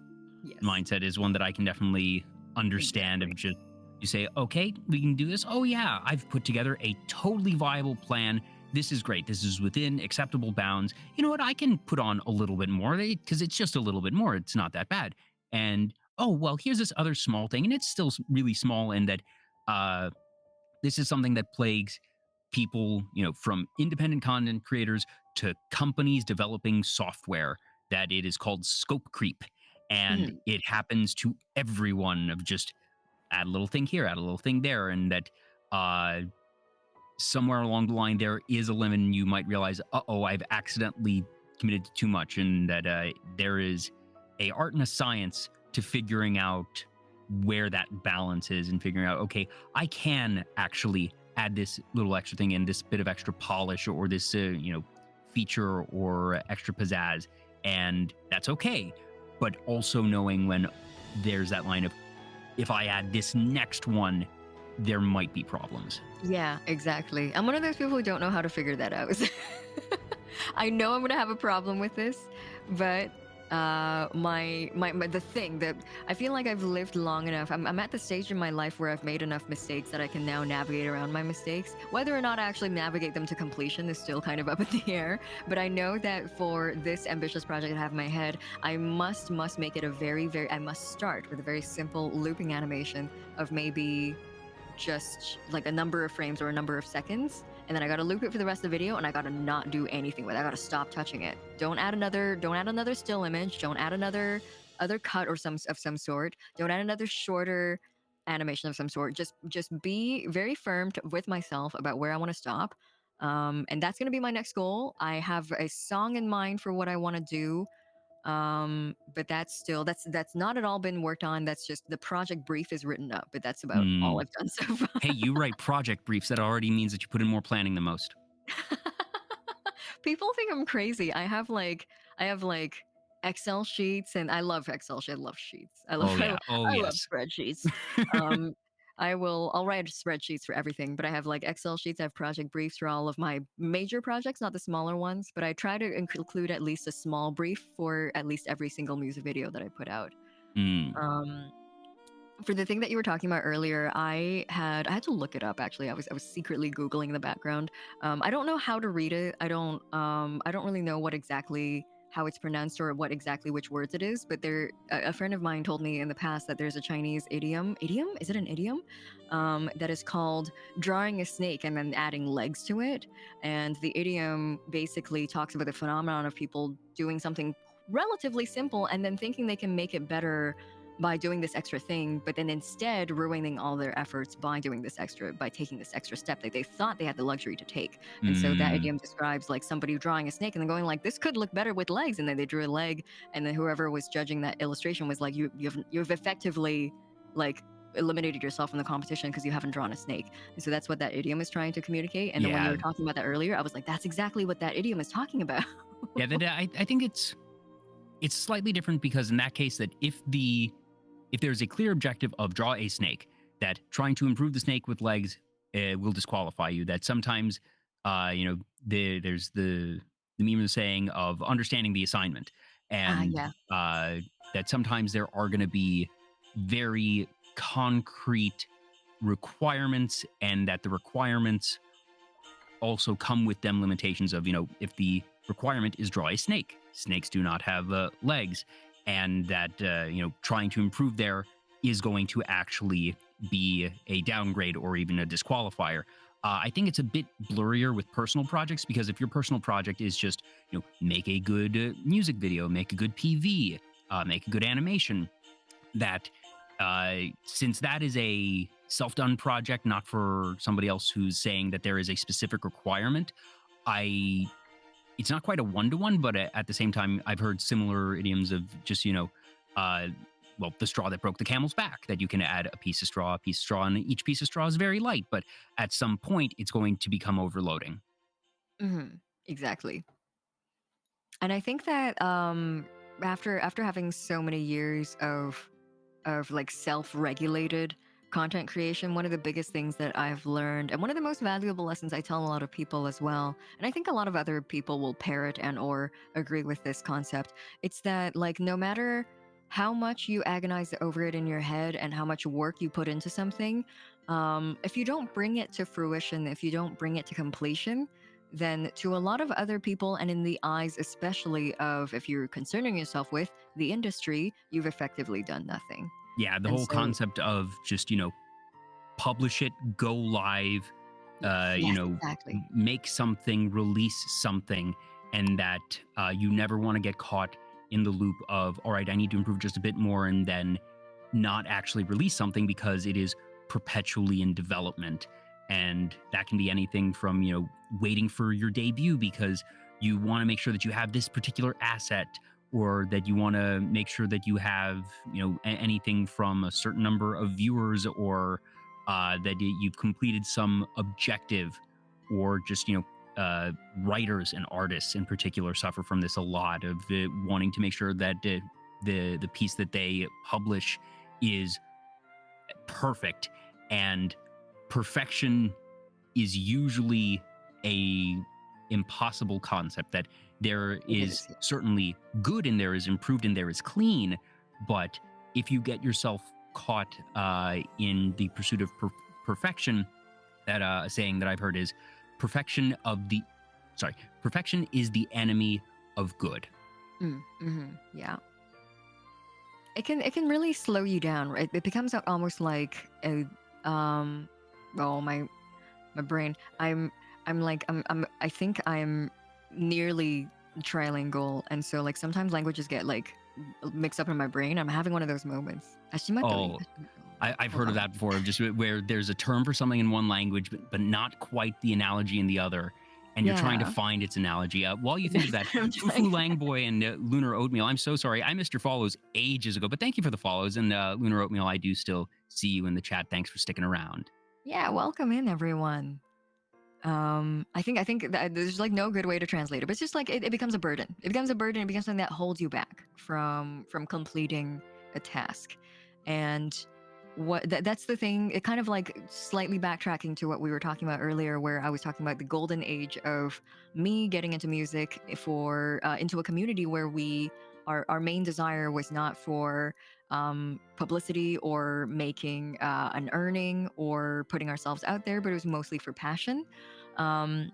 Yes, mindset is one that I can definitely understand. Of exactly. just you say, okay, we can do this. Oh yeah, I've put together a totally viable plan. This is great. This is within acceptable bounds. You know what? I can put on a little bit more because it's just a little bit more. It's not that bad. And oh well, here's this other small thing, and it's still really small. And that uh, this is something that plagues people, from independent content creators to companies developing software, that it is called scope creep. And Mhm. it happens to everyone of just add a little thing here, add a little thing there. And that uh, somewhere along the line, there is a limit and you might realize, uh-oh, I've accidentally committed to too much. And that there is a art and a science to figuring out where that balance is and figuring out, okay, I can actually add this little extra thing in, this bit of extra polish or this, feature or extra pizzazz. And that's okay. But also knowing when there's that line of, if I add this next one, there might be problems. Yeah, exactly. I'm one of those people who don't know how to figure that out. I know I'm gonna have a problem with this, but the thing that I feel like I've lived long enough. I'm at the stage in my life where I've made enough mistakes that I can now navigate around my mistakes. Whether or not I actually navigate them to completion is still kind of up in the air. But I know that for this ambitious project I have in my head, I must make it a very I must start with a very simple looping animation of maybe just like a number of frames or a number of seconds, and then I gotta loop it for the rest of the video, and I gotta not do anything with it. I gotta stop touching it. Don't add another still image. Don't add another other cut or some sort. Don't add another shorter animation of some sort. Just be very firm with myself about where I want to stop. And that's gonna be my next goal. I have a song in mind for what I want to do, but that's not at all been worked on. That's just the project brief is written up, but that's about all Hmm. I've done so far. Hey, you write project briefs. That already means that you put in more planning than most. People think I'm crazy. I have like Excel sheets, and I love Excel sheets. I love sheets. Oh yeah. Oh I love yes. spreadsheets. Um, I'll write spreadsheets for everything, but I have like Excel sheets. I have project briefs for all of my major projects, not the smaller ones. But I try to include at least a small brief for at least every single music video that I put out. Hmm. Um, for the thing that you were talking about earlier, I had to look it up actually. I was secretly Googling in the background. I don't know how to read it. I don't really know what exactly how it's pronounced or what exactly which words it is, but a friend of mine told me in the past that there's a Chinese idiom, is it an idiom, that is called drawing a snake and then adding legs to it. And the idiom basically talks about the phenomenon of people doing something relatively simple and then thinking they can make it better by doing this extra thing, but then instead ruining all their efforts by taking this extra step that they thought they had the luxury to take. And so that Hmm. idiom describes like somebody drawing a snake and then going like, this could look better with legs, and then they drew a leg, and then whoever was judging that illustration was like, you've effectively like eliminated yourself from the competition because you haven't drawn a snake. And so that's what that idiom is trying to communicate. And then when you Yeah. were talking about that earlier, I was like, that's exactly what that idiom is talking about. Yeah. That I think it's slightly different because in that case, that if there's a clear objective of draw a snake, that trying to improve the snake with legs will disqualify you. That sometimes, there's the meme of saying of understanding the assignment, Ah, and yeah. that sometimes there are going to be very concrete requirements, and that the requirements also come with them limitations of, if the requirement is draw a snake, snakes do not have legs, and that, trying to improve there is going to actually be a downgrade or even a disqualifier. I think it's a bit blurrier with personal projects because if your personal project is just, make a good music video, make a good PV, make a good animation, that since that is a self-done project, not for somebody else who's saying that there is a specific requirement, I it's not quite a one-to-one, but at the same time, I've heard similar idioms of just, uh, well, the straw that broke the camel's back, that you can add a piece of straw, and each piece of straw is very light, but at some point, it's going to become overloading. Exactly. And I think that after having so many years of like self-regulated content creation, one of the biggest things that I've learned, and one of the most valuable lessons I tell a lot of people as well, and I think a lot of other people will parrot and or agree with this concept, it's that like no matter how much you agonize over it in your head and how much work you put into something, if you don't bring it to fruition, if you don't bring it to completion, then to a lot of other people, and in the eyes especially of if you're concerning yourself with the industry, you've effectively done nothing. Yeah, the And whole so, concept of just, publish it, go live, yes, exactly. make something, release something, and that you never want to get caught in the loop of, all right, I need to improve just a bit more, and then not actually release something because it is perpetually in development. And that can be anything from, waiting for your debut because you want to make sure that you have this particular asset, or that you want to make sure that you have, anything from a certain number of viewers, or that you've completed some objective, or just, writers and artists in particular suffer from this a lot of wanting to make sure that the piece that they publish is perfect, and perfection is usually a impossible concept. That there It is is. Yeah. certainly good and there is improved and there is clean, but if you get yourself caught in the pursuit of perfection, that a saying that I've heard is perfection of the perfection is the enemy of good. Yeah. It can really slow you down, right? It becomes almost like a oh my brain. I think I'm nearly trilingual, and so like sometimes languages get like mixed up in my brain. I'm having one of those moments. Oh, I've Hold heard of on. that before, of just where there's a term for something in one language, but not quite the analogy in the other. And you're trying to Yeah. find its analogy. While you think of that, I'm trying. Fufu Langboy and Lunar Oatmeal, I'm so sorry. I missed your follows ages ago, but thank you for the follows. And Lunar Oatmeal, I do still see you in the chat. Thanks for sticking around. Yeah, welcome in everyone. I think that there's like no good way to translate it, but it's just like it becomes a burden. It becomes a burden. It becomes something that holds you back from completing a task. And that's the thing. It kind of like slightly backtracking to what we were talking about earlier, where I was talking about the golden age of me getting into music for into a community where our main desire was not for publicity or making an earning or putting ourselves out there, but it was mostly for passion. um,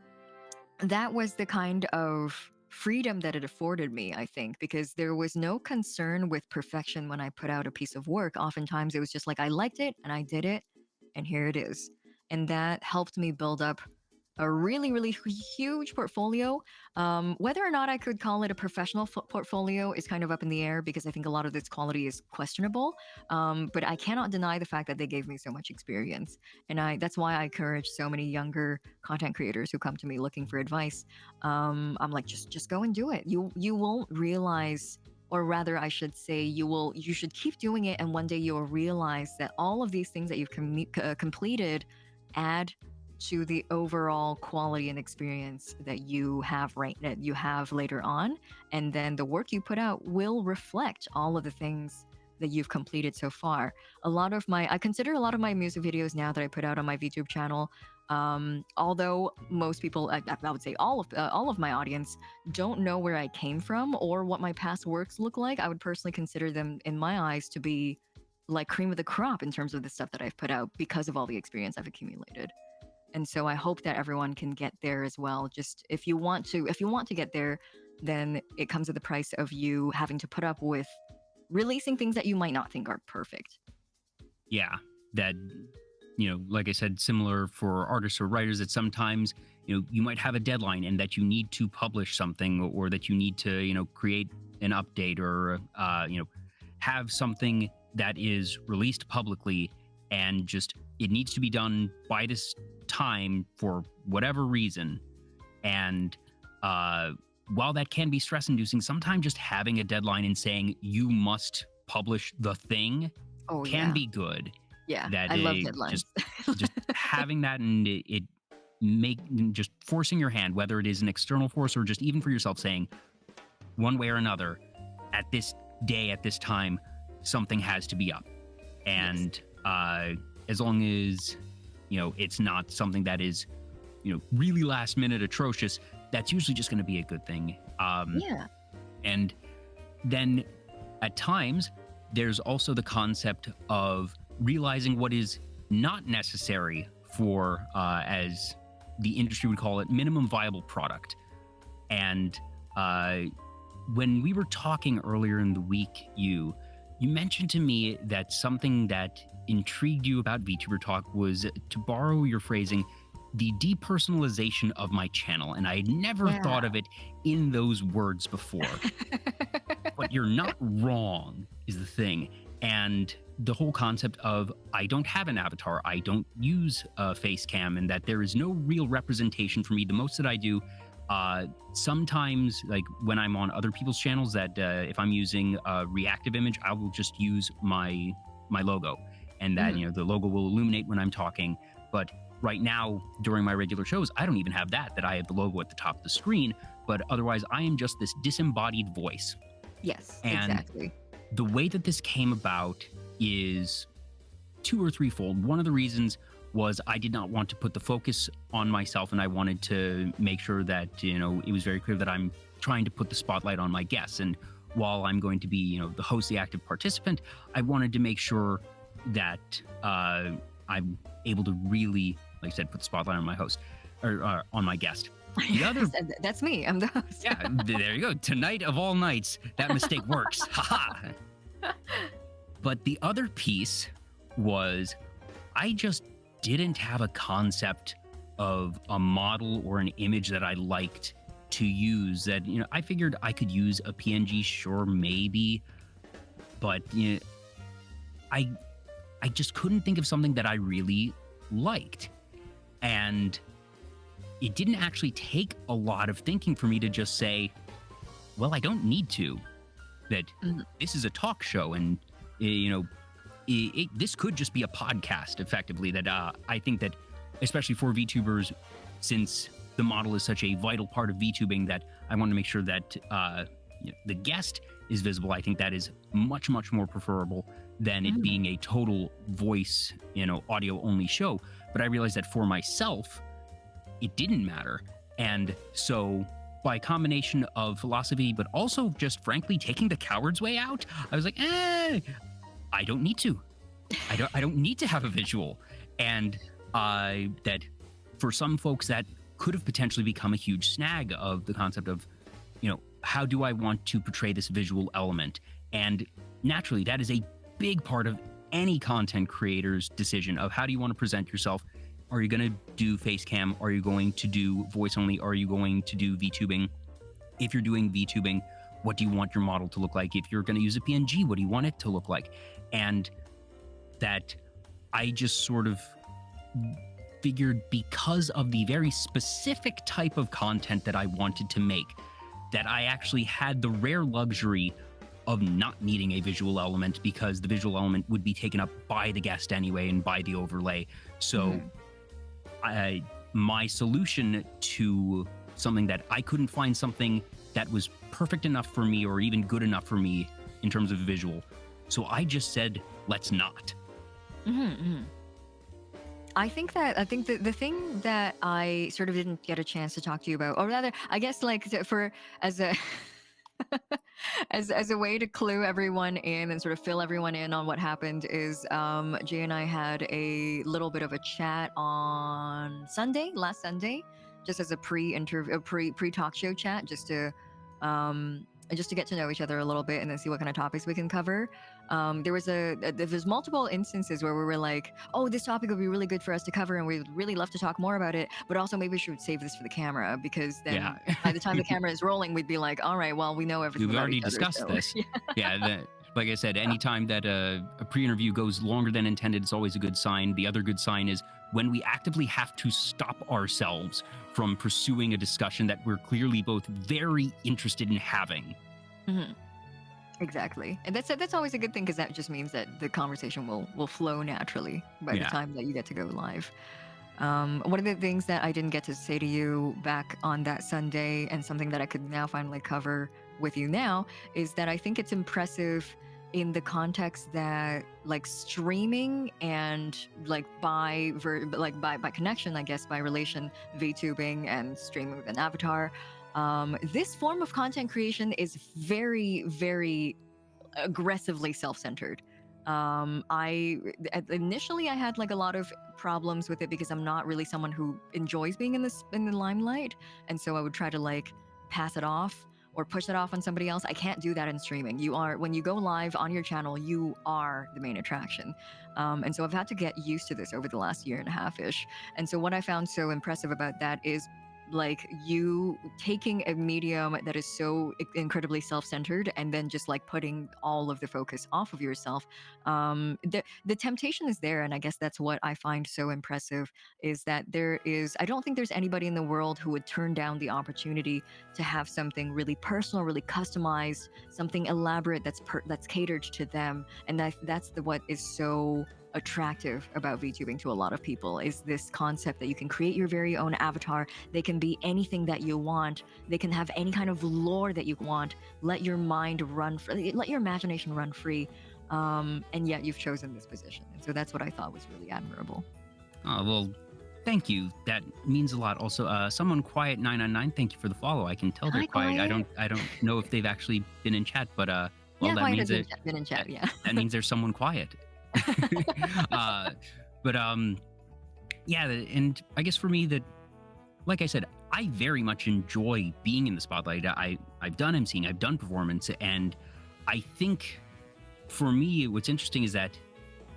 that was the kind of freedom that it afforded me, I think, because there was no concern with perfection when I put out a piece of work. Oftentimes it was just like I liked it and I did it, and here it is. And that helped me build up a really, really huge portfolio. Whether or not I could call it a professional portfolio is kind of up in the air because I think a lot of its quality is questionable. But I cannot deny the fact that they gave me so much experience, and that's why I encourage so many younger content creators who come to me looking for advice. I'm like, just go and do it. You won't realize, or rather I should say, you should keep doing it, and one day you'll realize that all of these things that you've completed add to the overall quality and experience that you have later on. And then the work you put out will reflect all of the things that you've completed so far. I consider a lot of my music videos now that I put out on my VTube channel, although most people, I would say all of my audience, don't know where I came from or what my past works look like. I would personally consider them, in my eyes, to be like cream of the crop in terms of the stuff that I've put out because of all the experience I've accumulated. And so I hope that everyone can get there as well. Just if you want to get there, then it comes at the price of you having to put up with releasing things that you might not think are perfect. Yeah, that, like I said, similar for artists or writers, that sometimes, you might have a deadline and that you need to publish something, or that you need to, create an update, or, have something that is released publicly, and just it needs to be done by this time for whatever reason. And while that can be stress inducing, sometimes just having a deadline and saying you must publish the thing can be good. Yeah, that I love deadlines. just having that, and it make just forcing your hand, whether it is an external force or just even for yourself, saying one way or another, at this day, at this time, something has to be up. And as long as, you know, it's not something that is, you know, really last minute atrocious, that's usually just going to be a good thing. And then at times, there's also the concept of realizing what is not necessary for, as the industry would call it, minimum viable product. And when we were talking earlier in the week, you mentioned to me that something that intrigued you about VTuber Talk was, to borrow your phrasing, the depersonalization of my channel. And I had never thought of it in those words before. But you're not wrong, is the thing. And the whole concept of, I don't have an avatar, I don't use a face cam, and that there is no real representation for me. The most that I do, sometimes, like when I'm on other people's channels, that if I'm using a reactive image, I will just use my logo, and that, you know, the logo will illuminate when I'm talking. But right now, during my regular shows, I don't even have that I have the logo at the top of the screen, but otherwise I am just this disembodied voice. Yes, and exactly. The way that this came about is 2 or 3-fold. One of the reasons was I did not want to put the focus on myself, and I wanted to make sure that, you know, it was very clear that I'm trying to put the spotlight on my guests. And while I'm going to be, you know, the host, the active participant, I wanted to make sure that I'm able to really, like I said, put the spotlight on my host, or on my guest. The other, that's me. I'm the host. Yeah, there you go. Tonight of all nights, that mistake works. Haha. But the other piece was, I just didn't have a concept of a model or an image that I liked to use. That, you know, I figured I could use a PNG, sure, maybe, but, you know, I just couldn't think of something that I really liked. And it didn't actually take a lot of thinking for me to just say, well, I don't need to. That this is a talk show, and, you know, this could just be a podcast, effectively. That I think that, especially for VTubers, since the model is such a vital part of VTubing, that I want to make sure that you know, the guest is visible. I think that is much, much more preferable than it being a total voice, you know, audio only show. But I realized that for myself, it didn't matter. And so, by a combination of philosophy, but also just frankly taking the coward's way out, I was like, I don't need to. I don't need to have a visual. And that for some folks, that could have potentially become a huge snag of the concept of, you know, how do I want to portray this visual element? And naturally, that is a big part of any content creator's decision of how do you want to present yourself. Are you going to do face cam? Are you going to do voice only? Are you going to do VTubing? If you're doing VTubing, what do you want your model to look like? If you're going to use a PNG, what do you want it to look like? And that I just sort of figured, because of the very specific type of content that I wanted to make, that I actually had the rare luxury of not needing a visual element, because the visual element would be taken up by the guest anyway and by the overlay. So my solution to something that I couldn't find something that was perfect enough for me or even good enough for me in terms of visual. So I just said, let's not. I think that the thing that I sort of didn't get a chance to talk to you about, or rather, I guess, like, for as a as a way to clue everyone in and sort of fill everyone in on what happened, is Jay and I had a little bit of a chat on last Sunday, just as a pre-talk show chat, just to get to know each other a little bit and then see what kind of topics we can cover. There was multiple instances where we were like, oh, this topic would be really good for us to cover, and we'd really love to talk more about it, but also maybe we should save this for the camera, because then by the time the camera is rolling, we'd be like, all right, well, we know everything. We've about already each other, discussed so. this. Yeah, Like I said, anytime that a pre-interview goes longer than intended, it's always a good sign. The other good sign is when we actively have to stop ourselves from pursuing a discussion that we're clearly both very interested in having. Mhm. Exactly. And that's always a good thing because that just means that the conversation will flow naturally by the Yeah. time that you get to go live. One of the things that I didn't get to say to you back on that Sunday, and something that I could now finally cover with you now, is that I think it's impressive in the context that like streaming and like by connection, I guess by relation, VTubing and streaming with an avatar. This form of content creation is very, very aggressively self-centered. Initially I had like a lot of problems with it because I'm not really someone who enjoys being in the limelight, and so I would try to like pass it off or push it off on somebody else. I can't do that in streaming. You are, when you go live on your channel, you are the main attraction. And so I've had to get used to this over the last year and a half ish. And so what I found so impressive about that is like you taking a medium that is so incredibly self-centered and then just like putting all of the focus off of yourself. The temptation is there, and I guess that's what I find so impressive, is that I don't think there's anybody in the world who would turn down the opportunity to have something really personal, really customized, something elaborate that's catered to them. And that's what is so attractive about VTubing to a lot of people, is this concept that you can create your very own avatar. They can be anything that you want. They can have any kind of lore that you want. Let your mind run free, let your imagination run free. And yet you've chosen this position. And so that's what I thought was really admirable. Well, thank you. That means a lot. Also, someone quiet 999. Thank you for the follow. I can tell they're Hi, quiet. Quiet. I don't know if they've actually been in chat, but well, Yeah, that Quiet means has been in chat. Yeah. that means there's someone quiet. But yeah, and I guess for me, that, like I said, I very much enjoy being in the spotlight. I've done emceeing, I've done performance, and I think for me, what's interesting is that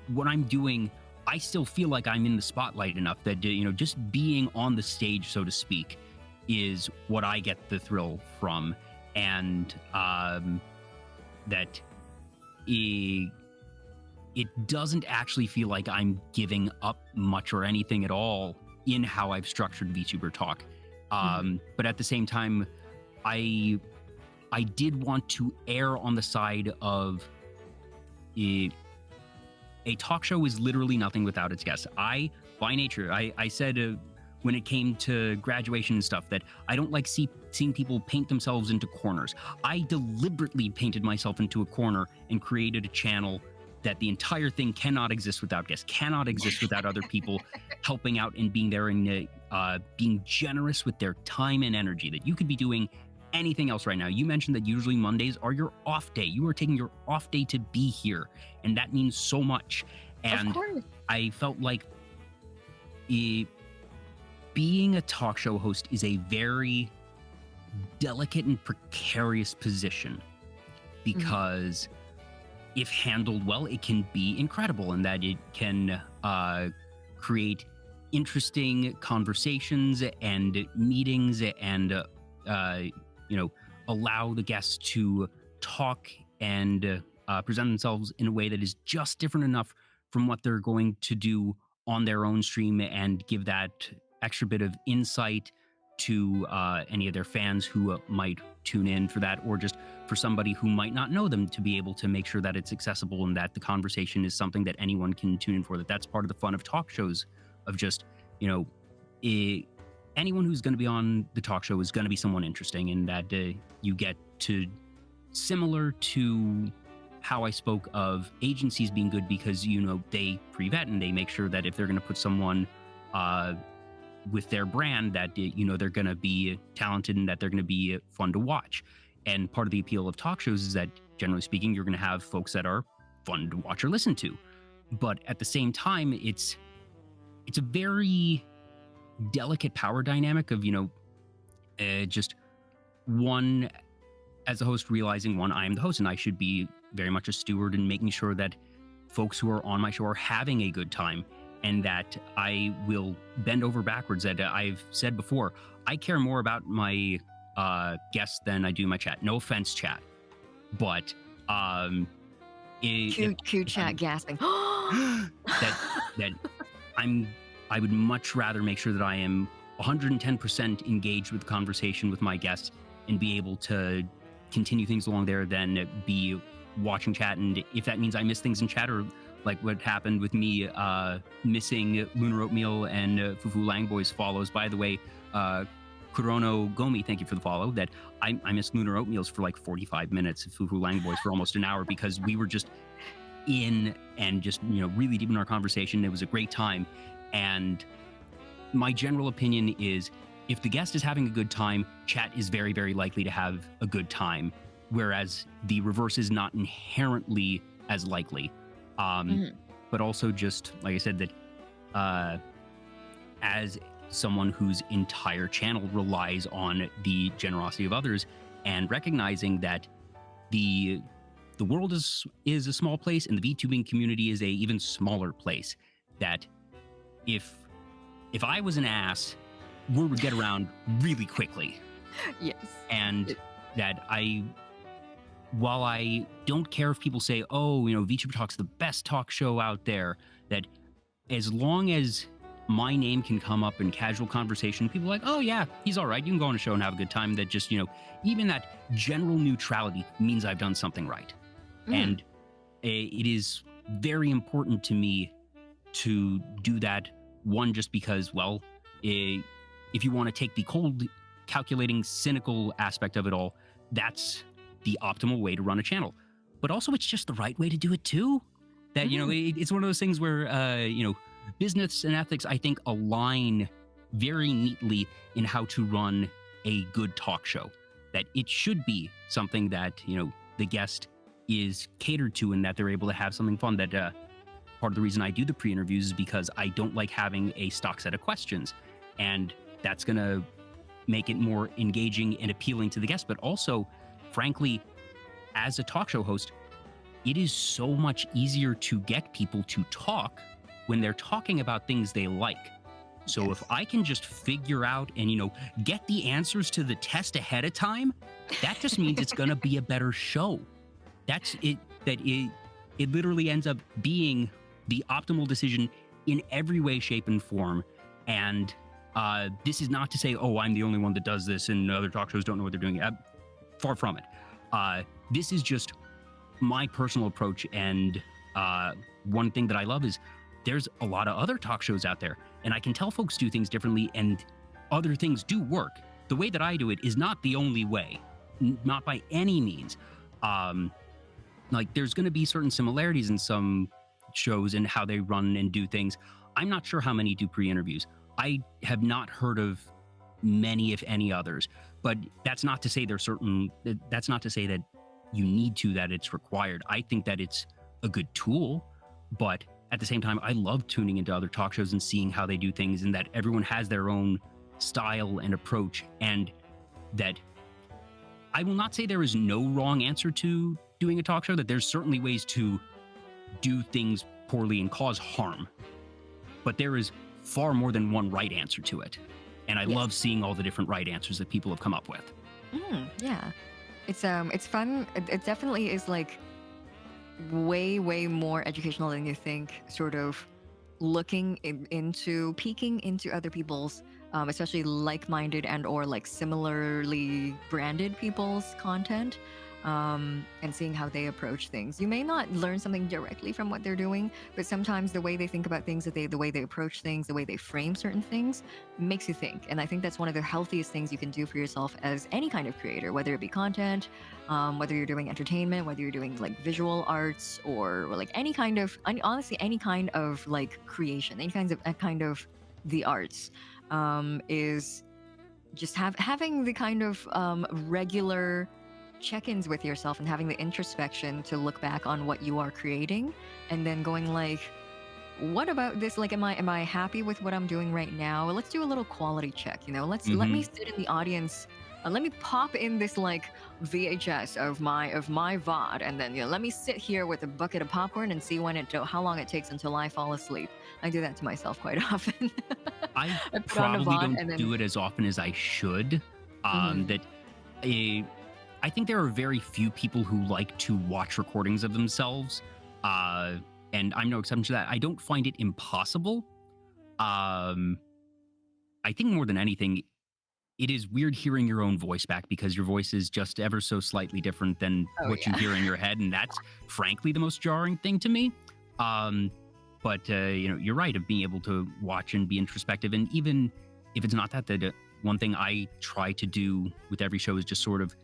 what I'm doing, I still feel like I'm in the spotlight enough that just being on the stage, so to speak, is what I get the thrill from, and that it doesn't actually feel like I'm giving up much or anything at all in how I've structured VTuber Talk. But at the same time, I did want to err on the side of a talk show is literally nothing without its guests. By nature, I said when it came to graduation and stuff that I don't like seeing people paint themselves into corners. I deliberately painted myself into a corner and created a channel that the entire thing cannot exist without guests, cannot exist without other people helping out and being there and being generous with their time and energy, that you could be doing anything else right now. You mentioned that usually Mondays are your off day. You are taking your off day to be here, and that means so much. And Of course. I felt like being a talk show host is a very delicate and precarious position, because if handled well, it can be incredible, and that it can create interesting conversations and meetings and allow the guests to talk and present themselves in a way that is just different enough from what they're going to do on their own stream, and give that extra bit of insight to any of their fans who might tune in for that, or just for somebody who might not know them, to be able to make sure that it's accessible and that the conversation is something that anyone can tune in for. That's part of the fun of talk shows, of just, anyone who's going to be on the talk show is going to be someone interesting, and that you get to, similar to how I spoke of agencies being good because, they pre-vet and they make sure that if they're going to put someone with their brand, that, they're going to be talented and that they're going to be fun to watch. And part of the appeal of talk shows is that, generally speaking, you're going to have folks that are fun to watch or listen to. But at the same time, it's a very delicate power dynamic of, just one, as a host, realizing, one, I am the host and I should be very much a steward and making sure that folks who are on my show are having a good time, and that I will bend over backwards. That I've said before, I care more about my guests than I do my chat. No offense, chat. But If, Q if chat I'm gasping. that that I would much rather make sure that I am 110% engaged with the conversation with my guests and be able to continue things along there than be watching chat. And if that means I miss things in chat, or like what happened with me missing Lunar Oatmeal and Fufu Langboy's follows. By the way, Kurono Gomi, thank you for the follow. That I missed Lunar Oatmeals for like 45 minutes, Fufu Langboys for almost an hour, because we were just in and just, really deep in our conversation. It was a great time. And my general opinion is, if the guest is having a good time, chat is very, very likely to have a good time, whereas the reverse is not inherently as likely. But also, just like I said, that as someone whose entire channel relies on the generosity of others, and recognizing that the world is a small place and the VTubing community is a even smaller place, that if I was an ass, word would get around really quickly. Yes. And that while I don't care if people say, oh, VTuber Talk's the best talk show out there, that as long as my name can come up in casual conversation, people are like, oh yeah, he's all right, you can go on a show and have a good time, that just, even that general neutrality means I've done something right. And it is very important to me to do that. One, just because, well, if you want to take the cold, calculating, cynical aspect of it all, that's the optimal way to run a channel. But also, it's just the right way to do it too. That, it's one of those things where, business and ethics, I think, align very neatly in how to run a good talk show. That it should be something that, the guest is catered to, and that they're able to have something fun. That part of the reason I do the pre-interviews is because I don't like having a stock set of questions. And that's going to make it more engaging and appealing to the guest. But also, frankly, as a talk show host, it is so much easier to get people to talk when they're talking about things they like. So if I can just figure out and, get the answers to the test ahead of time, that just means it's going to be a better show. That's it. That it literally ends up being the optimal decision in every way, shape, and form. And this is not to say, oh, I'm the only one that does this and other talk shows don't know what they're doing. Far from it. This is just my personal approach. And one thing that I love is there's a lot of other talk shows out there, and I can tell folks do things differently, and other things do work. The way that I do it is not the only way, not by any means. Like, there's going to be certain similarities in some shows and how they run and do things. I'm not sure how many do pre-interviews. I have not heard of many, if any, others. But that's not to say that's not to say that you need to, that it's required. I think that it's a good tool, but at the same time, I love tuning into other talk shows and seeing how they do things, and that everyone has their own style and approach. And that I will not say there is no wrong answer to doing a talk show, that there's certainly ways to do things poorly and cause harm. But there is far more than one right answer to it. And I love seeing all the different right answers that people have come up with. Yeah. It's fun. It definitely is like way more educational than you think, sort of peeking into other people's especially like-minded and or like similarly branded people's content, and seeing how they approach things. You may not learn something directly from what they're doing, but sometimes the way they think about things, the way they approach things, the way they frame certain things makes you think. And I think that's one of the healthiest things you can do for yourself as any kind of creator, whether it be content, whether you're doing entertainment, whether you're doing like visual arts, or like honestly any kind of like creation, any kind of the arts, is just having the kind of regular check-ins with yourself, and having the introspection to look back on what you are creating, and then going like, what about this? Like, am I happy with what I'm doing right now? Let's do a little quality check. Let me sit in the audience. Let me pop in this like VHS of my VOD, and then let me sit here with a bucket of popcorn and see how long it takes until I fall asleep. I do that to myself quite often. I probably don't do it as often as I should. I think there are very few people who like to watch recordings of themselves. And I'm no exception to that. I don't find it impossible. Um, I think more than anything, it is weird hearing your own voice back because your voice is just ever so slightly different than Oh what you yeah. hear in your head, and that's frankly the most jarring thing to me. Um, but you're right of being able to watch and be introspective, and even if it's not that, one thing I try to do with every show is just sort of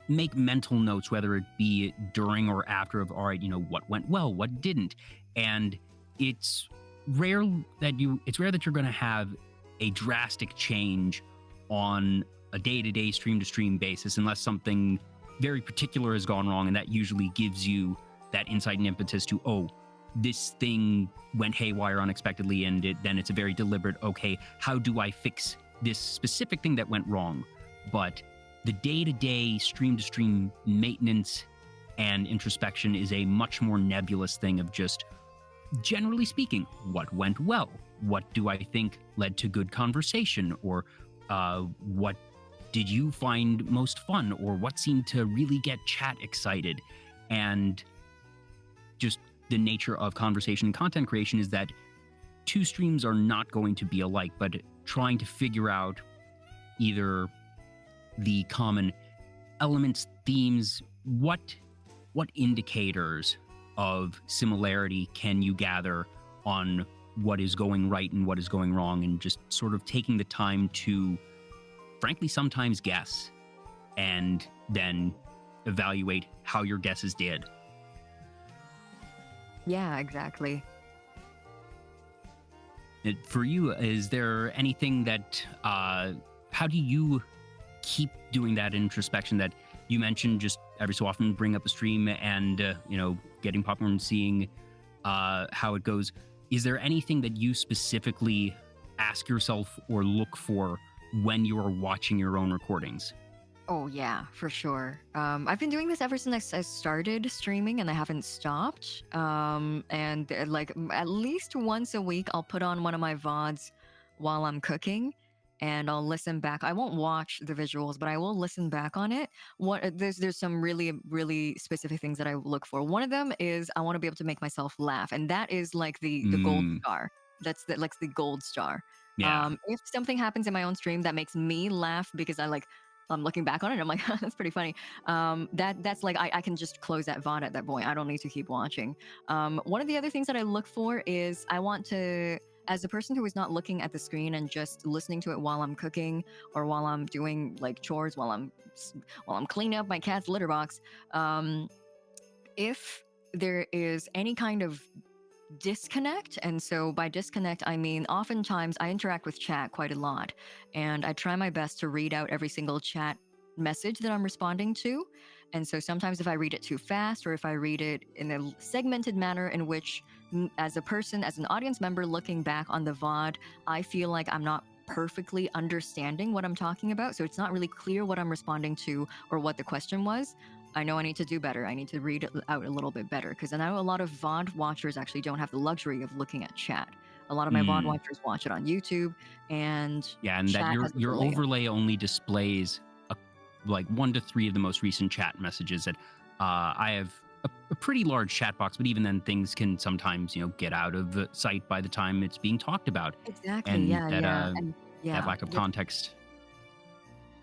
make mental notes, whether it be during or after, of all right, what went well, what didn't, and it's rare it's rare that you're going to have a drastic change on a day-to-day stream-to-stream basis unless something very particular has gone wrong, and that usually gives you that insight and impetus to, oh, this thing went haywire unexpectedly, and then it's a very deliberate, okay, how do I fix this specific thing that went wrong? But the day-to-day stream-to-stream maintenance and introspection is a much more nebulous thing of just, generally speaking, what went well? What do I think led to good conversation? Or what did you find most fun? Or what seemed to really get chat excited? And just the nature of conversation and content creation is that two streams are not going to be alike, but trying to figure out either the common elements, themes, what indicators of similarity can you gather on what is going right and what is going wrong, and just sort of taking the time to, frankly, sometimes guess and then evaluate how your guesses did. Yeah, exactly. For you, is there anything that, how do you keep doing that introspection that you mentioned just every so often bring up a stream and, getting popcorn and seeing how it goes? Is there anything that you specifically ask yourself or look for when you are watching your own recordings? Oh yeah, for sure. I've been doing this ever since I started streaming, and I haven't stopped. And at least once a week, I'll put on one of my VODs while I'm cooking, and I'll listen back. I won't watch the visuals, but I will listen back on it. There's some really specific things that I look for. One of them is I want to be able to make myself laugh, and that is like the gold Mm, star. That's the gold star. yeah. If something happens in my own stream that makes me laugh because I'm looking back on it, I'm like, that's pretty funny. That's like I can just close that VOD at that point. I don't need to keep watching. One of the other things that I look for is I want to, as a person who is not looking at the screen and just listening to it while I'm cooking or while I'm doing like chores, while I'm cleaning up my cat's litter box. If there is any kind of disconnect, and so by disconnect I mean oftentimes I interact with chat quite a lot, and I try my best to read out every single chat message that I'm responding to. And so sometimes if I read it too fast, or if I read it in a segmented manner in which, as a person, as an audience member looking back on the VOD, I feel like I'm not perfectly understanding what I'm talking about, so it's not really clear what I'm responding to or what the question was, I know I need to do better. I need to read it out a little bit better, because I know a lot of VOD watchers actually don't have the luxury of looking at chat. A lot of my VOD Mm. watchers watch it on YouTube, and Yeah, and that chat your has a your delay. overlay only displays like 1 to 3 of the most recent chat messages. That I have a pretty large chat box, but even then, things can sometimes get out of the sight by the time it's being talked about, Exactly. and Yeah. that Yeah. And that yeah. lack of context.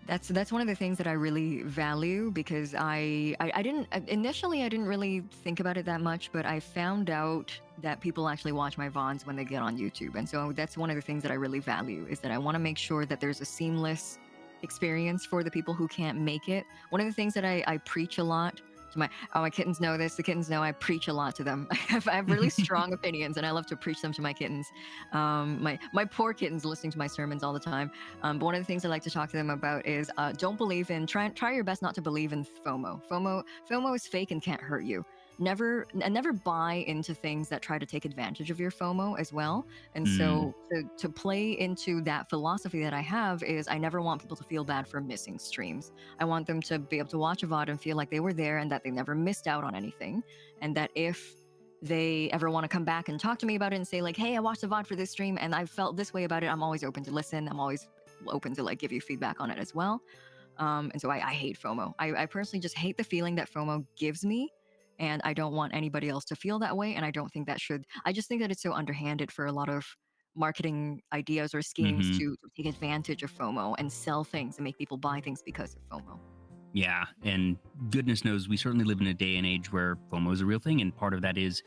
That's one of the things that I really value, because I didn't initially, I didn't really think about it that much, but I found out that people actually watch my VODs when they get on YouTube, and so that's one of the things that I really value, is that I want to make sure that there's a seamless experience for the people who can't make it. One of the things that I preach a lot to my kittens know this. The kittens know I preach a lot to them. I have really strong opinions, and I love to preach them to my kittens. My poor kittens listening to my sermons all the time. But one of the things I like to talk to them about is don't believe in try your best not to believe in FOMO. FOMO is fake and can't hurt you. Never buy into things that try to take advantage of your FOMO as well. And Mm, so to play into that philosophy that I have is I never want people to feel bad for missing streams. I want them to be able to watch a VOD and feel like they were there and that they never missed out on anything. And that if they ever want to come back and talk to me about it and say like, hey, I watched the VOD for this stream and I felt this way about it, I'm always open to listen. I'm always open to like give you feedback on it as well. And so I hate FOMO. I personally just hate the feeling that FOMO gives me, and I don't want anybody else to feel that way. And I don't think that should. I just think that it's so underhanded for a lot of marketing ideas or schemes Hmm. to take advantage of FOMO and sell things and make people buy things because of FOMO. Yeah, and goodness knows we certainly live in a day and age where FOMO is a real thing, and part of that is,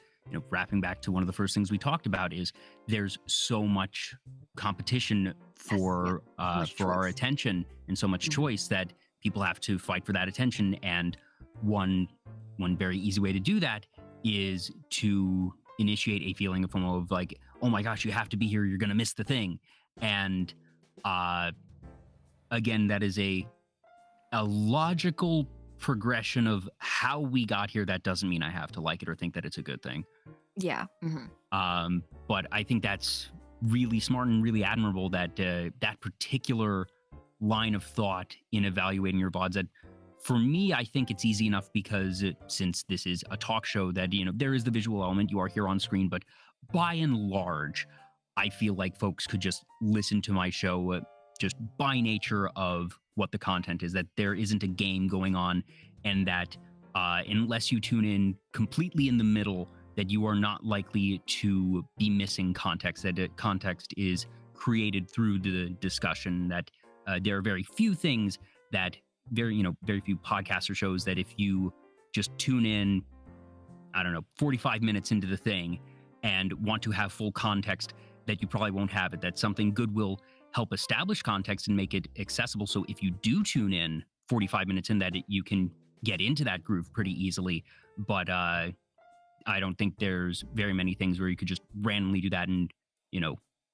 wrapping back to one of the first things we talked about is there's so much competition Yes, yeah, so much for our choice. attention and so much Mhm. choice that people have to fight for that attention. And one one very easy way to do that is to initiate a feeling of FOMO of like, oh my gosh, you have to be here, you're gonna miss the thing. And uh again, that is a logical progression of how we got here. That doesn't mean I have to like it or think that it's a good thing. Yeah. But I think that's really smart and really admirable that that particular line of thought in evaluating your VODs. That for me, I think it's easy enough because since this is a talk show, that there is the visual element. You are here on screen, but by and large, I feel like folks could just listen to my show just by nature of what the content is. That there isn't a game going on, and that unless you tune in completely in the middle, that you are not likely to be missing context. That context is created through the discussion. That there are very few things that very few podcasts or shows that if you just tune in, I don't know, 45 minutes into the thing and want to have full context, that you probably won't have it. That something good will help establish context and make it accessible. So if you do tune in 45 minutes in, that you can get into that groove pretty easily. But I don't think there's very many things where you could just randomly do that and,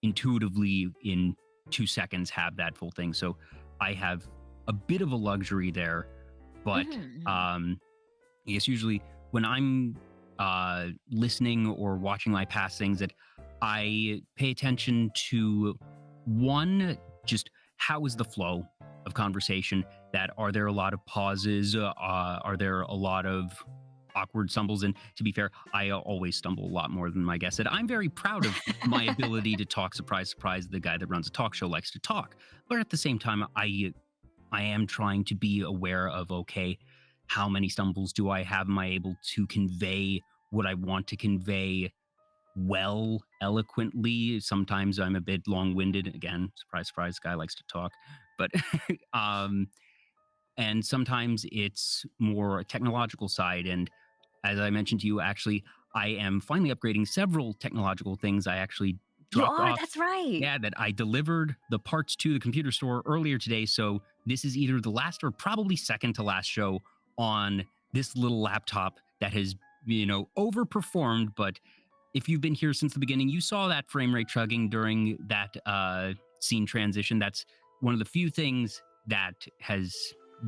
intuitively in 2 seconds have that full thing. So I have a bit of a luxury there, but Hmm. I guess usually when I'm listening or watching my past things, that I pay attention to one, just how is the flow of conversation? That are there a lot of pauses? Are there a lot of awkward stumbles? And to be fair, I always stumble a lot more than my guest said. I'm very proud of my ability to talk. Surprise, surprise, the guy that runs a talk show likes to talk. But at the same time, I am trying to be aware of, okay, how many stumbles do I have? Am I able to convey what I want to convey well, eloquently? Sometimes I'm a bit long-winded. Again, surprise, surprise, guy likes to talk. But um, and sometimes it's more technological side. And as I mentioned to you, actually, I am finally upgrading several technological things. I actually You dropped are. off. That's right. Yeah, that I delivered the parts to the computer store earlier today. So this is either the last or probably second to last show on this little laptop that has, overperformed. But if you've been here since the beginning, you saw that frame rate chugging during that scene transition. That's one of the few things that has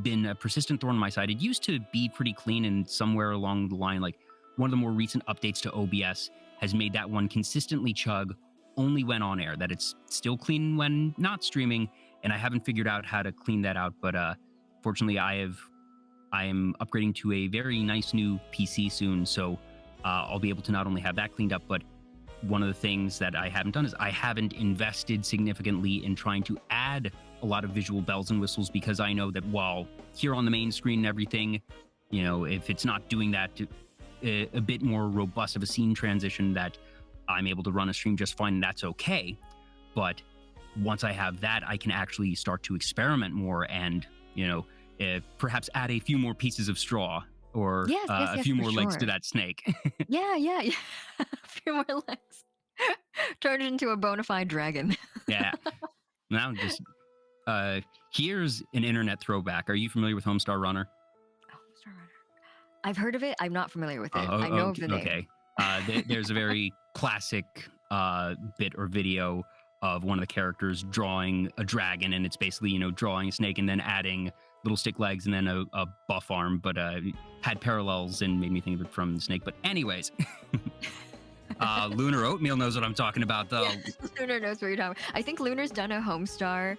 been a persistent thorn in my side. It used to be pretty clean, and somewhere along the line, like one of the more recent updates to OBS has made that one consistently chug only when on air. That it's still clean when not streaming, and I haven't figured out how to clean that out. But fortunately, I am upgrading to a very nice new PC soon, so I'll be able to not only have that cleaned up, but one of the things that I haven't done is I haven't invested significantly in trying to add a lot of visual bells and whistles, because I know that while here on the main screen and everything, if it's not doing that a bit more robust of a scene transition, that I'm able to run a stream just fine, and that's okay. But once I have that, I can actually start to experiment more and, perhaps add a few more pieces of straw or Yes, yes, a yes, few for more legs to sure. that snake. Yeah, yeah, yeah. A few more legs. Turn it into a bona fide dragon. Yeah. Now just here's an internet throwback. Are you familiar with Homestar Runner? Oh, Star Runner. I've heard of it. I'm not familiar with it. I know of Okay. the name. Okay. There's a very classic bit or video of one of the characters drawing a dragon, and it's basically drawing a snake and then adding little stick legs and then a buff arm, but had parallels and made me think of it from the snake. But anyways, Lunar Oatmeal knows what I'm talking about, Yeah, though. Lunar knows what you're talking about. I think Lunar's done a Homestar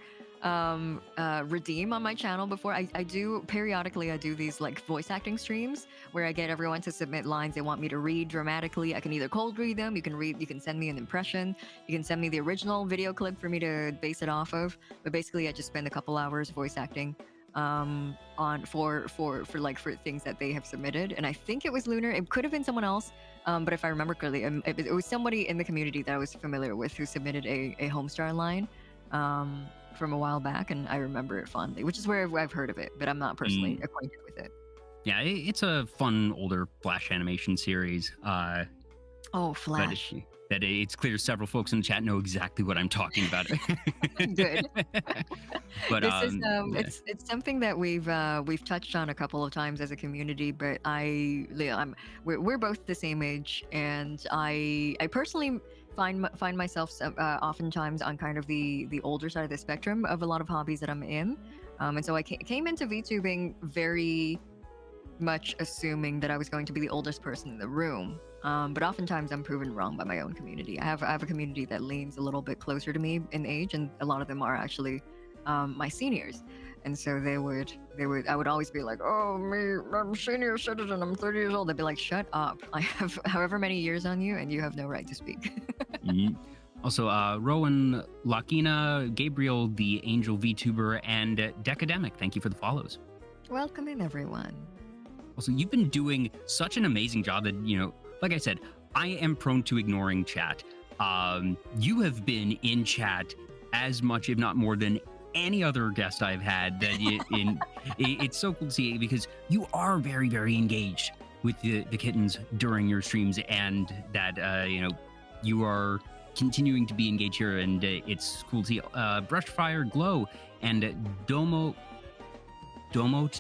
redeem on my channel before. I do periodically, I do these like voice acting streams where I get everyone to submit lines they want me to read dramatically. I can either cold read them, you can send me an impression, you can send me the original video clip for me to base it off of. But basically I just spend a couple hours voice acting on for things that they have submitted, and I think it was Lunar. It could have been someone else, but if I remember correctly, it was somebody in the community that I was familiar with who submitted a Homestar line from a while back, and I remember it fondly, which is where I've heard of it, but I'm not personally acquainted with it. Yeah, it's a fun older Flash animation series. Oh, Flash. That it's clear several folks in the chat know exactly what I'm talking about. Good. But This is yeah. it's something that we've touched on a couple of times as a community, but we're both the same age, and I personally find myself oftentimes on kind of the older side of the spectrum of a lot of hobbies that I'm in, and so I came into VTubing very much assuming that I was going to be the oldest person in the room. But oftentimes I'm proven wrong by my own community. I have a community that leans a little bit closer to me in age, and a lot of them are actually my seniors. And so I would always be like, oh, I'm senior citizen, I'm 30 years old. They'd be like, shut up. I have however many years on you, and you have no right to speak. Also, Rowan, Lakina, Gabriel, the Angel VTuber, and Decademic, thank you for the follows. Welcome in, everyone. Also, you've been doing such an amazing job that, like I said, I am prone to ignoring chat. You have been in chat as much, if not more, than any other guest I've had. It's so cool to see because you are very, very engaged with the kittens during your streams, and that you are continuing to be engaged here, and it's cool to see. Brushfire Glow and Domo Dao.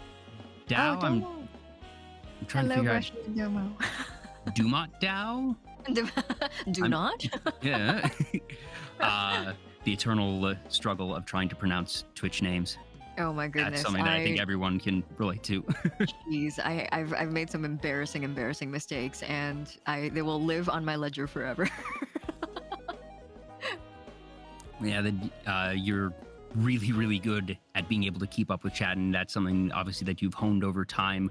Domo. I'm trying to figure out. Domo. Dumont Dao? Do not? Yeah. The eternal struggle of trying to pronounce Twitch names. Oh my goodness. That's something that I think everyone can relate to. Jeez, I've made some embarrassing mistakes, and they will live on my ledger forever. Yeah, you're really, really good at being able to keep up with chat, and that's something obviously that you've honed over time.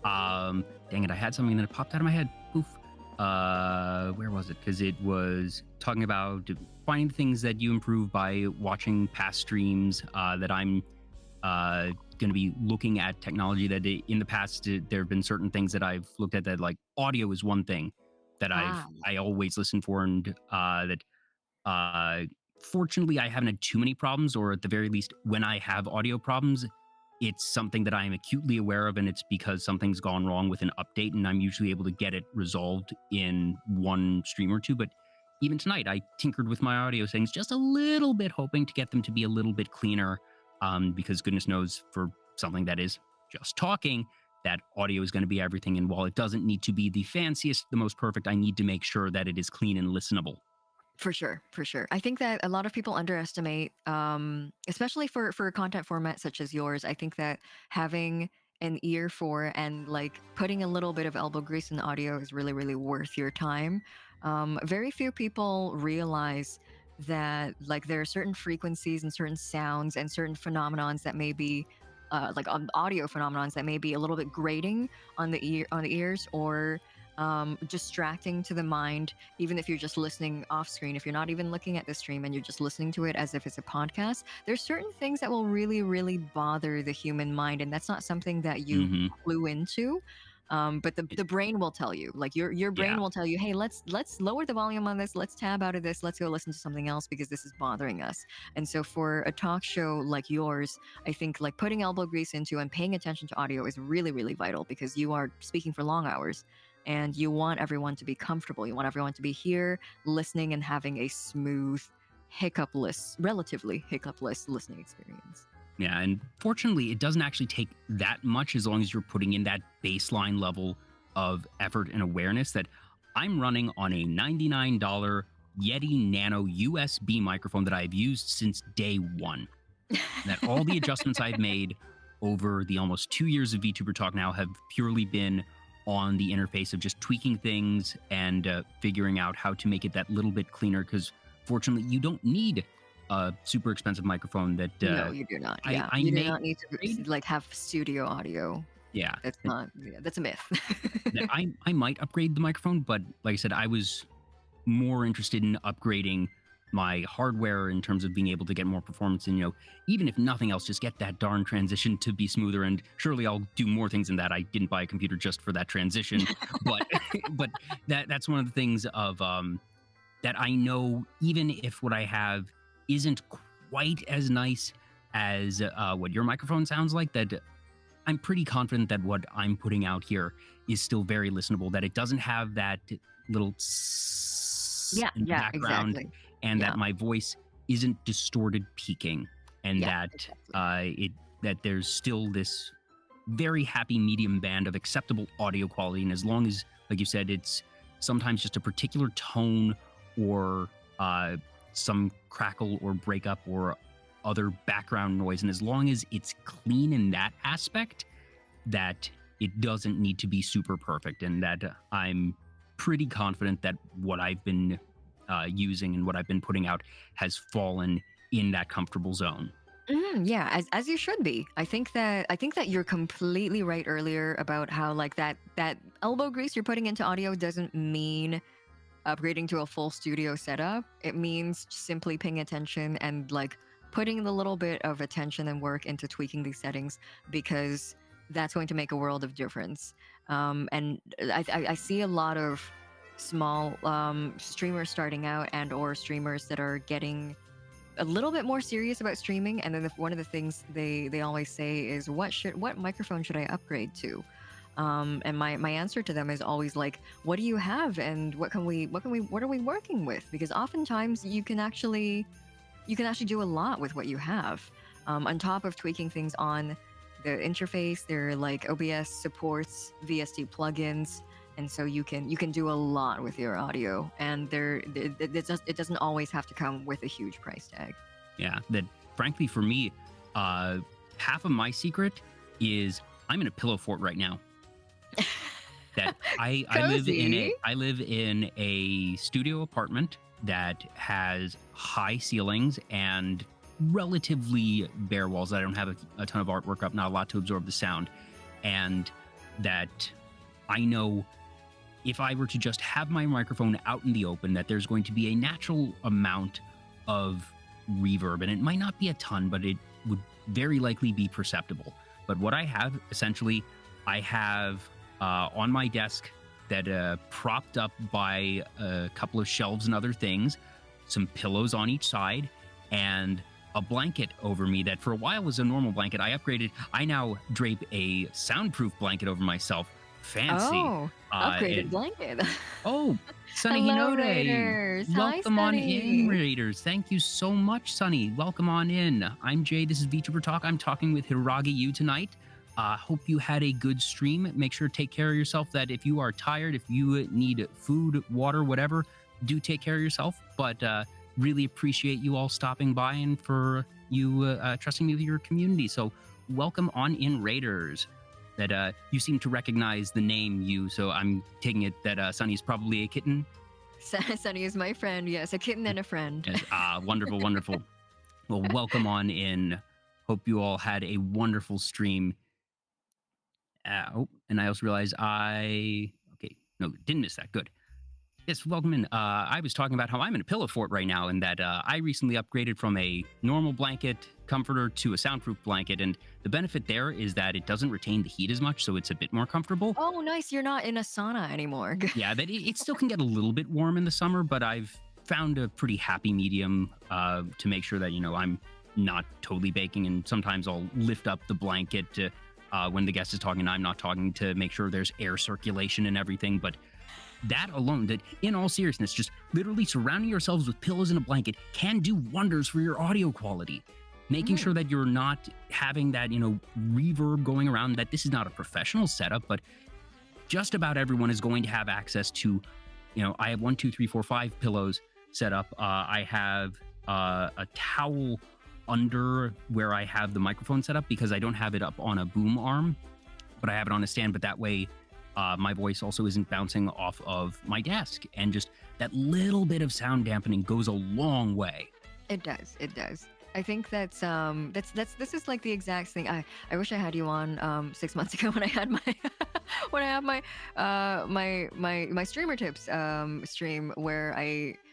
Dang it, I had something that popped out of my head. Poof. Where was it? Because it was talking about finding things that you improve by watching past streams. That I'm going to be looking at technology that in the past there have been certain things that I've looked at, that like audio is one thing that I always listen for, and fortunately I haven't had too many problems, or at the very least when I have audio problems, it's something that I'm acutely aware of, and it's because something's gone wrong with an update, and I'm usually able to get it resolved in one stream or two. But even tonight, I tinkered with my audio settings just a little bit, hoping to get them to be a little bit cleaner, because goodness knows, for something that is just talking, that audio is going to be everything. And while it doesn't need to be the fanciest, the most perfect, I need to make sure that it is clean and listenable. For sure. I think that a lot of people underestimate, especially for a content format such as yours. I think that having an ear for and like putting a little bit of elbow grease in the audio is really, really worth your time. Very few people realize that like there are certain frequencies and certain sounds and certain phenomenons that may be audio phenomenons that may be a little bit grating on the ears, or distracting to the mind, even if you're just listening off screen. If you're not even looking at the stream and you're just listening to it as if it's a podcast, there's certain things that will really, really bother the human mind, and that's not something that you clue into. But the brain will tell you, like your brain will tell you, hey, let's lower the volume on this, let's tab out of this, let's go listen to something else because this is bothering us. And so for a talk show like yours, I think like putting elbow grease into and paying attention to audio is really, really vital, because you are speaking for long hours. And you want everyone to be comfortable. You want everyone to be here, listening, and having a smooth, relatively hiccupless listening experience. Yeah, and fortunately, it doesn't actually take that much, as long as you're putting in that baseline level of effort and awareness. That I'm running on a $99 Yeti Nano USB microphone that I've used since day one. That all the adjustments I've made over the almost 2 years of VTuber Talk now have purely been on the interface of just tweaking things and figuring out how to make it that little bit cleaner, because fortunately you don't need a super expensive microphone that no, you do not. Yeah, you do not need to like have studio audio. Yeah, that's a myth. I might upgrade the microphone, but like I said, I was more interested in upgrading my hardware in terms of being able to get more performance and, even if nothing else, just get that darn transition to be smoother. And surely I'll do more things than that. I didn't buy a computer just for that transition, but but that's one of the things of that I know, even if what I have isn't quite as nice as what your microphone sounds like, that I'm pretty confident that what I'm putting out here is still very listenable, that it doesn't have that little Yeah, in the yeah, background, exactly. and Yeah, that my voice isn't distorted peaking, and yeah, that exactly. that there's still this very happy medium band of acceptable audio quality. And as long as, like you said, it's sometimes just a particular tone or some crackle or breakup or other background noise, and as long as it's clean in that aspect, that it doesn't need to be super perfect, and that I'm pretty confident that what I've been using and what I've been putting out has fallen in that comfortable zone. Yeah, as you should be. I think that you're completely right earlier about how like that elbow grease you're putting into audio doesn't mean upgrading to a full studio setup. It means simply paying attention and like putting the little bit of attention and work into tweaking these settings, because that's going to make a world of difference. And I see a lot of small streamers starting out and or streamers that are getting a little bit more serious about streaming, and then one of the things they always say is what microphone should I upgrade to? And my answer to them is always like, what do you have, and what are we working with? Because oftentimes you can actually do a lot with what you have. On top of tweaking things on the interface, there are like OBS supports VST plugins, and so you can do a lot with your audio. And it doesn't always have to come with a huge price tag. Yeah, that frankly for me, half of my secret is I'm in a pillow fort right now. That Cozy. I live in a studio apartment that has high ceilings and relatively bare walls. I don't have a ton of artwork up, not a lot to absorb the sound, and that I know if I were to just have my microphone out in the open, that there's going to be a natural amount of reverb, and it might not be a ton, but it would very likely be perceptible. But what I have, essentially, I have on my desk that propped up by a couple of shelves and other things, some pillows on each side, and a blanket over me that for a while was a normal blanket. I upgraded. I now drape a soundproof blanket over myself. Fancy. Oh, upgraded And blanket. oh, Sunny Hello, Hinode. Raiders. Hi, Welcome on in, Sunny. Raiders. Thank you so much, Sunny. Welcome on in. I'm Jay. This is Vtuber Talk. I'm talking with Hiiragi Yuu tonight. Hope you had a good stream. Make sure to take care of yourself. That if you are tired, if you need food, water, whatever, do take care of yourself. But really appreciate you all stopping by and for you trusting me with your community. So welcome on in, Raiders. That you seem to recognize the name Yuu, so I'm taking it that Sunny's probably a kitten. Sunny is my friend. Yes, a kitten and a friend. Yes. Wonderful, wonderful. Well, welcome on in. Hope you all had a wonderful stream. And I also realized didn't miss that. Good. Yes, welcome in. I was talking about how I'm in a pillow fort right now, and that I recently upgraded from a normal blanket comforter to a soundproof blanket. And the benefit there is that it doesn't retain the heat as much, so it's a bit more comfortable. Oh, nice. You're not in a sauna anymore. Yeah, but it still can get a little bit warm in the summer, but I've found a pretty happy medium to make sure that, I'm not totally baking. And sometimes I'll lift up the blanket when the guest is talking and I'm not talking, to make sure there's air circulation and everything. But that alone, that in all seriousness, just literally surrounding yourselves with pillows and a blanket can do wonders for your audio quality. Making sure that you're not having that, reverb going around, that this is not a professional setup, but just about everyone is going to have access to, I have 1, 2, 3, 4, 5 pillows set up. I have a towel under where I have the microphone set up, because I don't have it up on a boom arm, but I have it on a stand. But that way, my voice also isn't bouncing off of my desk, and just that little bit of sound dampening goes a long way. It does. It does. I think that's this is like the exact thing. I wish I had you on 6 months ago when I had my when I had my my streamer tips stream, where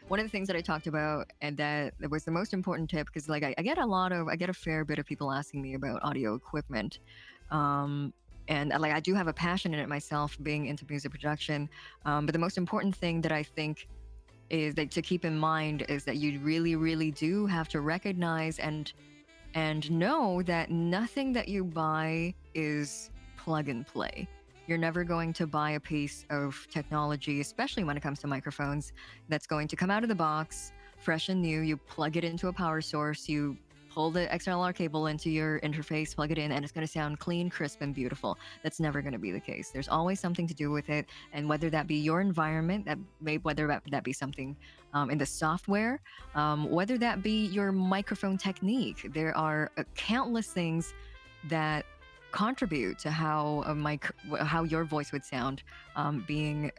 one of the things that I talked about, and that was the most important tip, because like I get a fair bit of people asking me about audio equipment, and like I do have a passion in it myself, being into music production. But the most important thing that I think is that to keep in mind is that you really, really do have to recognize and know that nothing that you buy is plug and play. You're never going to buy a piece of technology, especially when it comes to microphones, that's going to come out of the box fresh and new. You plug it into a power source, you pull the XLR cable into your interface, plug it in, and it's going to sound clean, crisp, and beautiful. That's never going to be the case. There's always something to do with it, and whether that be your environment, whether that be something in the software, whether that be your microphone technique. There are countless things that contribute to how your voice would sound, being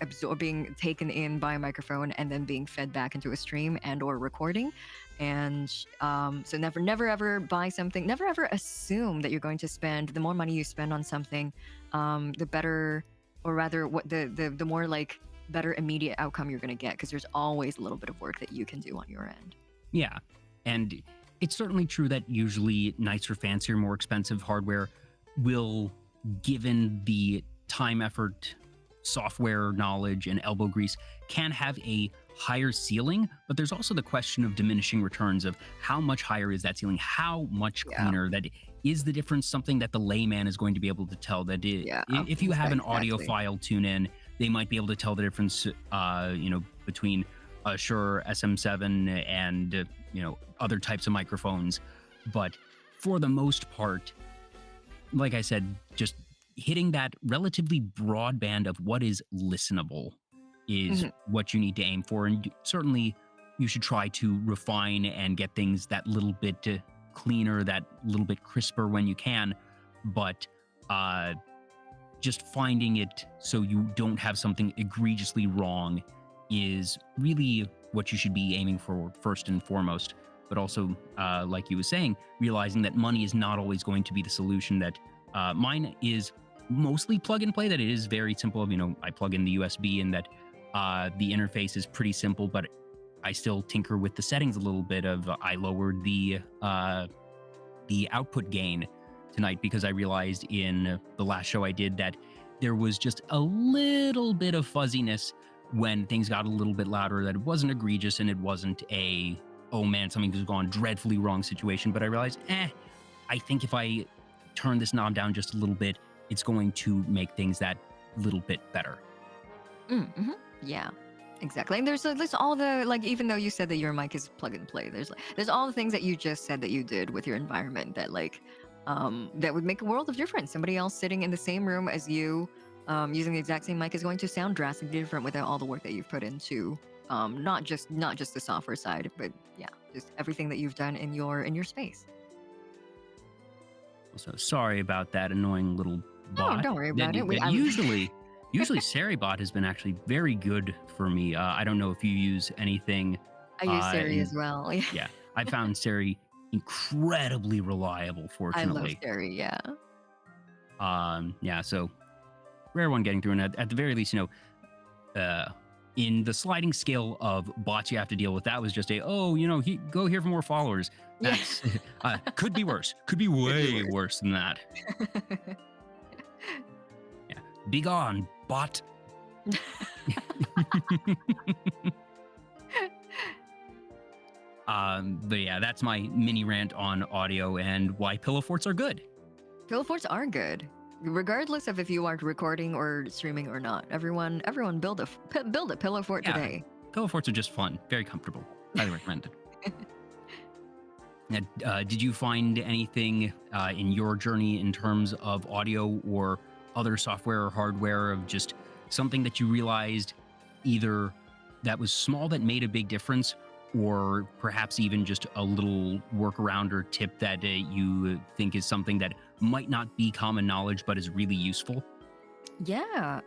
taken in by a microphone and then being fed back into a stream and or recording. And so never ever buy something, never ever assume that you're going to spend, the more money you spend on something, the better, or rather what the more like better immediate outcome you're going to get, because there's always a little bit of work that you can do on your end. Yeah, and it's certainly true that usually nicer, fancier, more expensive hardware will, given the time, effort, software knowledge, and elbow grease, can have a higher ceiling. But there's also the question of diminishing returns of how much higher is that ceiling, how much cleaner, that is the difference something that the layman is going to be able to tell. That if you have an audio file tune in, they might be able to tell the difference between a Shure SM7 and other types of microphones. But for the most part, like I said, just hitting that relatively broad band of what is listenable is what you need to aim for. And certainly you should try to refine and get things that little bit cleaner, that little bit crisper when you can. But just finding it so you don't have something egregiously wrong is really what you should be aiming for first and foremost. But also, like you were saying, realizing that money is not always going to be the solution. That mine is mostly plug and play, that it is very simple. I plug in the USB, and that the interface is pretty simple, but I still tinker with the settings a little bit. I lowered the output gain tonight because I realized in the last show I did that there was just a little bit of fuzziness when things got a little bit louder, that it wasn't egregious and it wasn't a, oh man, something's gone dreadfully wrong situation. But I realized, I think if I turn this knob down just a little bit, it's going to make things that little bit better. Mm-hmm. Yeah, exactly. And there's all the, like, even though you said that your mic is plug and play, there's all the things that you just said that you did with your environment that that would make a world of difference. Somebody else sitting in the same room as you, using the exact same mic, is going to sound drastically different without all the work that you've put into not just the software side, but just everything that you've done in your space. So sorry about that annoying little bot. Oh, don't worry about it. Usually Seribot has been actually very good for me. I don't know if you use anything. I use Siri as well. Yeah, I found Siri incredibly reliable, fortunately. I love Siri, yeah. So rare one getting through. And at the very least, in the sliding scale of bots you have to deal with, that was just go here for more followers. That's could be worse. Could be way worse than that. Yeah. Be gone, bot. But yeah, that's my mini rant on audio and why pillow forts are good. Pillow forts are good, regardless of if you are recording or streaming or not. Everyone build a pillow fort today. Pillow forts are just fun, very comfortable. Highly recommended. Did you find anything in your journey in terms of audio or other software or hardware of just something that you realized either that was small that made a big difference, or perhaps even just a little workaround or tip that you think is something that might not be common knowledge but is really useful? Yeah.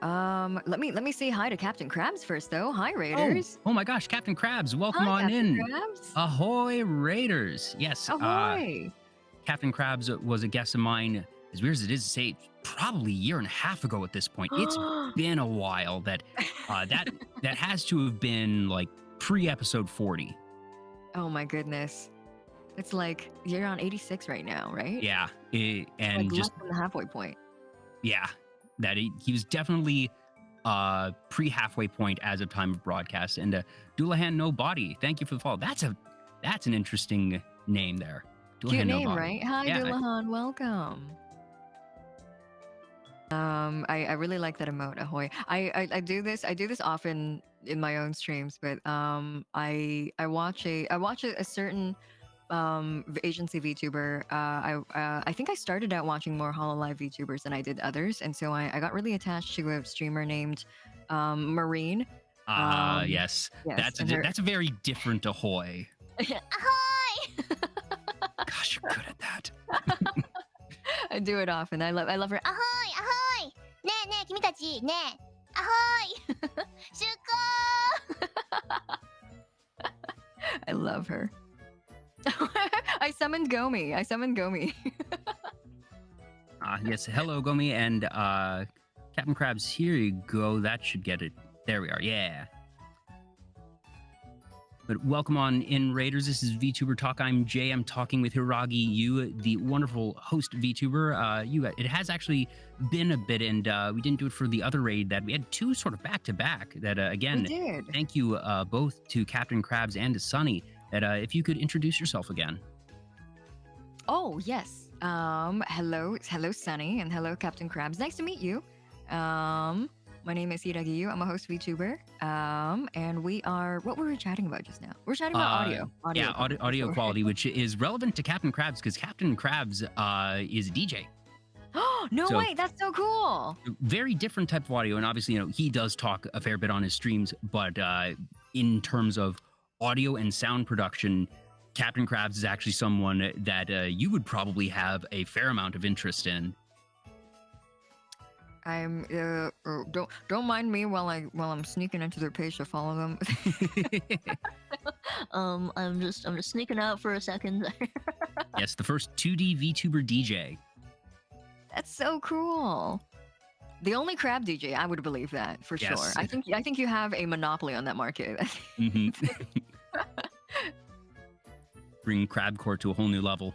Let me say hi to Captain Krabs first, though. Hi, Raiders. Oh my gosh, Captain Krabs, welcome Hi, on Captain in. Krabs. Ahoy, Raiders. Yes. Ahoy. Captain Krabs was a guest of mine, as weird as it is to say, probably a year and a half ago at this point. It's been a while. That has to have been like pre-episode 40. Oh my goodness. It's like you're on 86 right now, right? Yeah, and Like just less than the halfway point. yeah, that he was definitely pre-halfway point as of time of broadcast. And Doulahan No Body, thank you for the follow. That's an interesting name there. Cute Doulahan No name, Body. right? Hi, Yeah, Doulahan. Welcome. I really like that emote, ahoy. I do this often in my own streams, but I watch a certain agency VTuber. I think I started out watching more Hololive VTubers than I did others, and so I got really attached to a streamer named Marine. yes, Yes, and her. that's a very different ahoy. Ahoy! Gosh, you're good at that. I do it often. I love her. Ahoy! Ahoy! ねえねえ君たちねえ Ahoy! 出航! I love her. I summoned Gomi. Yes, hello, Gomi, and Captain Krabs, here you go. That should get it. There we are, yeah. But welcome on in, Raiders. This is VTuber Talk. I'm Jay. I'm talking with Hiiragi Yuu, the wonderful host VTuber. It has actually been a bit, and we didn't do it for the other raid that we had two sort of back-to-back that, again, we did. Thank you both to Captain Krabs and to Sunny. That if you could introduce yourself again. Oh, yes. Hello, Sunny, and hello, Captain Krabs. Nice to meet you. My name is Hiiragi Yuu. I'm a host VTuber. And we are, what were we chatting about just now? We're chatting about audio. Yeah, audio quality, which is relevant to Captain Krabs because Captain Krabs is a DJ. Oh, no way. That's so cool. Very different type of audio. And obviously, he does talk a fair bit on his streams, but in terms of audio and sound production, Captain Krabs is actually someone that you would probably have a fair amount of interest in. I'm don't mind me while I'm sneaking into their page to follow them. I'm just sneaking out for a second. Yes, the first 2D VTuber DJ. That's so cool. The only crab DJ, I would believe that for sure. I think you have a monopoly on that market. Mm-hmm. Bring crabcore to a whole new level.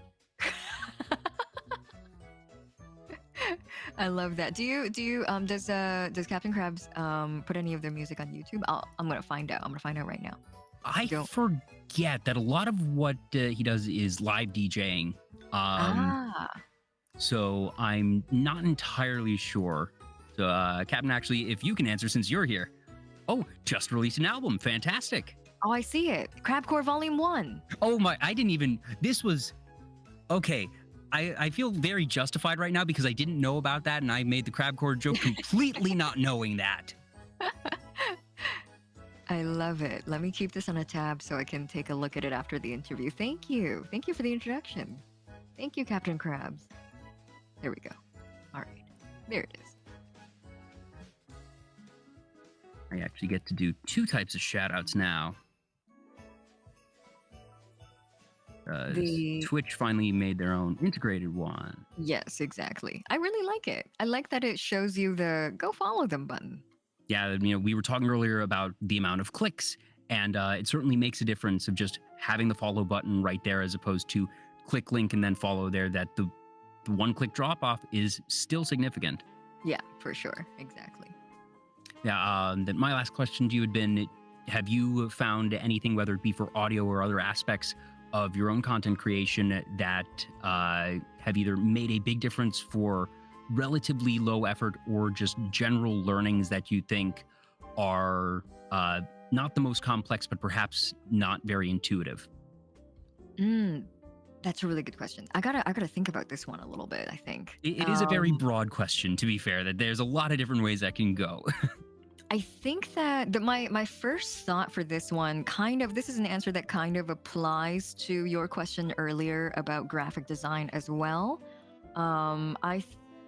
I love that. Do you does Captain Krabs put any of their music on YouTube? I'm gonna find out. Right now. I forget that a lot of what he does is live DJing. So I'm not entirely sure. So Captain, actually, if you can answer since you're here. Oh, just released an album. Fantastic. Oh, I see it. Crabcore Volume 1. Oh my, this was, okay. I feel very justified right now because I didn't know about that and I made the crabcore joke completely not knowing that. I love it. Let me keep this on a tab so I can take a look at it after the interview. Thank you. Thank you for the introduction. Thank you, Captain Krabs. There we go. All right. There it is. I actually get to do two types of shout-outs now. Twitch finally made their own integrated one. Yes, exactly. I really like it. I like that it shows you the go follow them button. Yeah, we were talking earlier about the amount of clicks, and it certainly makes a difference of just having the follow button right there as opposed to click link and then follow there, that the one-click drop-off is still significant. Yeah, for sure. Exactly. Yeah, then my last question to you had been, have you found anything, whether it be for audio or other aspects of your own content creation, that have either made a big difference for relatively low effort or just general learnings that you think are not the most complex, but perhaps not very intuitive? That's a really good question. I gotta think about this one a little bit, I think. It is a very broad question, to be fair, that there's a lot of different ways that can go. I think that my first thought for this one this is an answer that kind of applies to your question earlier about graphic design as well. I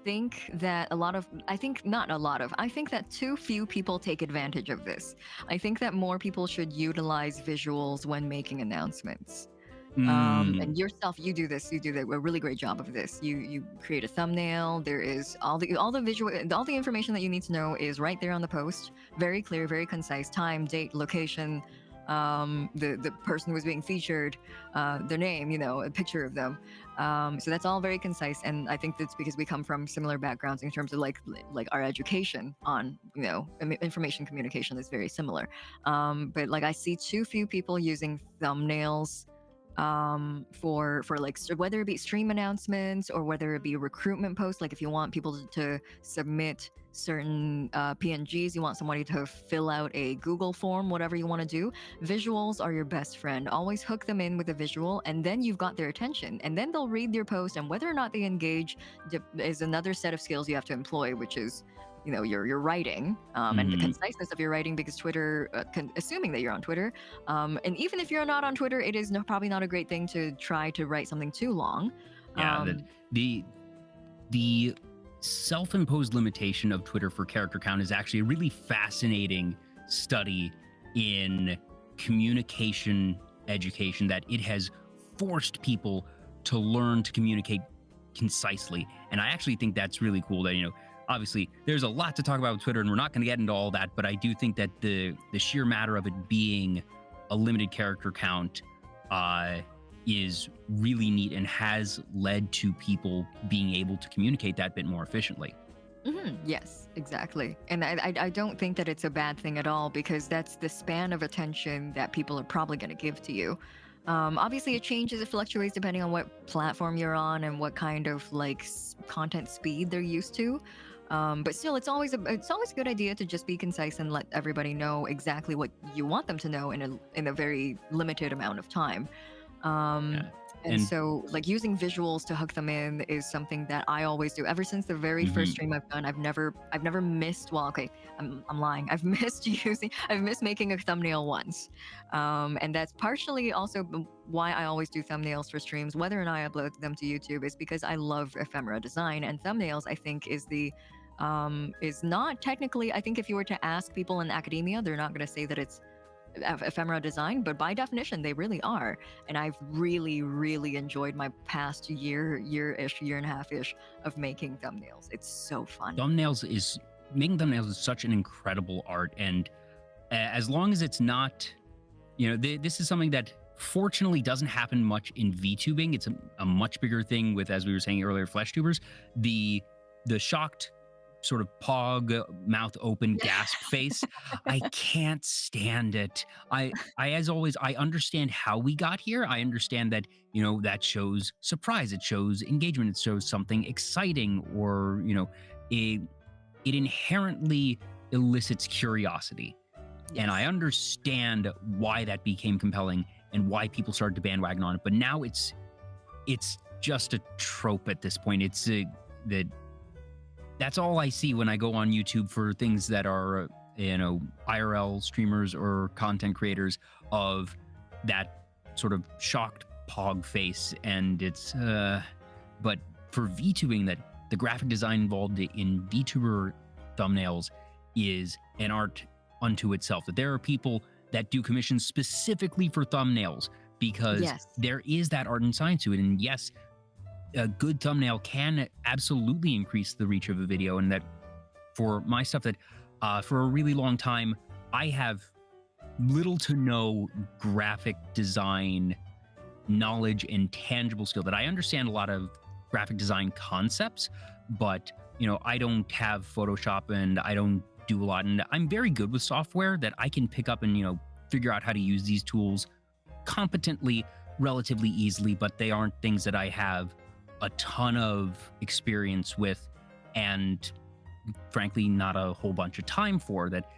think that I think that too few people take advantage of this. I think that more people should utilize visuals when making announcements. And yourself, you do a really great job of this. You create a thumbnail. There is all the information that you need to know is right there on the post. Very clear, very concise. Time, date, location, the person who was being featured, their name, a picture of them. So that's all very concise, and I think that's because we come from similar backgrounds in terms of like our education on information communication is very similar. But like I see too few people using thumbnails for like whether it be stream announcements or whether it be recruitment posts, like if you want people to submit certain PNGs, you want somebody to fill out a Google form, whatever you want to do, visuals are your best friend. Always hook them in with a visual, and then you've got their attention, and then they'll read your post, and whether or not they engage is another set of skills you have to employ, which is your writing and the conciseness of your writing, because Twitter, assuming that you're on Twitter, and even if you're not on Twitter, it is probably not a great thing to try to write something too long. Yeah, the self-imposed limitation of Twitter for character count is actually a really fascinating study in communication education, that it has forced people to learn to communicate concisely. And I actually think that's really cool that, obviously there's a lot to talk about with Twitter, and we're not going to get into all that, but I do think that the sheer matter of it being a limited character count is really neat and has led to people being able to communicate that bit more efficiently. Yes, exactly. And I don't think that it's a bad thing at all, because that's the span of attention that people are probably going to give to you. Obviously, it changes, it fluctuates depending on what platform you're on and what kind of like content speed they're used to. But still, it's always a good idea to just be concise and let everybody know exactly what you want them to know in a very limited amount of time. And so like using visuals to hook them in is something that I always do. Ever since the very first stream I've done, I've never missed, well, okay, I'm lying. I've missed making a thumbnail once. And that's partially also why I always do thumbnails for streams, whether or not I upload them to YouTube, is because I love ephemera design, and thumbnails I think is not technically, I think if you were to ask people in academia, they're not going to say that it's ephemera design, but by definition they really are. And I've really enjoyed my past year-ish, year and a half-ish of making thumbnails. It's so fun. Making thumbnails is such an incredible art, and as long as it's not, this is something that fortunately doesn't happen much in VTubing. It's a much bigger thing with, as we were saying earlier, flesh tubers. The shocked sort of pog, mouth open, gasp face. I can't stand it. As always, I understand how we got here. I understand that, that shows surprise. It shows engagement. It shows something exciting, or, it inherently elicits curiosity. Yes. And I understand why that became compelling and why people started to bandwagon on it. But now it's just a trope at this point. It's that's all I see when I go on YouTube for things that are, IRL streamers or content creators, of that sort of shocked pog face. And it's, but for VTubing, that the graphic design involved in VTuber thumbnails is an art unto itself. That there are people that do commissions specifically for thumbnails, because there is that art and science to it. And yes, a good thumbnail can absolutely increase the reach of a video. And that for my stuff, that for a really long time, I have little to no graphic design knowledge and tangible skill. That I understand a lot of graphic design concepts, but I don't have Photoshop, and I don't do a lot. And I'm very good with software that I can pick up and figure out how to use these tools competently, relatively easily, but they aren't things that I have a ton of experience with, and frankly not a whole bunch of time for. That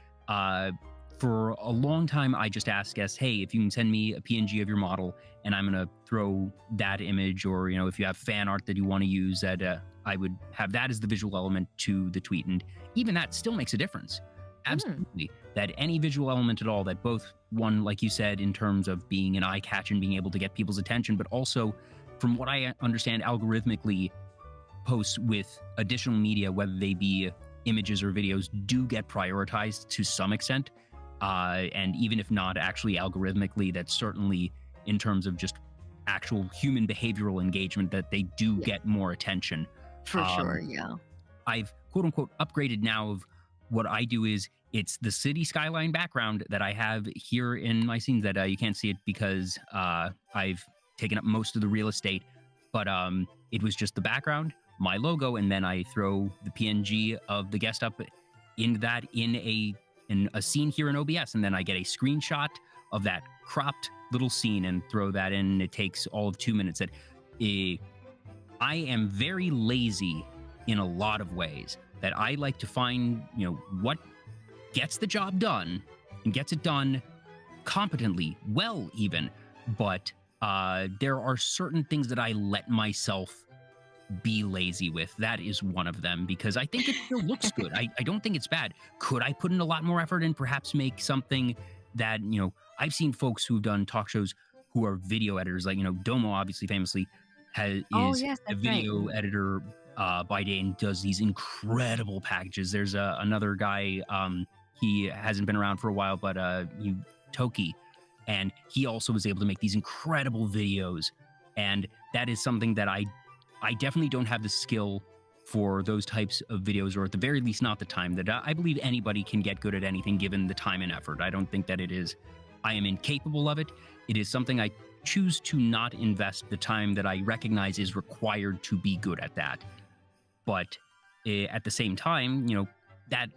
for a long time I just asked guests, hey, if you can send me a PNG of your model, and I'm gonna throw that image, or if you have fan art that you want to use, that I would have that as the visual element to the tweet. And even that still makes a difference. Absolutely. That any visual element at all, that both, one, like you said, in terms of being an eye catch and being able to get people's attention, but also, from what I understand, algorithmically, posts with additional media, whether they be images or videos, do get prioritized to some extent. And even if not actually algorithmically, that's certainly in terms of just actual human behavioral engagement, that they do get more attention. For sure, yeah. I've quote unquote upgraded now of what I do is it's the city skyline background that I have here in my scenes that you can't see it because I've taken up most of the real estate. But it was just the background, my logo, and then I throw the PNG of the guest up in that in a scene here in OBS, and then I get a screenshot of that cropped little scene and throw that in. It takes all of 2 minutes. I am very lazy in a lot of ways. That I like to find, what gets the job done and gets it done competently, well, even. But there are certain things that I let myself be lazy with. That is one of them because I think it still looks good. I don't think it's bad. Could I put in a lot more effort and perhaps make something that, I've seen folks who've done talk shows who are video editors, like, Domo obviously famously Oh, is yes, a that's right. video editor by day and does these incredible packages. There's another guy, he hasn't been around for a while, but Toki, and he also was able to make these incredible videos. And that is something that I definitely don't have the skill for those types of videos, or at the very least, not the time. That I believe anybody can get good at anything given the time and effort. I don't think that I am incapable of it. It is something I choose to not invest the time that I recognize is required to be good at that. But at the same time, that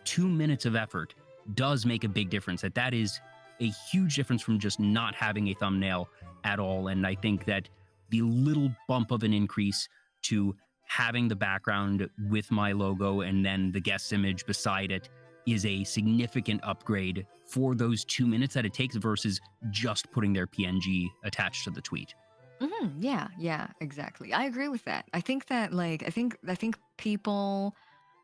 2 minutes of effort does make a big difference. That is a huge difference from just not having a thumbnail at all. And I think that the little bump of an increase to having the background with my logo and then the guest image beside it is a significant upgrade for those 2 minutes that it takes versus just putting their PNG attached to the tweet. Yeah, exactly. I agree with that. I think that I think people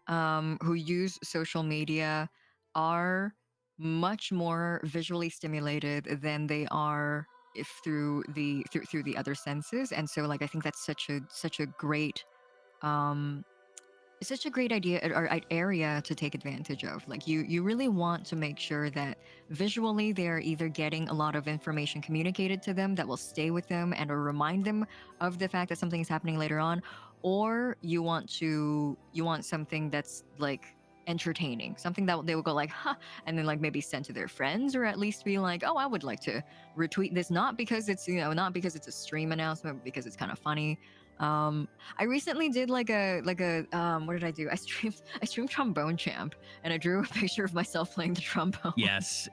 who use social media are much more visually stimulated than they are if through the other senses. And so I think that's such a great um it's such a great idea or area to take advantage of. Like you really want to make sure that visually they're either getting a lot of information communicated to them that will stay with them and or remind them of the fact that something is happening later on, or you want something that's entertaining, something that they will go like, huh, and then maybe send to their friends, or at least be like, oh, I would like to retweet this, not because it's not because it's a stream announcement, but because it's kind of funny. I recently did what did I do? I streamed Trombone Champ, and I drew a picture of myself playing the trombone. Yes.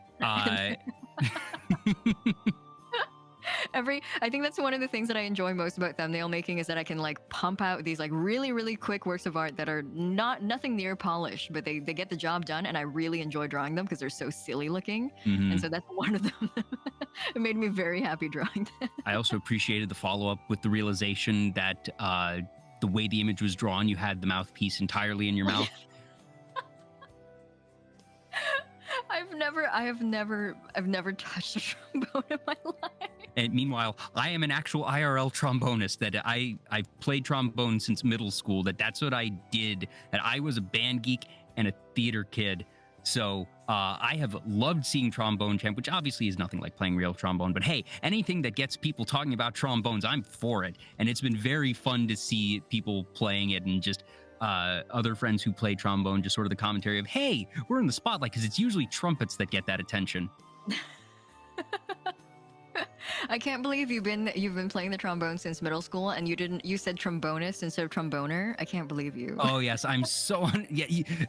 And I think that's one of the things that I enjoy most about thumbnail making is that I can pump out these really really quick works of art that are nothing near polished, but they get the job done, and I really enjoy drawing them because they're so silly looking. And so that's one of them. It made me very happy drawing them. I also appreciated the follow-up with the realization that the way the image was drawn, you had the mouthpiece entirely in your mouth. I've never touched a trombone in my life. And meanwhile, I am an actual IRL trombonist. That I've played trombone since middle school. That's what I did. That I was a band geek and a theater kid. So I have loved seeing Trombone Champ, which obviously is nothing like playing real trombone. But hey, anything that gets people talking about trombones, I'm for it. And it's been very fun to see people playing it and just other friends who play trombone, just sort of the commentary of, hey, we're in the spotlight, because it's usually trumpets that get that attention. I can't believe you've been playing the trombone since middle school, and you said trombonist instead of tromboner. I can't believe you. Oh yes, I'm so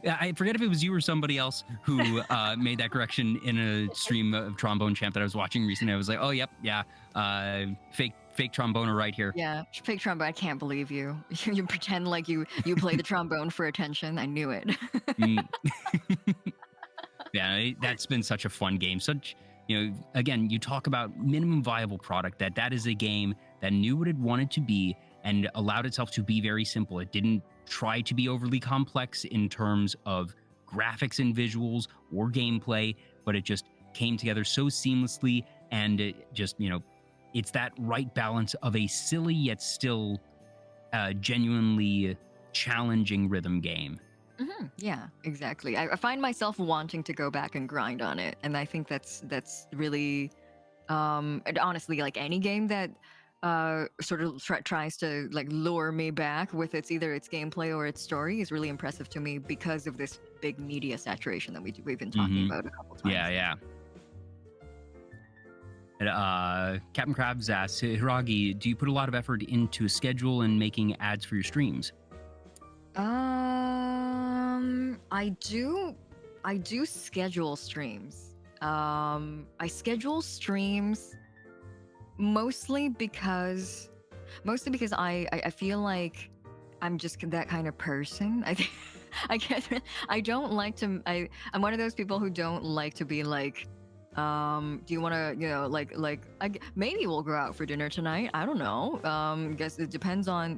I forget if it was you or somebody else who made that correction in a stream of Trombone Champ that I was watching recently. I was like, oh yep, yeah, fake tromboner right here. Yeah, fake trombone. I can't believe you. You pretend like you play the trombone for attention. I knew it. Yeah, that's been such a fun game. Again, you talk about minimum viable product. That is a game that knew what it wanted to be and allowed itself to be very simple. It didn't try to be overly complex in terms of graphics and visuals or gameplay, but it just came together so seamlessly, and it just, it's that right balance of a silly yet still genuinely challenging rhythm game. Yeah, exactly. I find myself wanting to go back and grind on it, and I think that's really, and honestly, like any game that sort of tries to like lure me back with either its gameplay or its story is really impressive to me because of this big media saturation that we've been talking about a couple times. Yeah. And, Captain Krabs asks, Hiiragi, do you put a lot of effort into a schedule and making ads for your streams? I do schedule streams. I schedule streams mostly because I feel like I'm just that kind of person. I think I don't like to. I'm one of those people who don't like to be like, do you want to, maybe we'll go out for dinner tonight. I don't know. Guess it depends on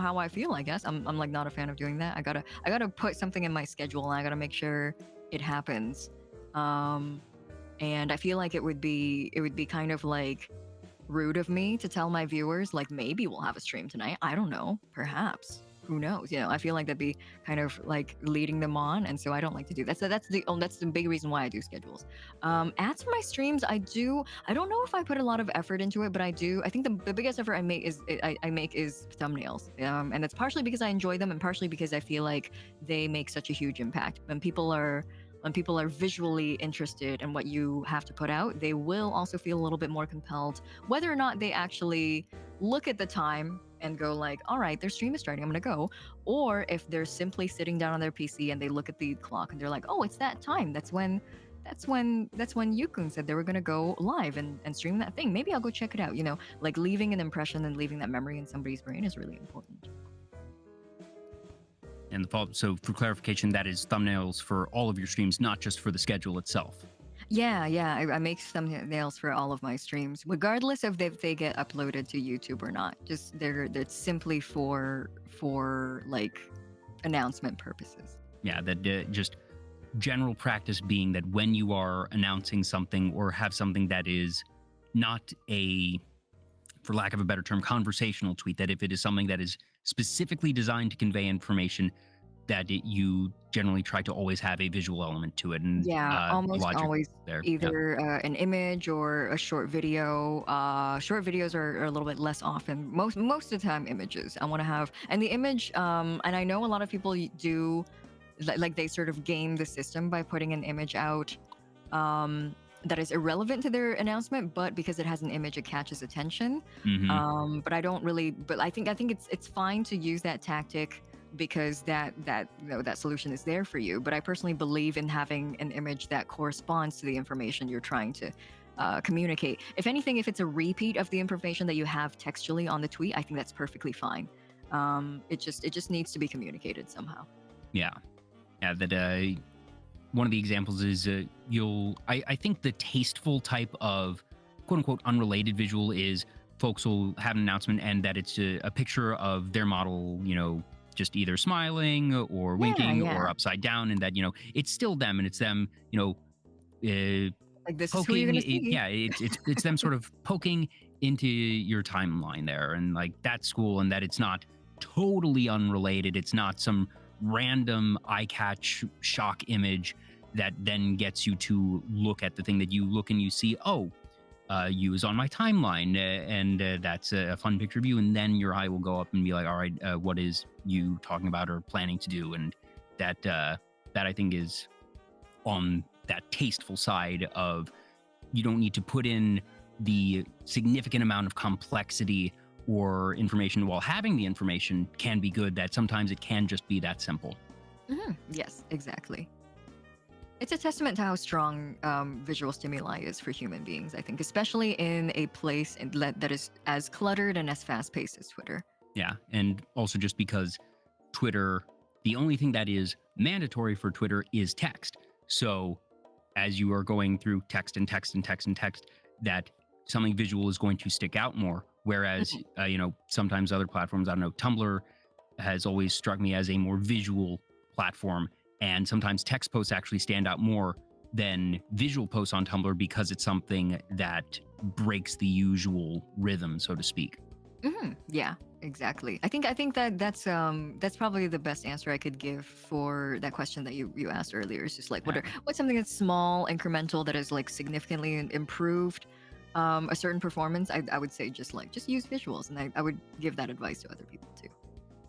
how I feel. I guess I'm like not a fan of doing that. I gotta put something in my schedule and I gotta make sure it happens. And I feel like it would be kind of like rude of me to tell my viewers like maybe we'll have a stream tonight. I don't know. Perhaps. Who knows? I feel like that'd be kind of like leading them on, and so I don't like to do that. So that's the big reason why I do schedules. As for my streams, I don't know if I put a lot of effort into it, but I do. I think the biggest effort I make is thumbnails, and that's partially because I enjoy them, and partially because I feel like they make such a huge impact. When people are visually interested in what you have to put out, they will also feel a little bit more compelled, whether or not they actually look at the time and go like, all right, their stream is starting, I'm gonna go. Or if they're simply sitting down on their PC and they look at the clock and they're like, oh, it's that time. That's when Yukun said they were gonna go live and stream that thing. Maybe I'll go check it out. Like leaving an impression and leaving that memory in somebody's brain is really important. And so for clarification, that is thumbnails for all of your streams, not just for the schedule itself. Yeah. I make thumbnails for all of my streams, regardless of if they get uploaded to YouTube or not. Just they're simply for like announcement purposes. Yeah, that just general practice being that when you are announcing something or have something that is not a, for lack of a better term, conversational tweet, that if it is something that is specifically designed to convey information, that you generally try to always have a visual element to it. And almost always there. Either an image or a short video. Short videos are a little bit less often. Most of the time, images. I want to have, and the image. And I know a lot of people do, like they sort of game the system by putting an image out. That is irrelevant to their announcement, but because it has an image, it catches attention. But I don't really. But I think it's fine to use that tactic, because that solution is there for you. But I personally believe in having an image that corresponds to the information you're trying to communicate. If anything, if it's a repeat of the information that you have textually on the tweet, I think that's perfectly fine. It just needs to be communicated somehow. Yeah. That one of the examples is I think the tasteful type of quote unquote unrelated visual is folks will have an announcement and that it's a picture of their model, just either smiling or winking or upside down, and that it's still them and it's them like this poking, is who you're gonna see. It's them sort of poking into your timeline there, and like that's cool, and that it's not totally unrelated. It's not some random eye catch shock image that then gets you to look at the thing that you look and you see, you is on my timeline, and that's a fun picture of you, and then your eye will go up and be like, all right, what is you talking about or planning to do? And that I think is on that tasteful side of, you don't need to put in the significant amount of complexity or information while having the information can be good, that sometimes it can just be that simple. Yes, exactly. It's a testament to how strong visual stimuli is for human beings, I think, especially in a place that is as cluttered and as fast-paced as Twitter. Yeah, and also just because Twitter, the only thing that is mandatory for Twitter is text. So as you are going through text and text and text and text, that something visual is going to stick out more. Whereas, sometimes other platforms, I don't know, Tumblr has always struck me as a more visual platform. And sometimes text posts actually stand out more than visual posts on Tumblr because it's something that breaks the usual rhythm, so to speak. Yeah, exactly. I think that's probably the best answer I could give for that question that you asked earlier. It's just like, what's something that's small, incremental, that is like significantly improved a certain performance, I would say just use visuals, and I would give that advice to other people too.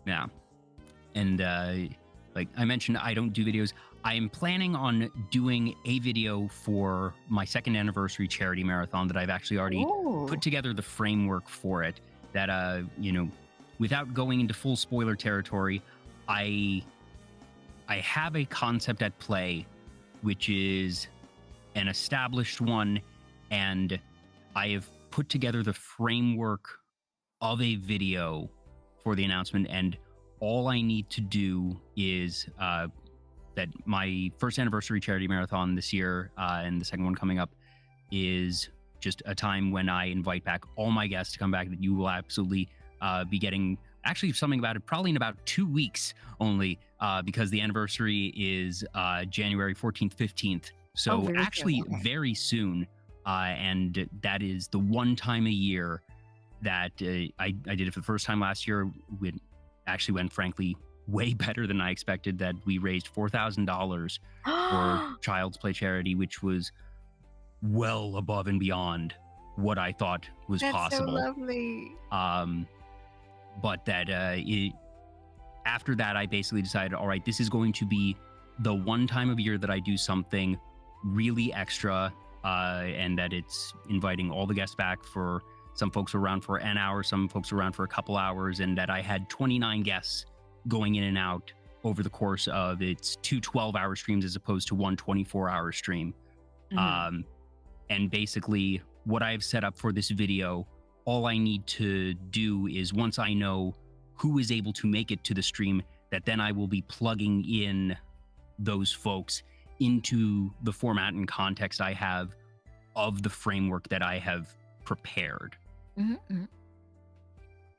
Yeah. And like I mentioned, I don't do videos. I am planning on doing a video for my 2nd anniversary charity marathon that I've actually already put together the framework for it. That, you know, without going into full spoiler territory, I have a concept at play, which is an established one, and I have put together the framework of a video for the announcement, and all I need to do is that my 1st anniversary charity marathon this year and the 2nd one coming up is just a time when I invite back all my guests to come back, that you will absolutely be getting actually something about it probably in about 2 weeks only, because the anniversary is January 14th, 15th. So actually very soon. And that is the one time a year that I did it for the first time last year. It actually went, frankly, way better than I expected. That we raised $4,000 for Child's Play charity, which was well above and beyond what I thought was possible. That's so lovely. But that after that, I basically decided, all right, this is going to be the one time of year that I do something really extra, and that it's inviting all the guests back. For some folks were around for an hour, some folks were around for a couple hours, and that I had 29 guests going in and out over the course of its 2 12-hour streams as opposed to one 24-hour stream. Mm-hmm. And basically what I've set up for this video, all I need to do is, once I know who is able to make it to the stream, that then I will be plugging in those folks into the format and context I have of the framework that I have prepared. Mm-hmm.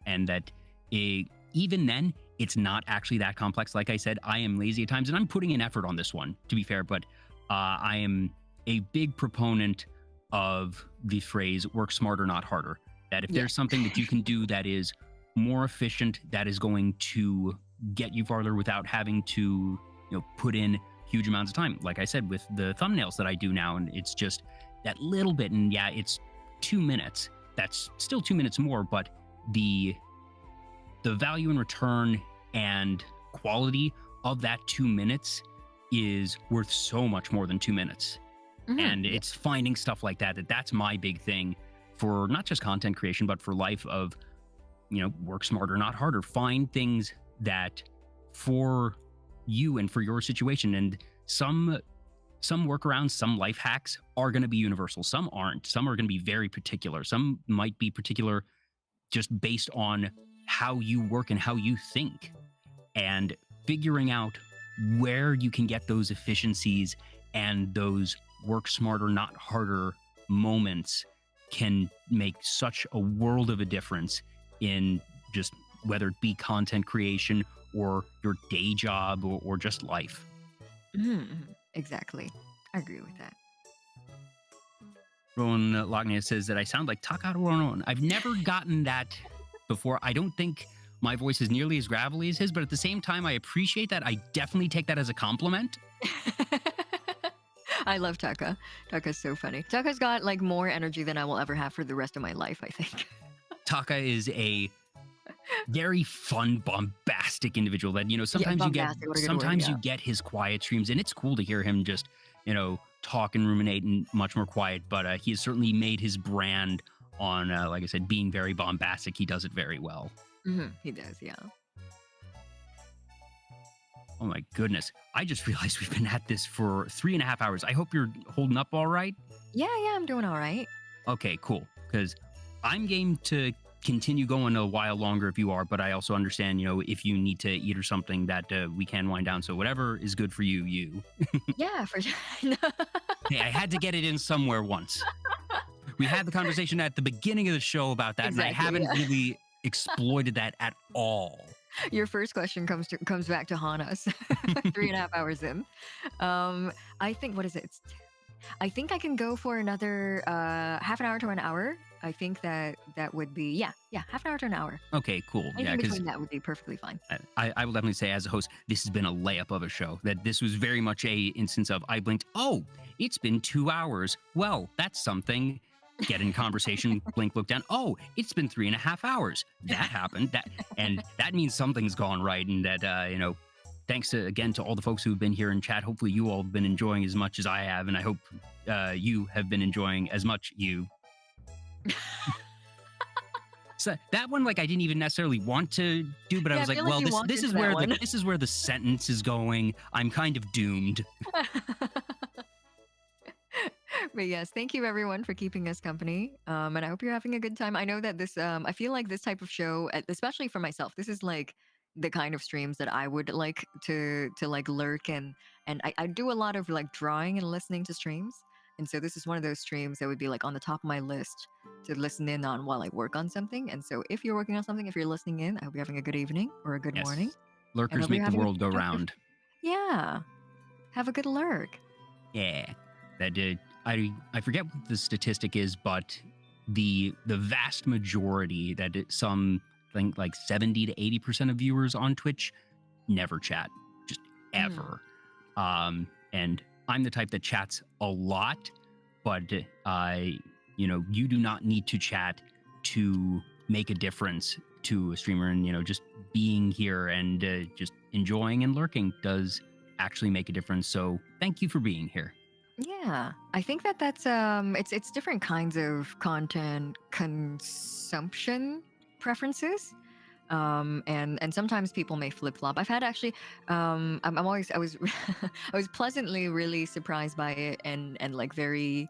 And that even then, it's not actually that complex. Like I said, I am lazy at times, and I'm putting in effort on this one, to be fair, but I am a big proponent of the phrase work smarter, not harder. That if there's something that you can do that is more efficient, that is going to get you farther without having to, put in huge amounts of time. Like I said, with the thumbnails that I do now, and it's just that little bit, and it's 2 minutes. That's still 2 minutes more, but the value in return and quality of that 2 minutes is worth so much more than 2 minutes. Mm-hmm. And it's finding stuff like that's my big thing for not just content creation, but for life of, work smarter, not harder. Find things that for you and for your situation. And some workarounds, some life hacks are going to be universal. Some aren't. Some are going to be very particular. Some might be particular just based on how you work and how you think. And figuring out where you can get those efficiencies and those work smarter, not harder moments can make such a world of a difference in just whether it be content creation or your day job or just life. Mm-hmm. Exactly. I agree with that. Rowan Lognia says that I sound like Takaru. I've never gotten that before. I don't think my voice is nearly as gravelly as his, but at the same time, I appreciate that. I definitely take that as a compliment. I love Taka. Taka's so funny. Taka's got more energy than I will ever have for the rest of my life, I think. Taka is a very fun, bombastic individual that, sometimes you get his quiet streams, and it's cool to hear him just, talk and ruminate and much more quiet, but he has certainly made his brand on, like I said, being very bombastic. He does it very well. Mm-hmm. He does, yeah. Oh my goodness. I just realized we've been at this for 3.5 hours. I hope you're holding up all right. Yeah, I'm doing all right. Okay, cool. Because I'm game to continue going a while longer if you are, but I also understand, if you need to eat or something, that we can wind down. So whatever is good for you. Yeah, for sure. Hey, I had to get it in somewhere once. We had the conversation at the beginning of the show about that, exactly, and I haven't really exploited that at all. Your first question comes back to haunt us 3.5 hours in. I think, what is it? I think I can go for another half an hour to an hour. I think that would be, half an hour to an hour. Okay, cool. Anything between that would be perfectly fine. I will definitely say, as a host, this has been a layup of a show. That this was very much a instance of, I blinked, oh, it's been 2 hours. Well, that's something. get in conversation, blink, look down. Oh, it's been 3.5 hours. That happened. And that means something's gone right. And that, thanks again to all the folks who've been here in chat. Hopefully you all have been enjoying as much as I have. And I hope you have been enjoying as much, you. So that one, like, I didn't even necessarily want to do, but I was like, well, this is where this is where the sentence is going. I'm kind of doomed. But yes, thank you everyone for keeping us company. And I hope you're having a good time. I know that this, I feel like this type of show, especially for myself, this is like the kind of streams that I would like to like lurk and I do a lot of like drawing and listening to streams. And so this is one of those streams that would be like on the top of my list to listen in on while I work on something. And so if you're working on something, if you're listening in, I hope you're having a good evening or a good morning. Lurkers make the world go round. Yeah. Have a good lurk. Yeah. That did. I forget what the statistic is, but the vast majority some think like 70 to 80% of viewers on Twitch never chat, just ever. And I'm the type that chats a lot, but you do not need to chat to make a difference to a streamer. And just being here and just enjoying and lurking does actually make a difference. So thank you for being here. Yeah, I think that's it's different kinds of content consumption preferences. And sometimes people may flip-flop. I've had actually I was I was pleasantly really surprised by it and like very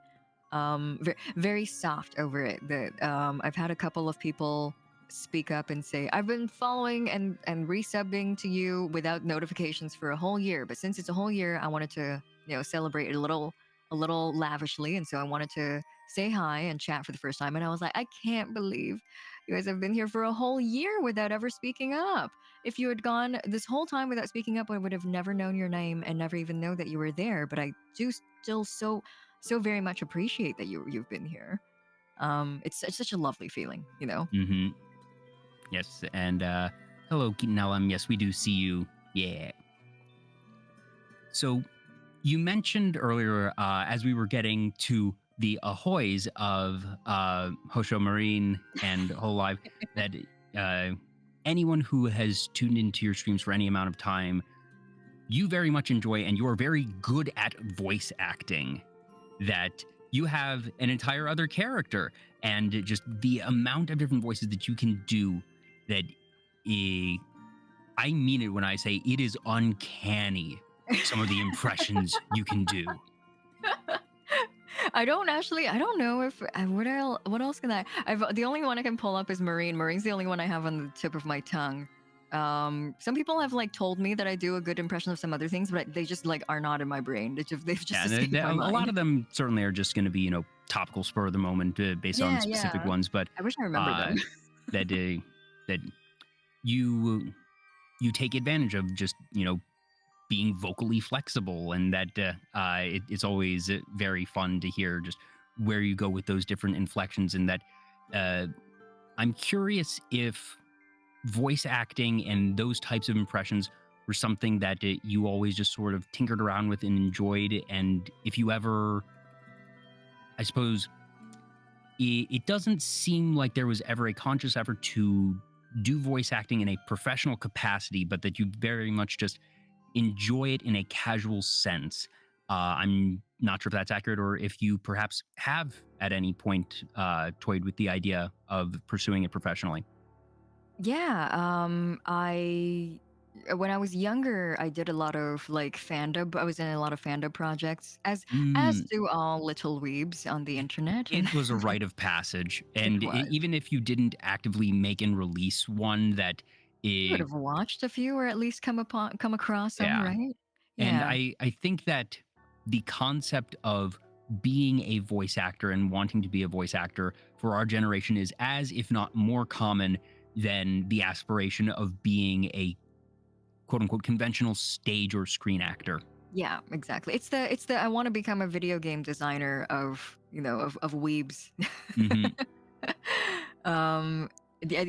very soft over it. That I've had a couple of people speak up and say, I've been following and resubbing to you without notifications for a whole year, but since it's a whole year, I wanted to celebrate it a little lavishly, and so I wanted to say hi and chat for the first time. And I was like, I can't believe you guys have been here for a whole year without ever speaking up. If you had gone this whole time without speaking up, I would have never known your name and never even know that you were there. But I do still so very much appreciate that you've been here. It's such a lovely feeling, Mm-hmm. Yes, and hello, Keaton. Yes, we do see you. Yeah. So you mentioned earlier, as we were getting to the ahoys of Hosho Marine and Whole Live, that anyone who has tuned into your streams for any amount of time, you very much enjoy, and you are very good at voice acting. That you have an entire other character, and just the amount of different voices that you can do. That I mean it when I say it is uncanny. Some of the impressions you can do. I don't know if what else can the only one I can pull up is Marine. Marine's the only one I have on the tip of my tongue. Some people have like told me that I do a good impression of some other things, but they just like are not in my brain. They've just escaped my mind. A lot of them certainly are just going to be topical spur of the moment based on specific ones. But I wish I remembered them. that you take advantage of just being vocally flexible, and that it's always very fun to hear just where you go with those different inflections. And that I'm curious if voice acting and those types of impressions were something that you always just sort of tinkered around with and enjoyed. And if you ever, I suppose, it doesn't seem like there was ever a conscious effort to do voice acting in a professional capacity, but that you very much just enjoy it in a casual sense. I'm not sure if that's accurate, or if you perhaps have at any point toyed with the idea of pursuing it professionally. Yeah, when I was younger, I did a lot of like fandom. I was in a lot of fandom projects, as do all little weebs on the internet. It was a rite of passage, and even if you didn't actively make and release one, that you would have watched a few, or at least come across some, right? Yeah. And I think that the concept of being a voice actor and wanting to be a voice actor for our generation is as, if not more common than the aspiration of being a quote unquote conventional stage or screen actor. Yeah, exactly. It's the I want to become a video game designer of weebs. Mm-hmm.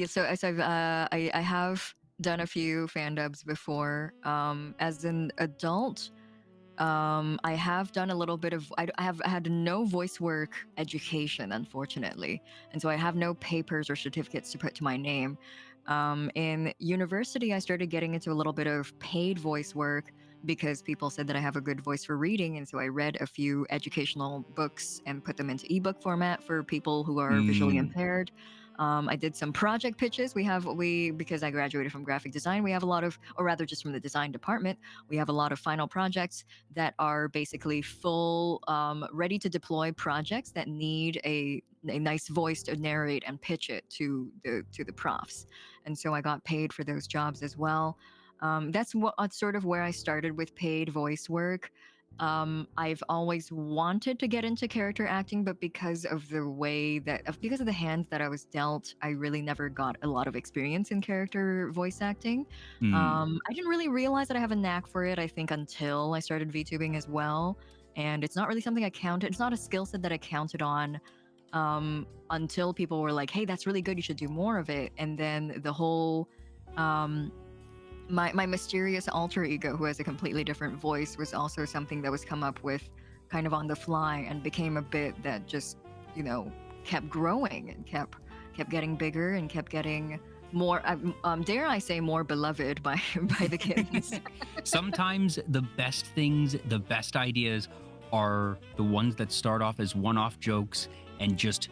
So I have done a few fan dubs before. As an adult, I have done a little bit of, I have had no voice work education, unfortunately. And so I have no papers or certificates to put to my name. In university, I started getting into a little bit of paid voice work because people said that I have a good voice for reading. And so I read a few educational books and put them into ebook format for people who are visually Mm, impaired. I did some project pitches. Because I graduated from graphic design, we have a lot of, or rather just from the design department, we have a lot of final projects that are basically full, ready to deploy projects that need a nice voice to narrate and pitch it to the profs. And so I got paid for those jobs as well. That's sort of where I started with paid voice work. I've always wanted to get into character acting, but because of the hands that I was dealt, I really never got a lot of experience in character voice acting. mm. I didn't really realize that I have a knack for it, I think, until I started VTubing as well. And it's not really something it's not a skill set that I counted on until people were like, hey, that's really good. You should do more of it. And then the whole, um, my mysterious alter ego who has a completely different voice was also something that was come up with kind of on the fly and became a bit that just, you know, kept growing and kept getting bigger and kept getting more, dare I say, more beloved by by the kids. Sometimes the best things, the best ideas are the ones that start off as one-off jokes and just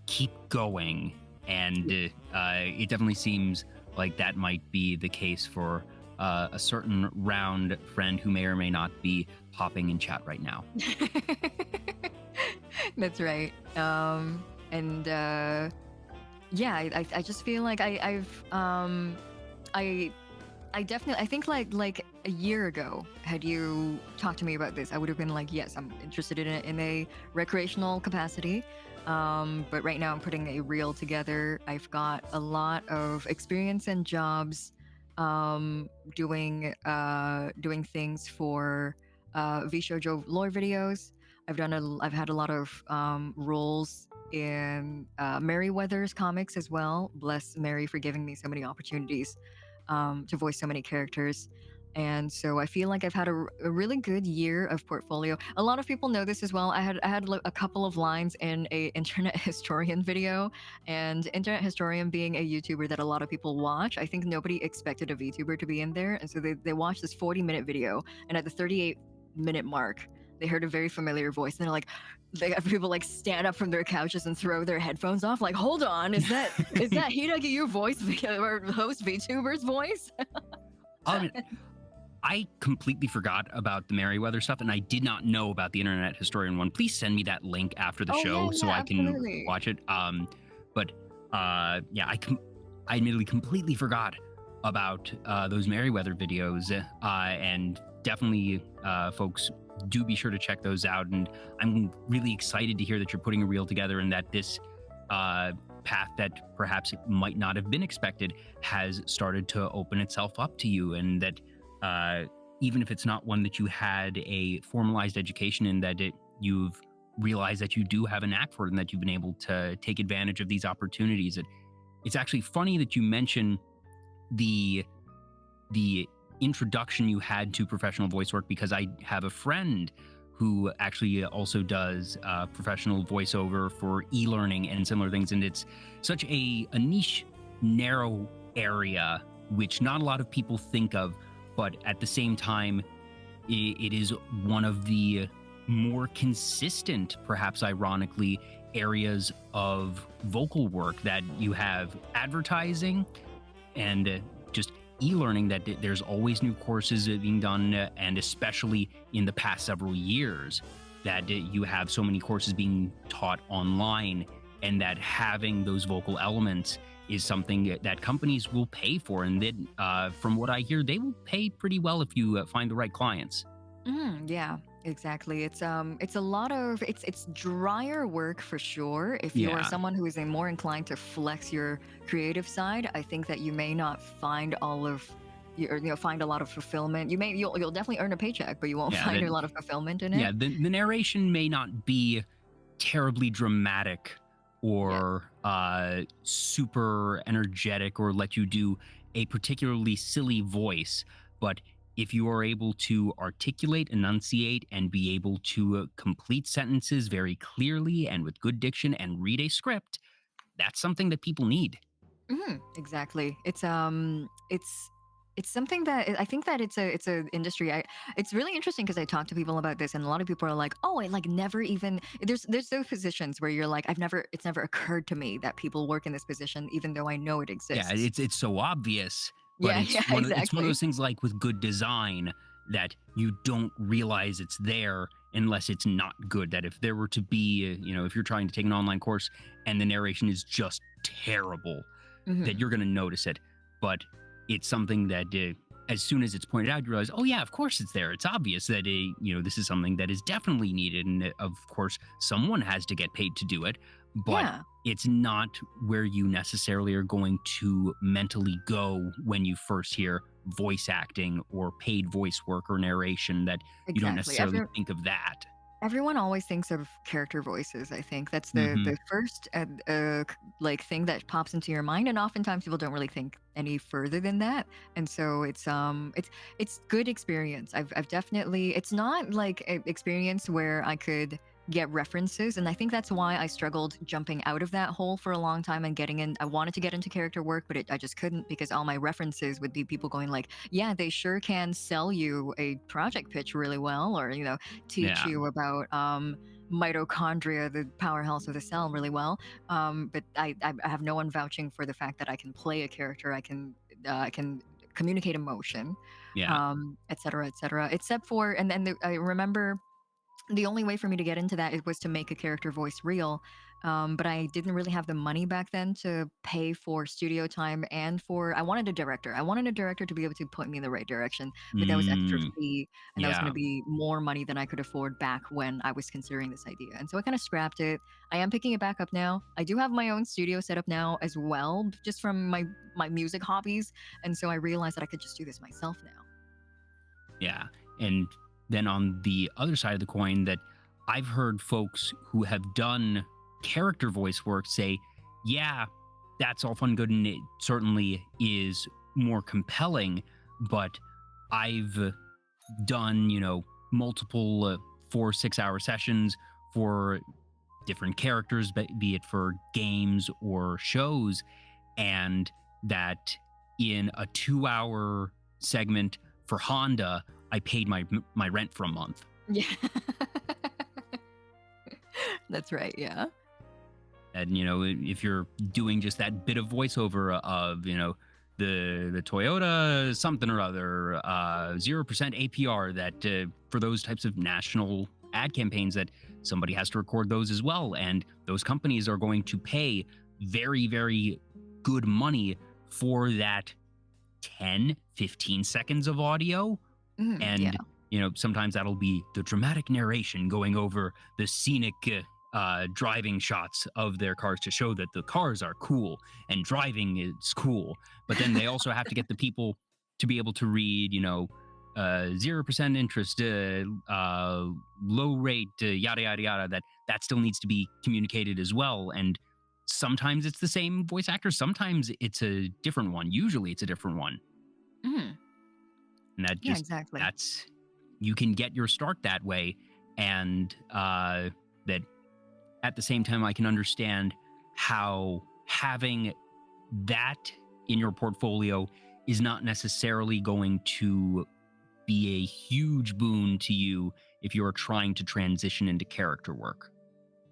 keep going. And it definitely seems like that might be the case for a certain round friend who may or may not be popping in chat right now. That's right. And yeah, I just feel like I I definitely, I think like a year ago, had you talked to me about this, I would have been like, yes, I'm interested in it in a recreational capacity. But right now I'm putting a reel together. I've got a lot of experience and jobs doing things for Vshoujo lore videos. I've had a lot of roles in Merryweather's comics as well. Bless Mary for giving me so many opportunities to voice so many characters. And so I feel like I've had a really good year of portfolio. A lot of people know this as well. I had a couple of lines in a internet historian video, and internet historian being a YouTuber that a lot of people watch. I think nobody expected a VTuber to be in there, and so they watched this 40-minute video, and at the 38-minute mark, they heard a very familiar voice, and they're like, they have people like stand up from their couches and throw their headphones off. Like, hold on, is that Hiiragi Yuu voice or host VTuber's voice? Um, I completely forgot about the Merryweather stuff, and I did not know about the Internet Historian one. Please send me that link after the Oh show yeah, so yeah, I can absolutely. watch it. But yeah, I admittedly completely forgot about those Merryweather videos, and definitely, folks, do be sure to check those out. And I'm really excited to hear that you're putting a reel together and that this path that perhaps might not have been expected has started to open itself up to you, and that even if it's not one that you had a formalized education in, that you've realized that you do have a knack for it and that you've been able to take advantage of these opportunities. It's actually funny that you mention the introduction you had to professional voice work, because I have a friend who actually also does professional voiceover for e-learning and similar things. And it's such a niche, narrow area, which not a lot of people think of, but at the same time, it is one of the more consistent, perhaps ironically, areas of vocal work. That you have advertising and just e-learning, that there's always new courses being done, and especially in the past several years, that you have so many courses being taught online, and that having those vocal elements is something that companies will pay for, and that from what I hear, they will pay pretty well if you find the right clients. Yeah, exactly. It's a lot of it's drier work for sure. If you are Yeah, someone who is a more inclined to flex your creative side, I think that you may not find all of find a lot of fulfillment. You'll definitely earn a paycheck, but you won't yeah, find a lot of fulfillment in it. yeah. The narration may not be terribly dramatic Yeah. or super energetic or let you do a particularly silly voice, but if you are able to articulate, enunciate, and be able to complete sentences very clearly and with good diction and read a script, that's something that people need. Exactly. It's something that I think that it's a industry. It's really interesting because I talk to people about this, and a lot of people are like, "Oh, I like never even." There's those positions where you're like, it's never occurred to me that people work in this position, even though I know it Yeah, exists. it's so obvious, but Yeah, yeah, it's one of exactly. those things like with good design that you don't realize it's there unless it's not good. That if there were to be, if you're trying to take an online course and the narration is just terrible, that Hmm. you're going to notice it. But it's something that as soon as it's pointed out, you realize, oh yeah, of course it's there. It's obvious that this is something that is definitely needed, and of course someone has to get paid to do it. But Yeah, it's not where you necessarily are going to mentally go when you first hear voice acting or paid voice work or narration, that you don't exactly. necessarily think of that. Everyone always thinks of character voices. I think that's Hmm. the first like thing that pops into your mind, and oftentimes people don't really think any further than that. And so it's good experience. I've definitely, it's not like an experience where I could get references, and I think that's why I struggled jumping out of that hole for a long time and getting in. I wanted to get into character work, but I just couldn't because all my references would be people going like, "Yeah, they sure can sell you a project pitch really well," or teach Yeah. you about mitochondria, the powerhouse of the cell, really well. But I have no one vouching for the fact that I can play a character. I can communicate emotion, Yeah. et cetera, et cetera. Except for, and then I remember the only way for me to get into that was to make a character voice real. But I didn't really have the money back then to pay for studio time and for, I wanted a director. I wanted a director to be able to point me in the right direction, but that was extra Mm, fee, and that was going to yeah. be more money than I could afford back when I was considering this idea. And so I kind of scrapped it. I am picking it back up now. I do have my own studio set up now as well, just from my music hobbies. And so I realized that I could just do this myself now. Yeah. And then on the other side of the coin, that I've heard folks who have done character voice work say, yeah, that's all fun and good. And it certainly is more compelling. But I've done, multiple 4 6 hour sessions for different characters, be it for games or shows. And that in a 2 hour segment for Honda, I paid my rent for a month. Yeah. That's right. Yeah. And if you're doing just that bit of voiceover of the Toyota something or other 0% APR, that for those types of national ad campaigns, that somebody has to record those as well, and those companies are going to pay very, very good money for that 10-15 seconds of audio. Yeah. And sometimes that'll be the dramatic narration going over the scenic driving shots of their cars to show that the cars are cool and driving is cool. But then they also have to get the people to be able to read 0% interest, low rate, yada yada yada, that still needs to be communicated as well. And sometimes it's the same voice actor, sometimes it's a different one, usually it's a different one. Mhm. And Yeah, exactly. that's, you can get your start that way. And that at the same time, I can understand how having that in your portfolio is not necessarily going to be a huge boon to you if you're trying to transition into character work.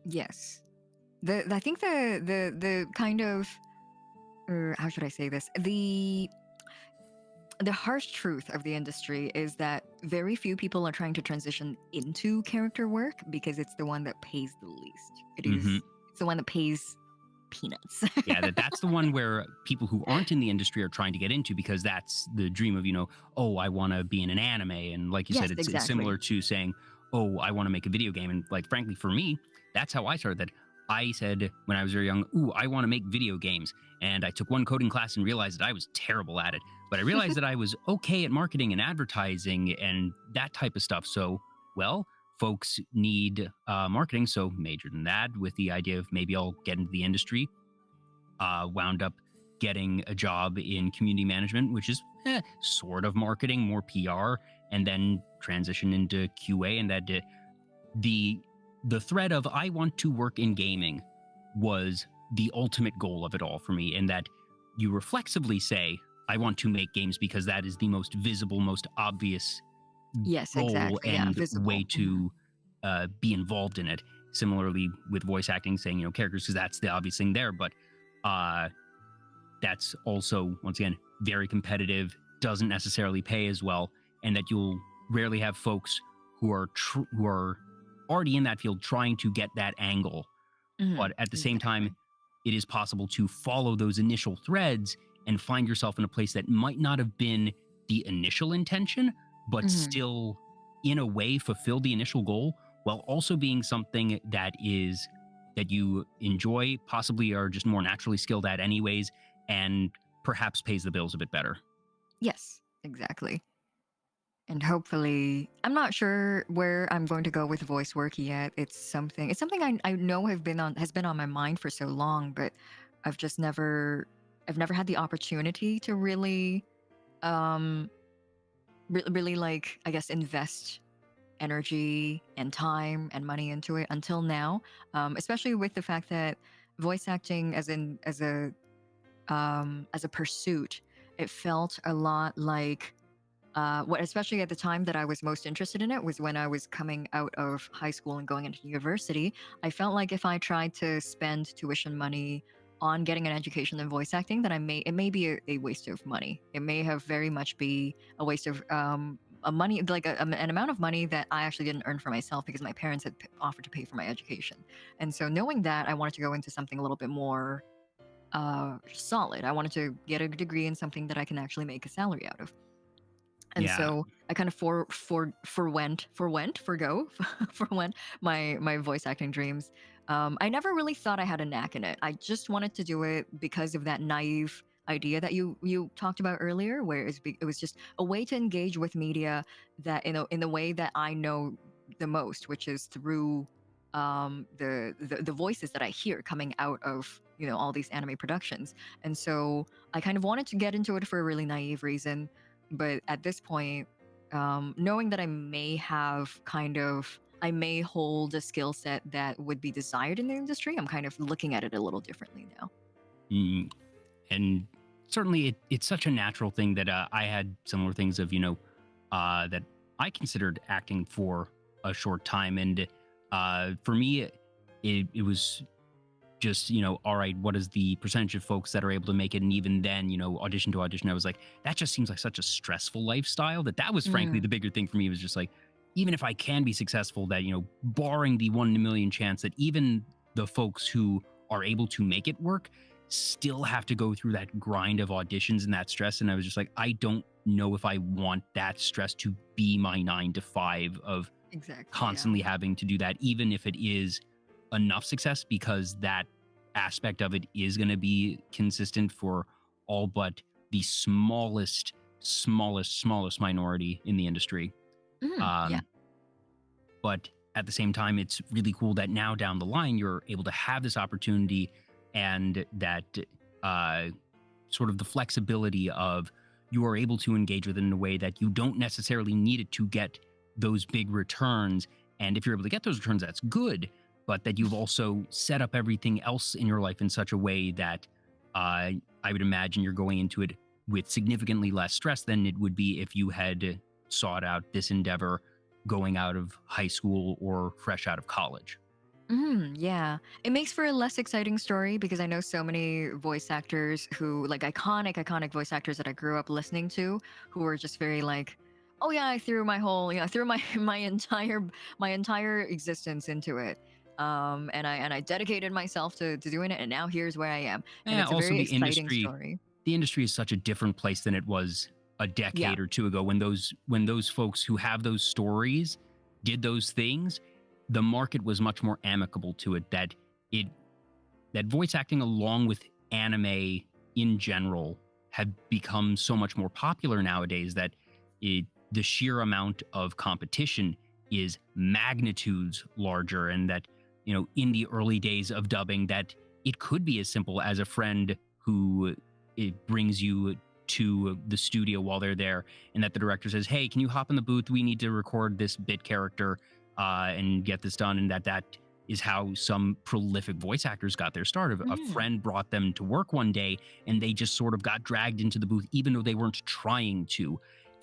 Yes. I think the kind of, or how should I say this? The harsh truth of the industry is that very few people are trying to transition into character work because it's the one that pays the least. Hmm. It's the one that pays peanuts. Yeah, that's the one where people who aren't in the industry are trying to get into, because that's the dream of, oh, I want to be in an anime. And like you Yes, said, it's exactly. similar to saying, oh, I want to make a video game. And like, frankly, for me, that's how I started. That I said when I was very young, ooh, I want to make video games. And I took one coding class and realized that I was terrible at it. But I realized that I was okay at marketing and advertising and that type of stuff. So, well, folks need marketing. So majored in that with the idea of maybe I'll get into the industry. Wound up getting a job in community management, which is sort of marketing, more PR, and then transition into QA. And that the thread of I want to work in gaming was the ultimate goal of it all for me. And that you reflexively say, I want to make games because that is the most visible, most obvious Yes, goal exactly. Yeah, and visible. way to be involved in it. Similarly with voice acting, saying, characters, because that's the obvious thing there. But that's also, once again, very competitive, doesn't necessarily pay as well, and that you'll rarely have folks who are already in that field trying to get that angle. But at the same time, it is possible to follow those initial threads and find yourself in a place that might not have been the initial intention, but still, in a way, fulfill the initial goal, while also being something that you enjoy, possibly are just more naturally skilled at anyways, and perhaps pays the bills a bit better. Yes, exactly. And hopefully, I'm not sure where I'm going to go with voice work yet. It's something I know has been on my mind for so long, but I've just I've never had the opportunity to really um really, like, I guess, invest energy and time and money into it until now. Especially with the fact that voice acting as a pursuit, it felt a lot like what, especially at the time that I was most interested in it, was when I was coming out of high school and going into university. I felt like if I tried to spend tuition money on getting an education in voice acting, that it may be a waste of money. It may have very much be a waste of a money, like an amount of money that I actually didn't earn for myself because my parents had offered to pay for my education. And so knowing that, I wanted to go into something a little bit more solid. I wanted to get a degree in something that I can actually make a salary out of. And Yeah. so I kind of forgo forwent my voice acting dreams. I never really thought I had a knack in it. I just wanted to do it because of that naive idea that you talked about earlier, where it was just a way to engage with media that in the way that I know the most, which is through the voices that I hear coming out of all these anime productions. And so I kind of wanted to get into it for a really naive reason. But at this point, knowing that I may hold a skill set that would be desired in the industry, I'm kind of looking at it a little differently now. And certainly it's such a natural thing that I had similar things of, that I considered acting for a short time. And for me, it was just, all right, what is the percentage of folks that are able to make it? And even then, audition to audition, I was like, that just seems like such a stressful lifestyle that was frankly the bigger thing for me. Was just like, even if I can be successful, that, barring the 1 in a million chance that even the folks who are able to make it work still have to go through that grind of auditions and that stress. And I was just like, I don't know if I want that stress to be my 9 to 5 of constantly having to do that, even if it is enough success, because that aspect of it is going to be consistent for all but the smallest minority in the industry. But at the same time, it's really cool that now down the line, you're able to have this opportunity, and that sort of the flexibility of you are able to engage with it in a way that you don't necessarily need it to get those big returns. And if you're able to get those returns, that's good. But that you've also set up everything else in your life in such a way that I would imagine you're going into it with significantly less stress than it would be if you had sought out this endeavor going out of high school or fresh out of college. Yeah. It makes for a less exciting story because I know so many voice actors who, like, iconic voice actors that I grew up listening to, who were just very like, oh yeah, I threw my entire existence into it. And I dedicated myself to doing it, and now here's where I am. And it's a Also, very exciting story. the industry is such a different place than it was a decade or two ago, when those folks who have those stories did those things. The market was much more amicable to it. That voice acting, along with anime in general, have become so much more popular nowadays that the sheer amount of competition is magnitudes larger. And that, in the early days of dubbing, that it could be as simple as a friend who it brings you to the studio while they're there, and that the director says, hey, can you hop in the booth, we need to record this bit character and get this done. And that is how some prolific voice actors got their start. A friend brought them to work one day and they just sort of got dragged into the booth even though they weren't trying to.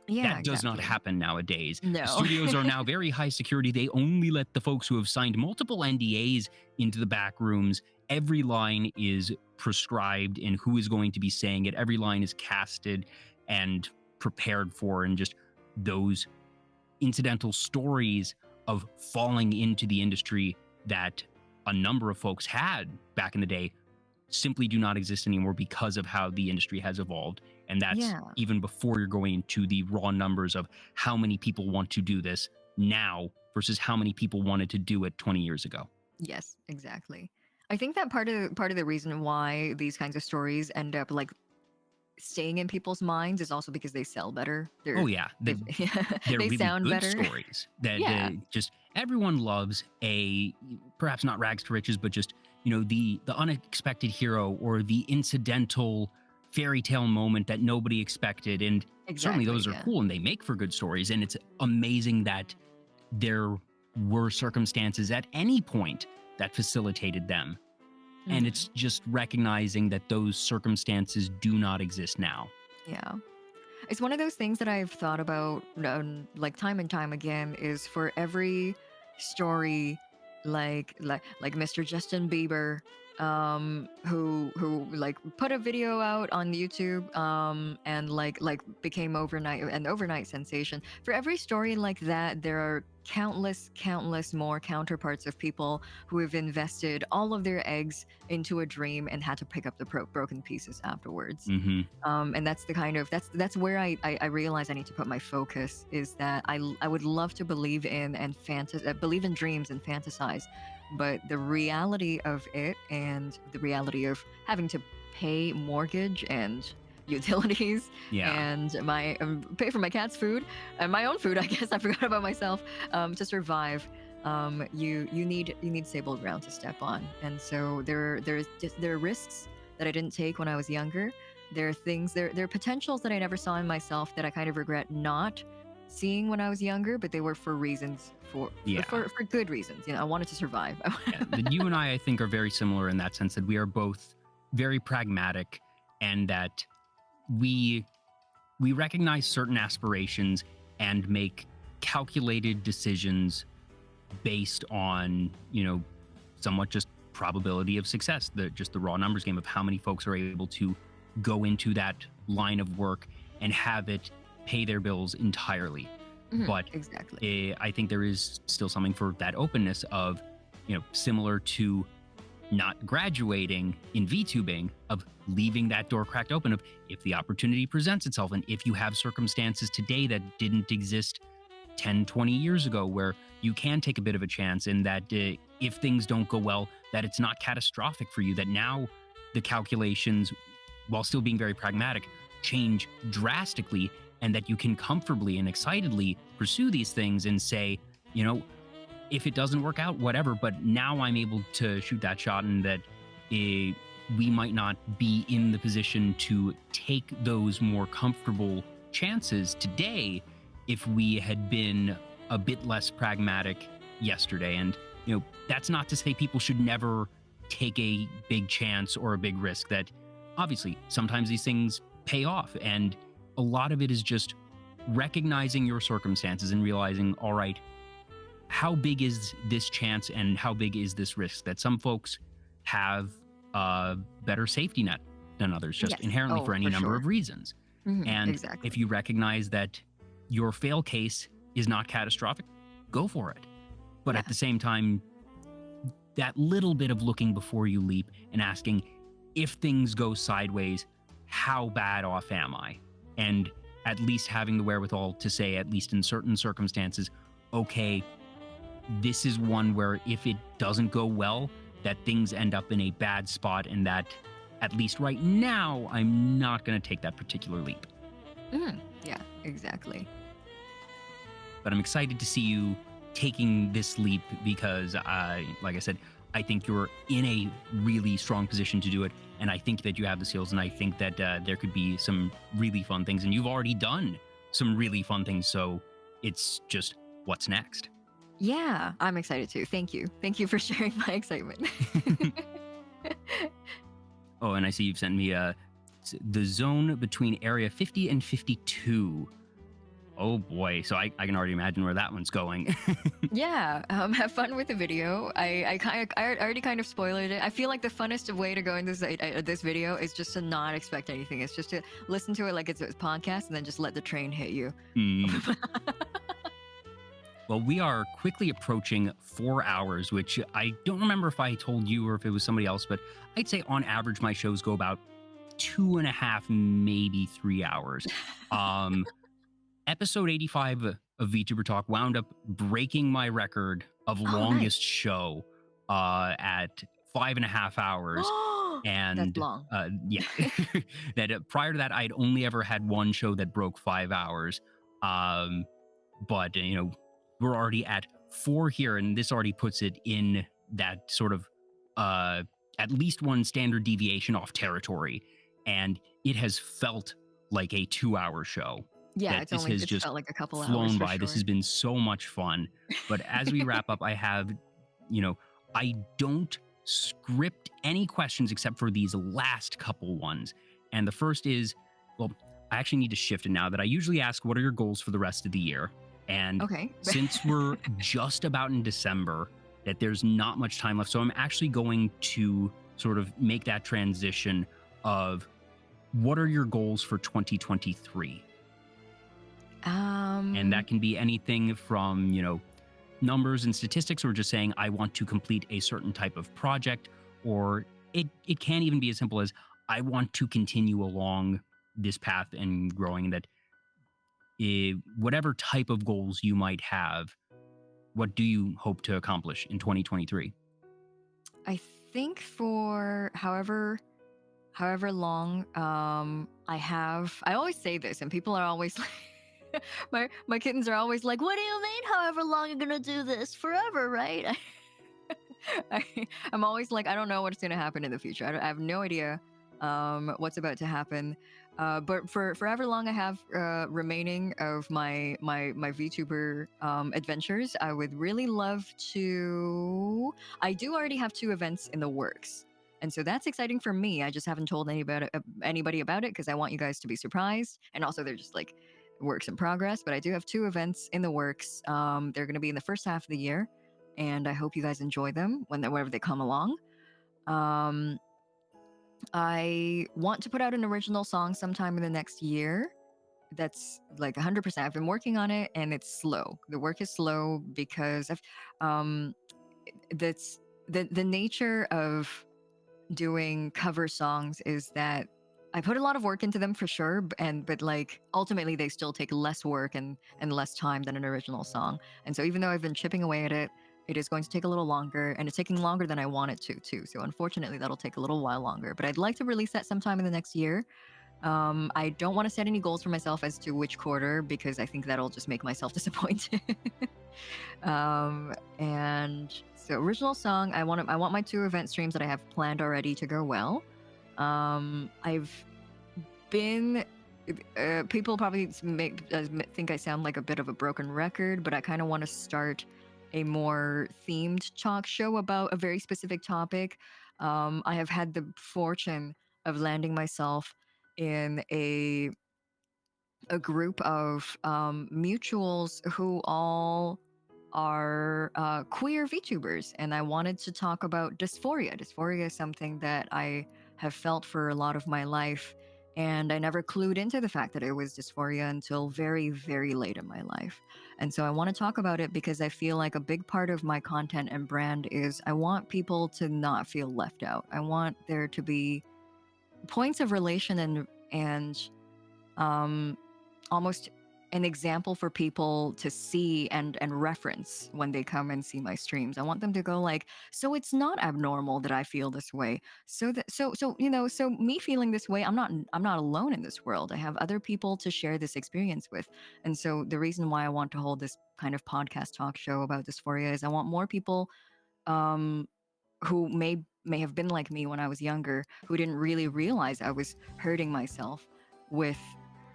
Yeah, That does not happen nowadays. No. The studios are now very high security. They only let the folks who have signed multiple NDAs into the back rooms. Every line is prescribed and who is going to be saying it. Every line is casted and prepared for, and just those incidental stories of falling into the industry that a number of folks had back in the day simply do not exist anymore because of how the industry has evolved. And that's even before you're going into the raw numbers of how many people want to do this now versus how many people wanted to do it 20 years ago. Yes, exactly. I think that part of the reason why these kinds of stories end up like staying in people's minds is also because they sell better. They're they really sound good better. Stories that just everyone loves. Perhaps not rags to riches, but just the unexpected hero or the incidental fairy tale moment that nobody expected. And certainly those are cool and they make for good stories. And it's amazing that there were circumstances at any point that facilitated them. And it's just recognizing that those circumstances do not exist now. Yeah. It's one of those things that I've thought about like time and time again, is for every story like Mr. Justin Bieber, who like put a video out on YouTube and like became an overnight sensation. For every story like that, there are countless more counterparts of people who have invested all of their eggs into a dream and had to pick up the broken pieces afterwards. And that's the kind of that's where I realize I need to put my focus, is that I would love to believe in and believe in dreams and fantasize, but the reality of it and the reality of having to pay mortgage and utilities and my pay for my cat's food and my own food, I guess I forgot about myself, to survive, you need stable ground to step on. And so there are risks that I didn't take when I was younger. There are potentials that I never saw in myself that I kind of regret not seeing when I was younger, but they were for reasons for good reasons. I wanted to survive. You and I think are very similar in that sense, that we are both very pragmatic, and that we recognize certain aspirations and make calculated decisions based on, somewhat just probability of success, just the raw numbers game of how many folks are able to go into that line of work and have it pay their bills entirely. But exactly, I think there is still something for that openness of, similar to not graduating in VTubing, of leaving that door cracked open of, if the opportunity presents itself, and if you have circumstances today that didn't exist 10, 20 years ago, where you can take a bit of a chance, and that if things don't go well, that it's not catastrophic for you, that now the calculations, while still being very pragmatic, change drastically, and that you can comfortably and excitedly pursue these things and say, if it doesn't work out, whatever, but now I'm able to shoot that shot, and that we might not be in the position to take those more comfortable chances today if we had been a bit less pragmatic yesterday. And, that's not to say people should never take a big chance or a big risk. That obviously sometimes these things pay off, and a lot of it is just recognizing your circumstances and realizing, all right, how big is this chance and how big is this risk? That some folks have a better safety net than others, just inherently for any number of reasons. And if you recognize that your fail case is not catastrophic, go for it. But at the same time, that little bit of looking before you leap and asking, if things go sideways, how bad off am I? And at least having the wherewithal to say, at least in certain circumstances, okay, this is one where if it doesn't go well, that things end up in a bad spot, and that at least right now, I'm not going to take that particular leap. Yeah, exactly. But I'm excited to see you taking this leap, because like I said, I think you're in a really strong position to do it. And I think that you have the skills, and I think that there could be some really fun things. And you've already done some really fun things. So it's just what's next. Yeah, I'm excited too. Thank you. Thank you for sharing my excitement. Oh, and I see you've sent me the zone between Area 50 and 52. Oh boy, so I can already imagine where that one's going. Yeah, have fun with the video. I already kind of spoiled it. I feel like the funnest way to go in this video is just to not expect anything. It's just to listen to it like it's a podcast, and then just let the train hit you. Well, we are quickly approaching 4 hours, which I don't remember if I told you or if it was somebody else, but I'd say on average my shows go about 2.5, maybe 3 hours. Episode 85 of Vtuber Talk wound up breaking my record of Oh, longest show at 5.5 hours. that's And long. yeah, that prior to that, I'd only ever had one show that broke 5 hours. But we're already at 4 here, and this already puts it in that sort of at least one standard deviation off territory, and it has felt like a 2-hour show. Yeah, That this has it's just felt like a couple hours flown for by. This sure. has been so much fun. But as we wrap up, I have, I don't script any questions except for these last couple ones. And the first is, well, I actually need to shift it now that I usually ask, what are your goals for the rest of the year? And Okay. since we're just about in December, that there's not much time left. So I'm actually going to sort of make that transition of what are your goals for 2023? And that can be anything from, numbers and statistics, or just saying, I want to complete a certain type of project, or it can even be as simple as, I want to continue along this path and growing. That whatever type of goals you might have, what do you hope to accomplish in 2023? I think for however long I always say this, and people are always like, my kittens are always like, what do you mean however long you're gonna do this forever, right? I'm always like, I don't know what's gonna happen in the future. I have no idea what's about to happen. But for however long I have remaining of my VTuber adventures, I would really love to. I do already have 2 events in the works, and so that's exciting for me. I just haven't told anybody about it because I want you guys to be surprised, and also they're just like works in progress. But I do have 2 events in the works. They're going to be in the first half of the year, and I hope you guys enjoy them whenever they come along. Um, I want to put out an original song sometime in the next year. That's like 100%. I've been working on it, and it's slow. The work is slow because um, that's the nature of doing cover songs is that I put a lot of work into them for sure, but like ultimately they still take less work and less time than an original song. And so even though I've been chipping away at it, it is going to take a little longer, and it's taking longer than I want it to too. So unfortunately, that'll take a little while longer. But I'd like to release that sometime in the next year. I don't want to set any goals for myself as to which quarter because I think that'll just make myself disappointed. And so original song, I want my 2 event streams that I have planned already to go well. I've been people probably think I sound like a bit of a broken record, but I kind of want to start a more themed talk show about a very specific topic. I have had the fortune of landing myself in a group of mutuals who all are queer VTubers, and I wanted to talk about dysphoria. Dysphoria is something that I have felt for a lot of my life, and I never clued into the fact that it was dysphoria until very, very late in my life. And so I want to talk about it because I feel like a big part of my content and brand is I want people to not feel left out. I want there to be points of relation and um, almost an example for people to see and reference when they come and see my streams. I want them to go like, so it's not abnormal that I feel this way. So me feeling this way, I'm not alone in this world. I have other people to share this experience with. And so the reason why I want to hold this kind of podcast talk show about dysphoria is I want more people um who may may have been like me when I was younger, who didn't really realize I was hurting myself with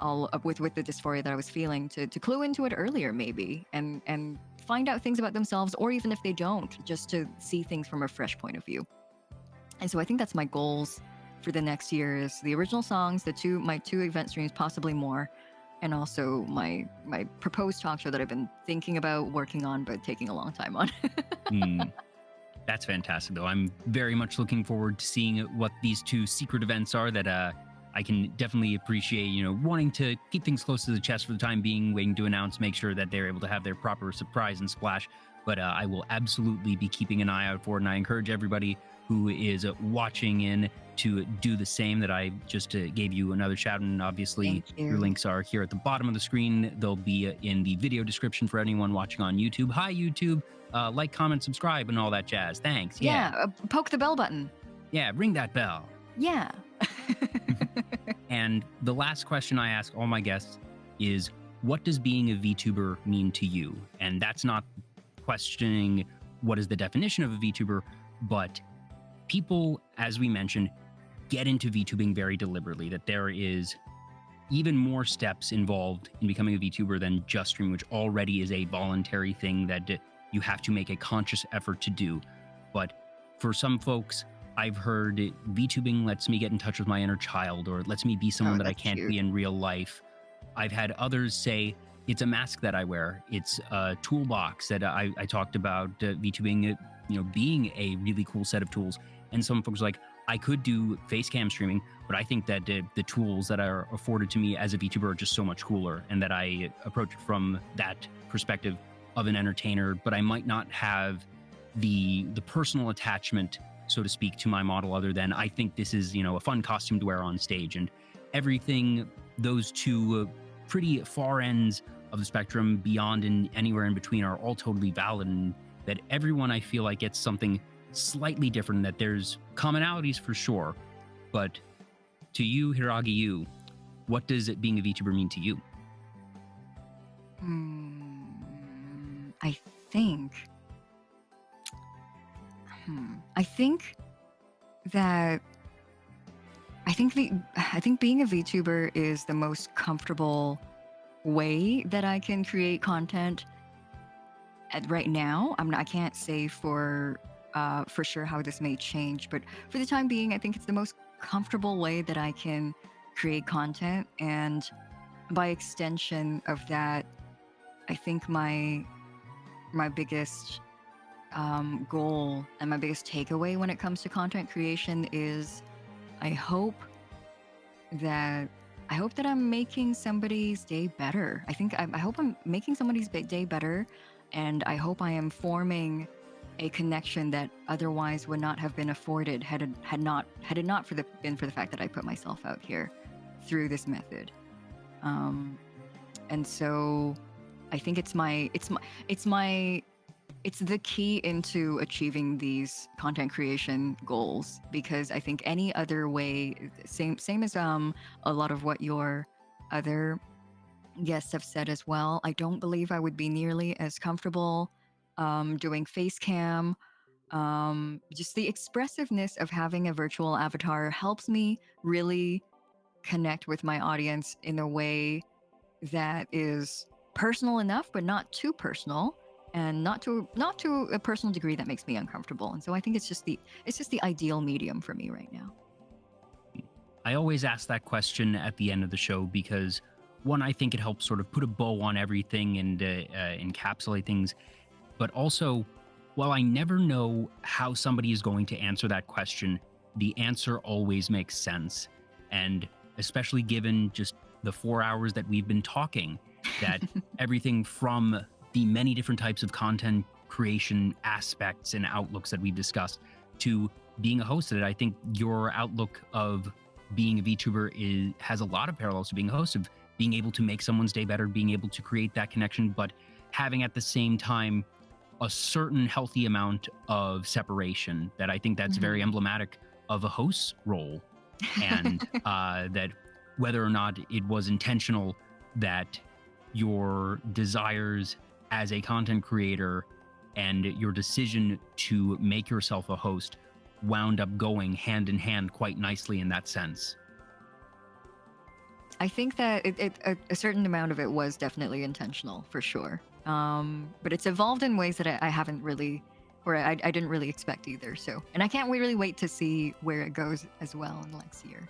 with the dysphoria that I was feeling, to clue into it earlier maybe, and find out things about themselves, or even if they don't, just to see things from a fresh point of view. And so I think that's my goals for the next year: is the original songs, my two event streams, possibly more, and also my proposed talk show that I've been thinking about working on but taking a long time on. That's fantastic, though. I'm very much looking forward to seeing what these two secret events are that I can definitely appreciate, wanting to keep things close to the chest for the time being, waiting to announce, make sure that they're able to have their proper surprise and splash. But I will absolutely be keeping an eye out for it. And I encourage everybody who is watching in to do the same, that I just gave you another shout. And obviously, your links are here at the bottom of the screen. They'll be in the video description for anyone watching on YouTube. Hi, YouTube. Like, comment, subscribe, and all that jazz. Thanks. Yeah. Poke the bell button. Yeah, ring that bell. Yeah. And the last question I ask all my guests is, what does being a VTuber mean to you? And that's not questioning what is the definition of a VTuber, but people, as we mentioned, get into VTubing very deliberately, that there is even more steps involved in becoming a VTuber than just streaming, which already is a voluntary thing that you have to make a conscious effort to do. But for some folks, I've heard VTubing lets me get in touch with my inner child, or it lets me be someone that I can't be in real life. I've had others say it's a mask that I wear. It's a toolbox that I talked about VTubing, being a really cool set of tools. And some folks are like, I could do face cam streaming, but I think that the tools that are afforded to me as a VTuber are just so much cooler, and that I approach it from that perspective of an entertainer, but I might not have the personal attachment, so to speak, to my model, other than I think this is, a fun costume to wear on stage. And everything, those two pretty far ends of the spectrum, beyond and anywhere in between, are all totally valid, and that everyone, I feel like, gets something slightly different, that there's commonalities for sure. But to you, Hiiragi Yuu, what does it being a VTuber mean to you? I think being a VTuber is the most comfortable way that I can create content right now. I can't say for sure how this may change, but for the time being, I think it's the most comfortable way that I can create content. And by extension of that, I think my biggest goal and my biggest takeaway when it comes to content creation is I hope that I'm making somebody's day better. I hope I'm making somebody's day better, and I hope I am forming a connection that otherwise would not have been afforded had it not been for the fact that I put myself out here through this method. And so I think it's the key into achieving these content creation goals, because I think any other way, same as a lot of what your other guests have said as well, I don't believe I would be nearly as comfortable doing face cam. Just the expressiveness of having a virtual avatar helps me really connect with my audience in a way that is personal enough, but not too personal, and not to a personal degree that makes me uncomfortable. And so I think it's just the ideal medium for me right now. I always ask that question at the end of the show because, one, I think it helps sort of put a bow on everything and encapsulate things. But also, while I never know how somebody is going to answer that question, the answer always makes sense. And especially given just the 4 hours that we've been talking, that everything from the many different types of content creation aspects and outlooks that we've discussed to being a host of it, I think your outlook of being a VTuber has a lot of parallels to being a host, of being able to make someone's day better, being able to create that connection, but having at the same time a certain healthy amount of separation. That I think that's very emblematic of a host's role. And that whether or not it was intentional, that your desires as a content creator and your decision to make yourself a host wound up going hand in hand quite nicely in that sense. I think that a certain amount of it was definitely intentional, for sure. But it's evolved in ways that I haven't really, or I didn't really expect either. So, and I can't really wait to see where it goes as well in next year.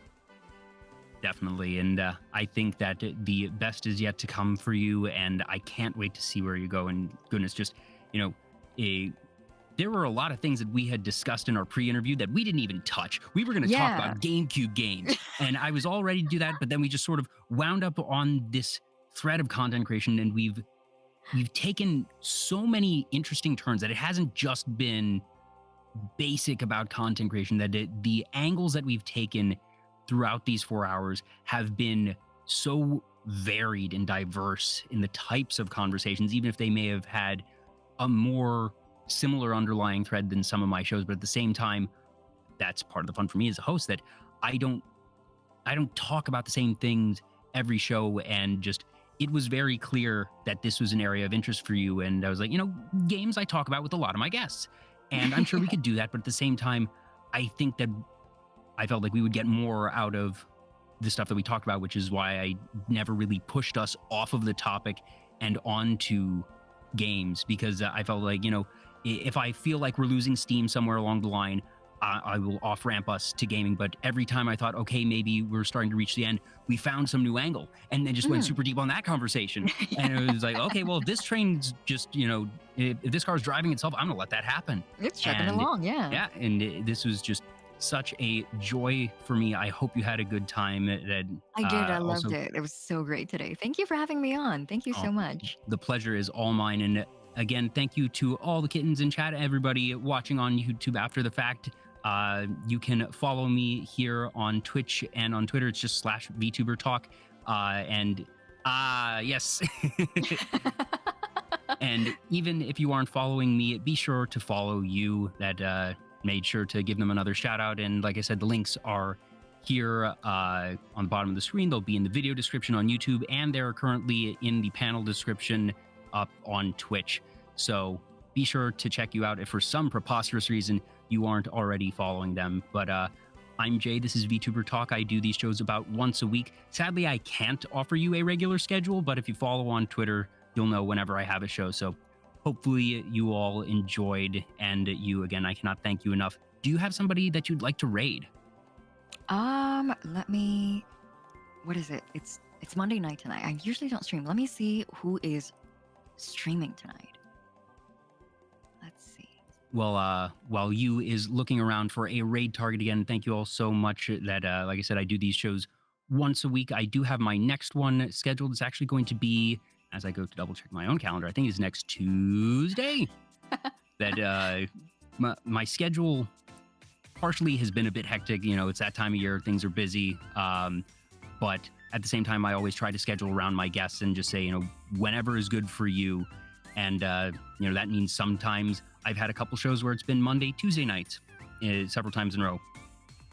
Definitely. And I think that the best is yet to come for you. And I can't wait to see where you go. And goodness, just, you know, there were a lot of things that we had discussed in our pre-interview that we didn't even touch. We were going to talk about GameCube games, and I was all ready to do that, but then we just sort of wound up on this thread of content creation, and we've taken so many interesting turns that it hasn't just been basic about content creation, that the angles that we've taken throughout these 4 hours have been so varied and diverse in the types of conversations, even if they may have had a more similar underlying thread than some of my shows. But at the same time, that's part of the fun for me as a host, that I don't talk about the same things every show. And just, it was very clear that this was an area of interest for you. And I was like, games I talk about with a lot of my guests, and I'm sure we could do that. But at the same time, I think that I felt like we would get more out of the stuff that we talked about, which is why I never really pushed us off of the topic and onto games, because I felt like, if I feel like we're losing steam somewhere along the line, I will off-ramp us to gaming. But every time I thought, okay, maybe we're starting to reach the end, we found some new angle, and then just went super deep on that conversation. And it was like, okay, well, if this train's just, if this car's driving itself, I'm gonna let that happen. It's chugging along, yeah. Yeah, and this was just such a joy for me. I hope you had a good time. I did. I loved it. It was so great today. Thank you for having me on. Thank you so much. The pleasure is all mine. And again, thank you to all the kittens in chat, everybody watching on YouTube after the fact. You can follow me here on Twitch and on Twitter. It's just /Vtuber Talk. Yes. And even if you aren't following me, be sure to follow you. That made sure to give them another shout out. And like I said, the links are here on the bottom of the screen. They'll be in the video description on YouTube, and they're currently in the panel description up on Twitch. So be sure to check you out if for some preposterous reason you aren't already following them. But I'm Jay. This is VTuber Talk. I do these shows about once a week. Sadly, I can't offer you a regular schedule, but if you follow on Twitter, you'll know whenever I have a show. So hopefully you all enjoyed, and you, again, I cannot thank you enough. Do you have somebody that you'd like to raid? What is it? It's Monday night tonight. I usually don't stream. Let me see who is streaming tonight. Let's see. Well, while you is looking around for a raid target again, thank you all so much. That, like I said, I do these shows once a week. I do have my next one scheduled. It's actually going to be, as I go to double check my own calendar, I think it's next Tuesday. That my schedule partially has been a bit hectic. It's that time of year, things are busy. But at the same time, I always try to schedule around my guests and just say, whenever is good for you. And, that means sometimes I've had a couple shows where it's been Monday, Tuesday nights, several times in a row.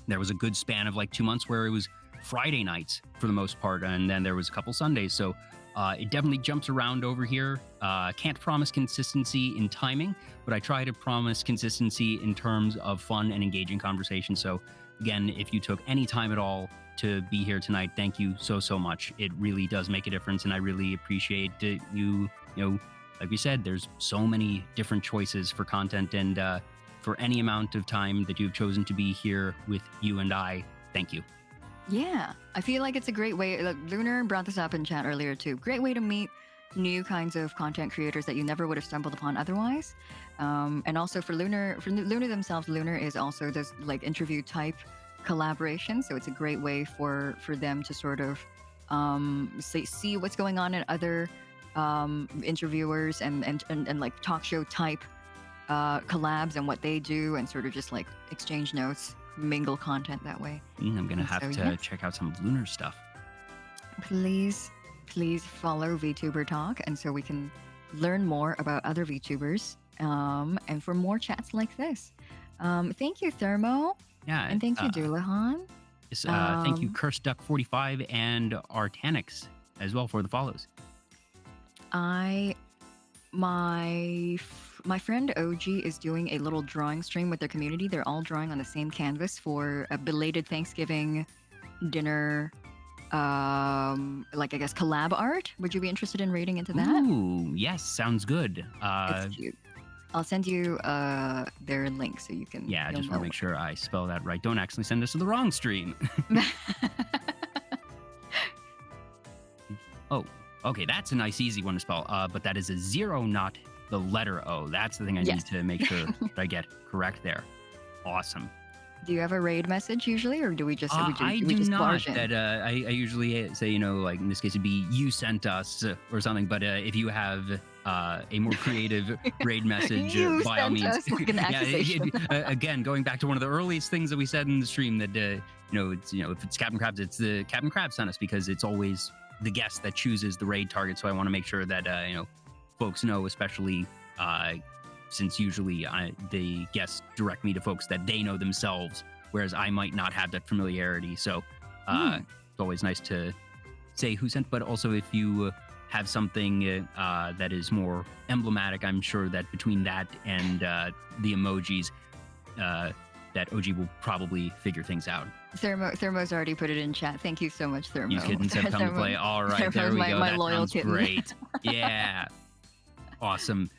There was a good span of like 2 months where it was Friday nights for the most part. And then there was a couple Sundays. So it definitely jumps around over here. Can't promise consistency in timing, but I try to promise consistency in terms of fun and engaging conversation. So again, if you took any time at all to be here tonight, thank you so much. It really does make a difference, and I really appreciate you. Like we said, there's so many different choices for content, and for any amount of time that you've chosen to be here with you and I, thank you. Yeah, I feel like it's a great way. Lunar brought this up in chat earlier too. Great way to meet new kinds of content creators that you never would have stumbled upon otherwise. And also for Lunar themselves, Lunar is also this like interview type collaboration. So it's a great way for them to sort of see what's going on in other interviewers and like talk show type collabs and what they do, and sort of just like exchange notes, mingle content that way. I'm gonna have to check out some Lunar stuff. Please follow VTuber Talk, and so we can learn more about other VTubers, and for more chats like this. Thank you, Thermo. Yeah, and thank you, Doulahan. Thank you, Cursed Duck 45 and Artanix as well for the follows. my friend OG is doing a little drawing stream with their community. They're all drawing on the same canvas for a belated Thanksgiving dinner, like I guess collab art. Would you be interested in reading into that? Ooh, yes, sounds good. It's cute. I'll send you their link so you can. Yeah, I you'll just want to know. make sure I spell that right. Don't accidentally send us to the wrong stream. Oh, okay, that's a nice, easy one to spell. But that is a 0, not the letter O. That's the thing I Yes. need to make sure that I get correct there. Awesome. Do you have a raid message usually, or do we just? I we do just not. barge in? That I usually say, you know, like in this case, it'd be you sent us or something. But if you have a more creative raid message, You by all sent means, us, like an accusation. again, going back to one of the earliest things that we said in the stream, that you know, it's, you know, if it's Captain Krabs, it's the Captain Krabs sent us, because it's always the guest that chooses the raid target. So I want to make sure that you know, folks know, especially since usually the guests direct me to folks that they know themselves, whereas I might not have that familiarity. So it's always nice to say who sent, but also if you have something that is more emblematic, I'm sure that between that and the emojis, that OG will probably figure things out. Thermo's already put it in chat. Thank you so much, Thermo. You kittens have come to play. All right, there we go. My That loyal sounds kitten. great. Yeah. Awesome.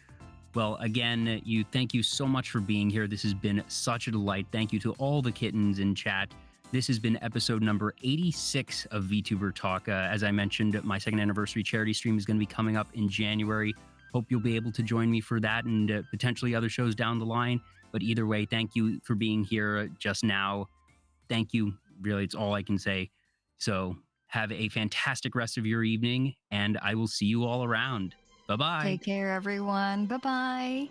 Well, again, thank you so much for being here. This has been such a delight. Thank you to all the kittens in chat. This has been episode number 86 of Vtuber Talk. As I mentioned, my second anniversary charity stream is going to be coming up in January. Hope you'll be able to join me for that and potentially other shows down the line. But either way, thank you for being here just now. Thank you. Really, it's all I can say. So have a fantastic rest of your evening, and I will see you all around. Bye-bye. Take care, everyone. Bye bye.